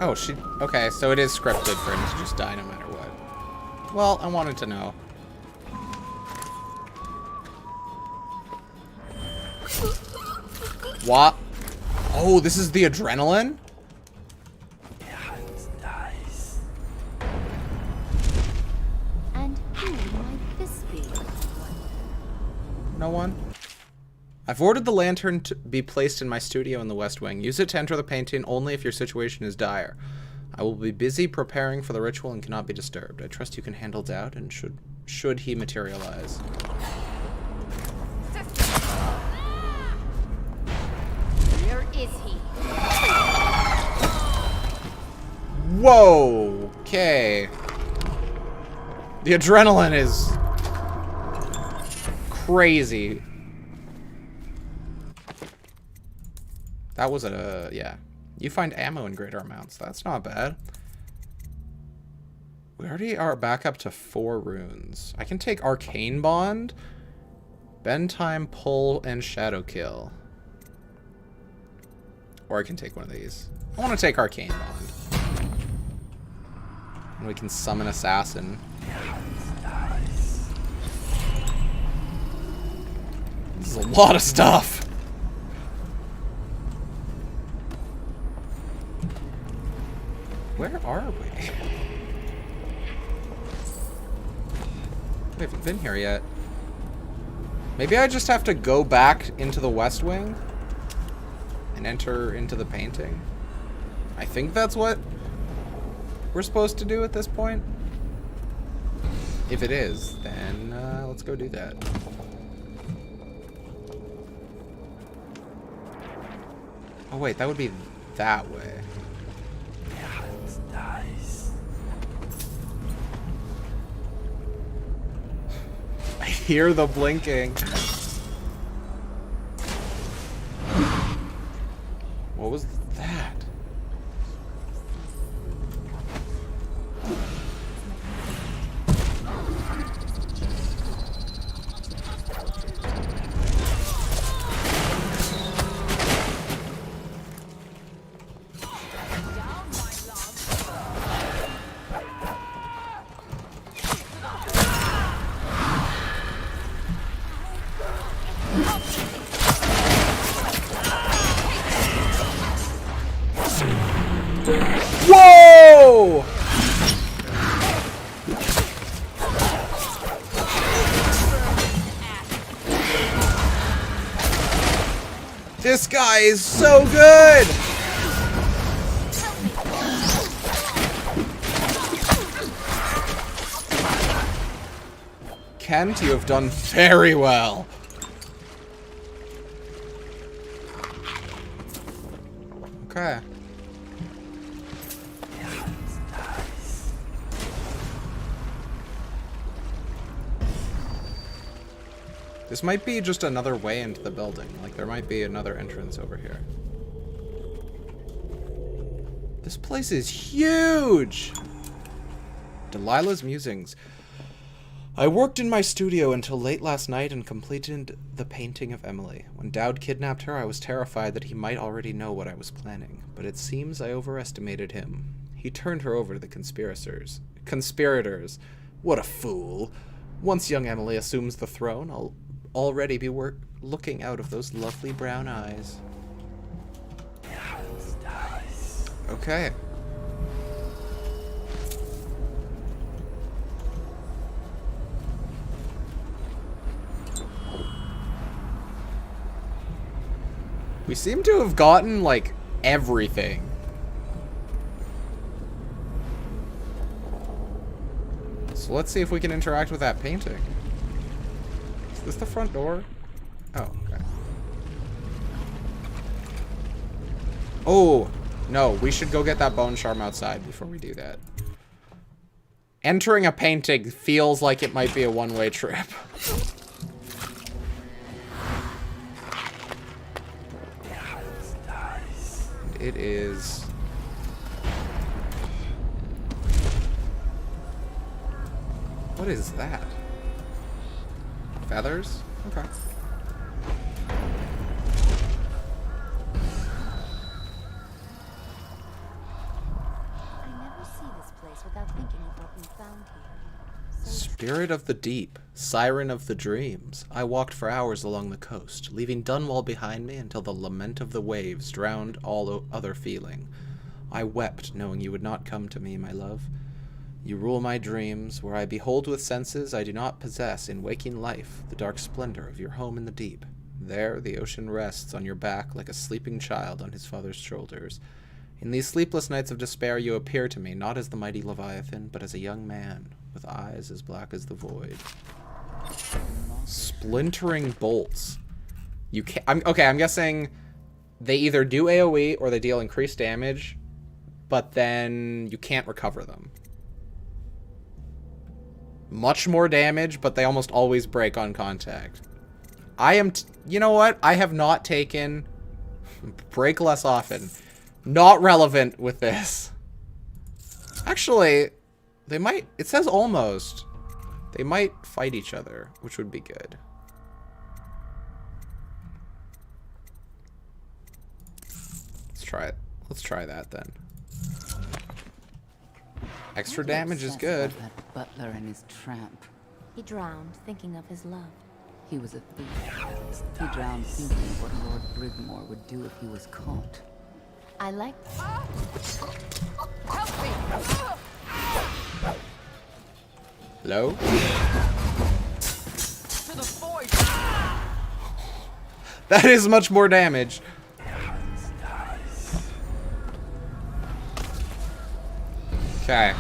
oh, okay, so it is scripted for him to just die no matter what. Well, I wanted to know. What? Oh, this is the adrenaline? And who might this be? No one? I've ordered the lantern to be placed in my studio in the West Wing. Use it to enter the painting only if your situation is dire. I will be busy preparing for the ritual and cannot be disturbed. I trust you can handle doubt and should he materialize. Where is he? Whoa! Okay. The adrenaline is crazy. That was yeah. You find ammo in greater amounts. That's not bad. We already are back up to 4 runes. I can take Arcane Bond, Bend Time, Pull, and Shadow Kill. Or I can take one of these. I want to take Arcane Bond. And we can summon Assassin. This is a lot of stuff. Where are we? We haven't been here yet. Maybe I just have to go back into the West Wing and enter into the painting. I think that's what we're supposed to do at this point. If it is, then let's go do that. Oh wait, that would be that way. I hear the blinking. What was that? Whoa! This guy is so good! Kent, you have done very well. Okay. This might be just another way into the building. Like, there might be another entrance over here. This place is huge! Delilah's Musings. I worked in my studio until late last night and completed the painting of Emily. When Dowd kidnapped her, I was terrified that he might already know what I was planning. But it seems I overestimated him. He turned her over to the conspirators. What a fool. Once young Emily assumes the throne, I'll already be looking out of those lovely brown eyes. Okay. We seem to have gotten, like, everything. So let's see if we can interact with that painting. Is this the front door? Oh, okay. Oh, no, we should go get that bone charm outside before we do that. Entering a painting feels like it might be a one-way trip. It is... What is that? Feathers? Okay. I never see this place without thinking of what we found here. Spirit of the deep, siren of the dreams. I walked for hours along the coast, leaving Dunwall behind me until the lament of the waves drowned all other feeling. I wept, knowing you would not come to me, my love. You rule my dreams, where I behold with senses I do not possess in waking life the dark splendor of your home in the deep. There the ocean rests on your back like a sleeping child on his father's shoulders. In these sleepless nights of despair you appear to me, not as the mighty Leviathan, but as a young man, with eyes as black as the void. Splintering bolts. You can't... I'm guessing they either do AoE or they deal increased damage, but then you can't recover them. Much more damage, but they almost always break on contact. I am... you know what? I have not taken... break less often. Not relevant with this. Actually, they might... it says almost. They might fight each other, which would be good. Let's try it. Let's try that then. Extra damage is good. That butler and his tramp. He drowned, thinking of his love. He was a thief. He drowned thinking what Lord Brigmore would do if he was caught. I like... Help me! Hello? To the void! That is much more damage. Okay.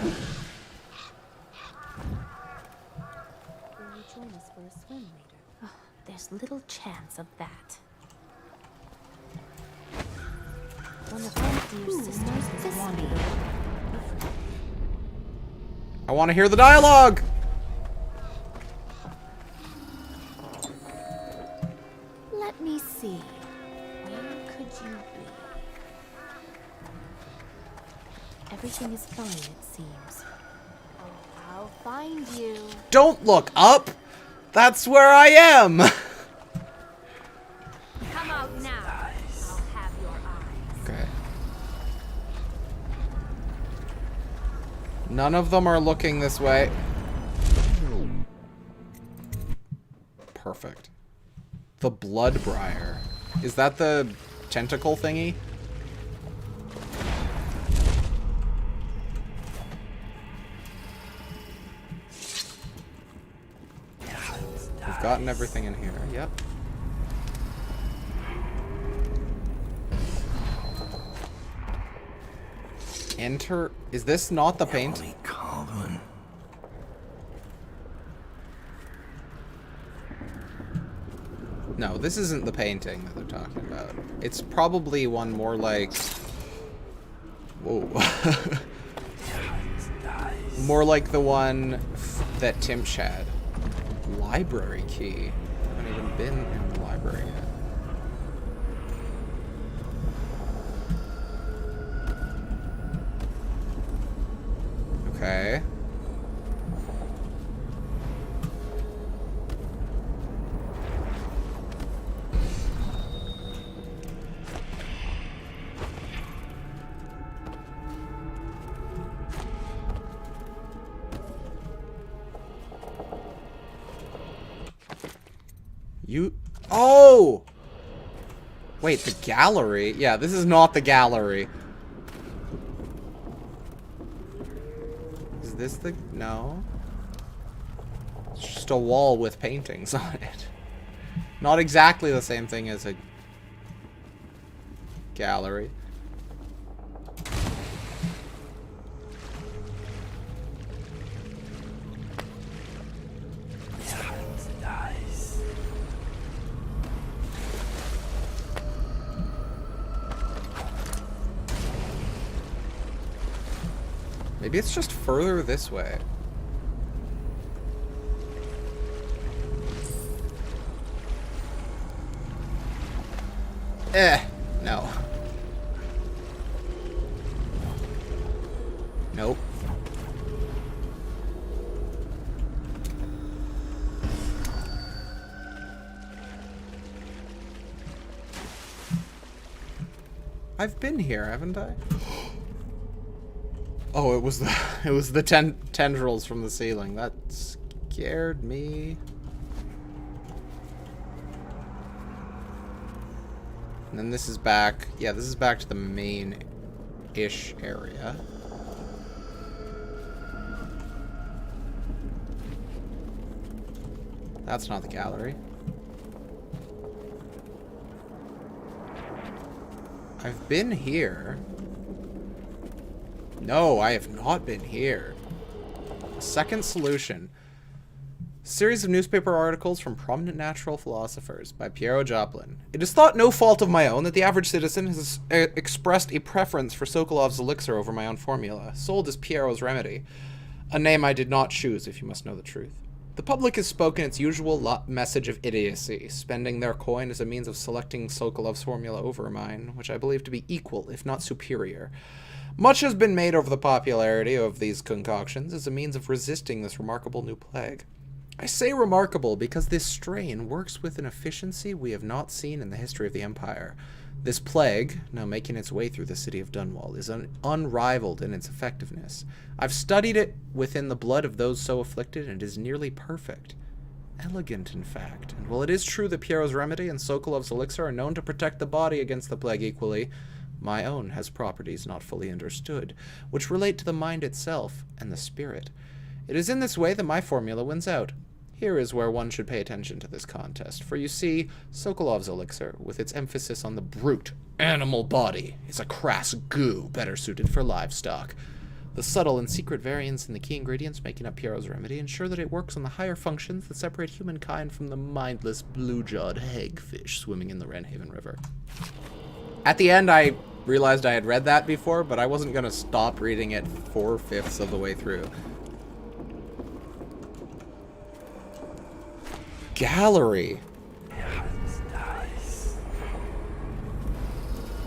Will you join us for a swim later? Oh, there's little chance of that. One of Anthony's sisters is wandering. I want to hear the dialogue. Let me see. Where could you be? Everything is fine, it seems. Oh, I'll find you. Don't look up. That's where I am. Come out now. I'll have your eyes. Okay. None of them are looking this way. Perfect. The blood briar. Is that the tentacle thingy? We've gotten everything in here. Yep. Enter. Is this not the paint? No, this isn't the painting that they're talking about. It's probably one more like... Whoa. More like the one that Timsh had. Library key. I haven't even been in the library yet. Okay. You... Oh! Wait, the gallery? Yeah, this is not the gallery. Is this the... No. It's just a wall with paintings on it. Not exactly the same thing as a gallery. Maybe it's just further this way. No. Nope. I've been here, haven't I? Oh, it was the tendrils from the ceiling. That scared me. And then this is back. Yeah, this is back to the main-ish area. That's not the gallery. I've been here. No, I have not been here. Second solution. Series of newspaper articles from prominent natural philosophers by Piero Joplin. It is thought no fault of my own that the average citizen has expressed a preference for Sokolov's elixir over my own formula, sold as Piero's remedy. A name I did not choose, if you must know the truth. The public has spoken its usual message of idiocy, spending their coin as a means of selecting Sokolov's formula over mine, which I believe to be equal, if not superior. Much has been made over the popularity of these concoctions as a means of resisting this remarkable new plague. I say remarkable because this strain works with an efficiency we have not seen in the history of the Empire. This plague, now making its way through the city of Dunwall, is unrivaled in its effectiveness. I've studied it within the blood of those so afflicted, and it is nearly perfect. Elegant, in fact. And while it is true that Piero's remedy and Sokolov's elixir are known to protect the body against the plague equally, my own has properties not fully understood, which relate to the mind itself and the spirit. It is in this way that my formula wins out. Here is where one should pay attention to this contest, for you see, Sokolov's elixir, with its emphasis on the brute, animal body, is a crass goo better suited for livestock. The subtle and secret variants in the key ingredients making up Piero's remedy ensure that it works on the higher functions that separate humankind from the mindless, blue-jawed hagfish swimming in the Wrenhaven River. At the end, I realized I had read that before, but I wasn't going to stop reading it 4/5 of the way through. Gallery.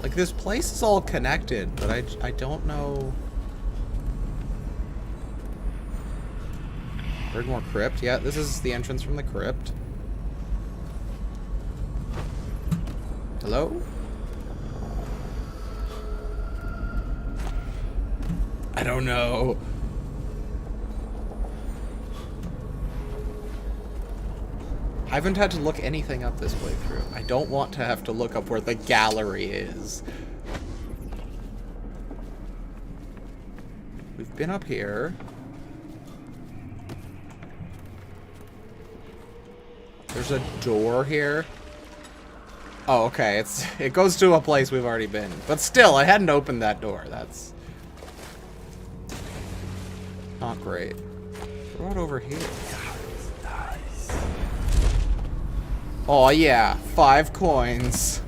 Like, this place is all connected, but I don't know. Brigmore Crypt. Yeah, this is the entrance from the crypt. Hello? I don't know. I haven't had to look anything up this playthrough. I don't want to have to look up where the gallery is. We've been up here. There's a door here. Oh, okay. It goes to a place we've already been. But still, I hadn't opened that door. That's not great. What about over here? Oh yeah, 5 coins.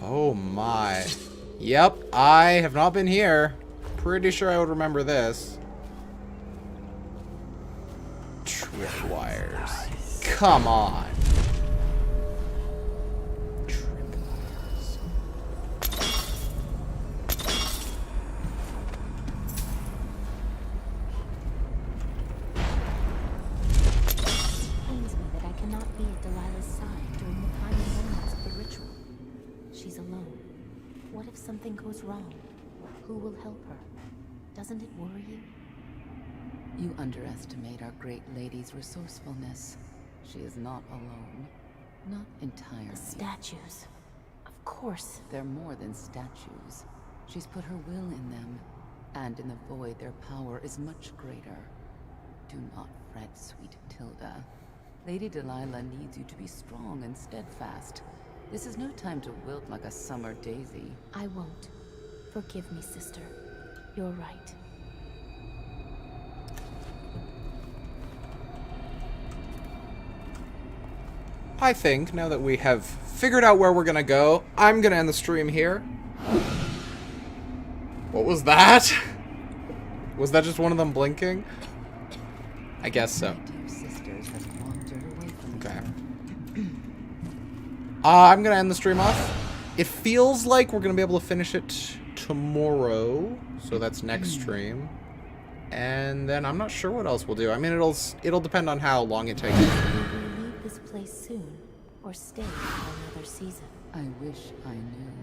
Oh my. Yep, I have not been here. Pretty sure I would remember this. Tripwires. Come on. Pains me that I cannot be at Delilah's side during the final moments of the ritual. She's alone. What if something goes wrong? Who will help her? Doesn't it worry you? You underestimate our great lady's resourcefulness. She is not alone. Not entirely. The statues. Of course. They're more than statues. She's put her will in them, and in the void their power is much greater. Do not fret, sweet Tilda. Lady Delilah needs you to be strong and steadfast. This is no time to wilt like a summer daisy. I won't. Forgive me, sister. You're right. I think, now that we have figured out where we're gonna go, I'm gonna end the stream here. What was that? Was that just one of them blinking? I guess so. Okay. I'm gonna end the stream off. It feels like we're gonna be able to finish it tomorrow, so that's next stream. And then I'm not sure what else we'll do. I mean, it'll depend on how long it takes. Will we leave this place soon, or stay for another season? I wish I knew.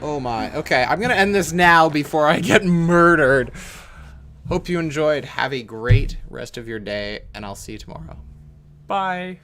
Oh my. Okay, I'm gonna end this now before I get murdered. Hope you enjoyed. Have a great rest of your day, and I'll see you tomorrow. Bye.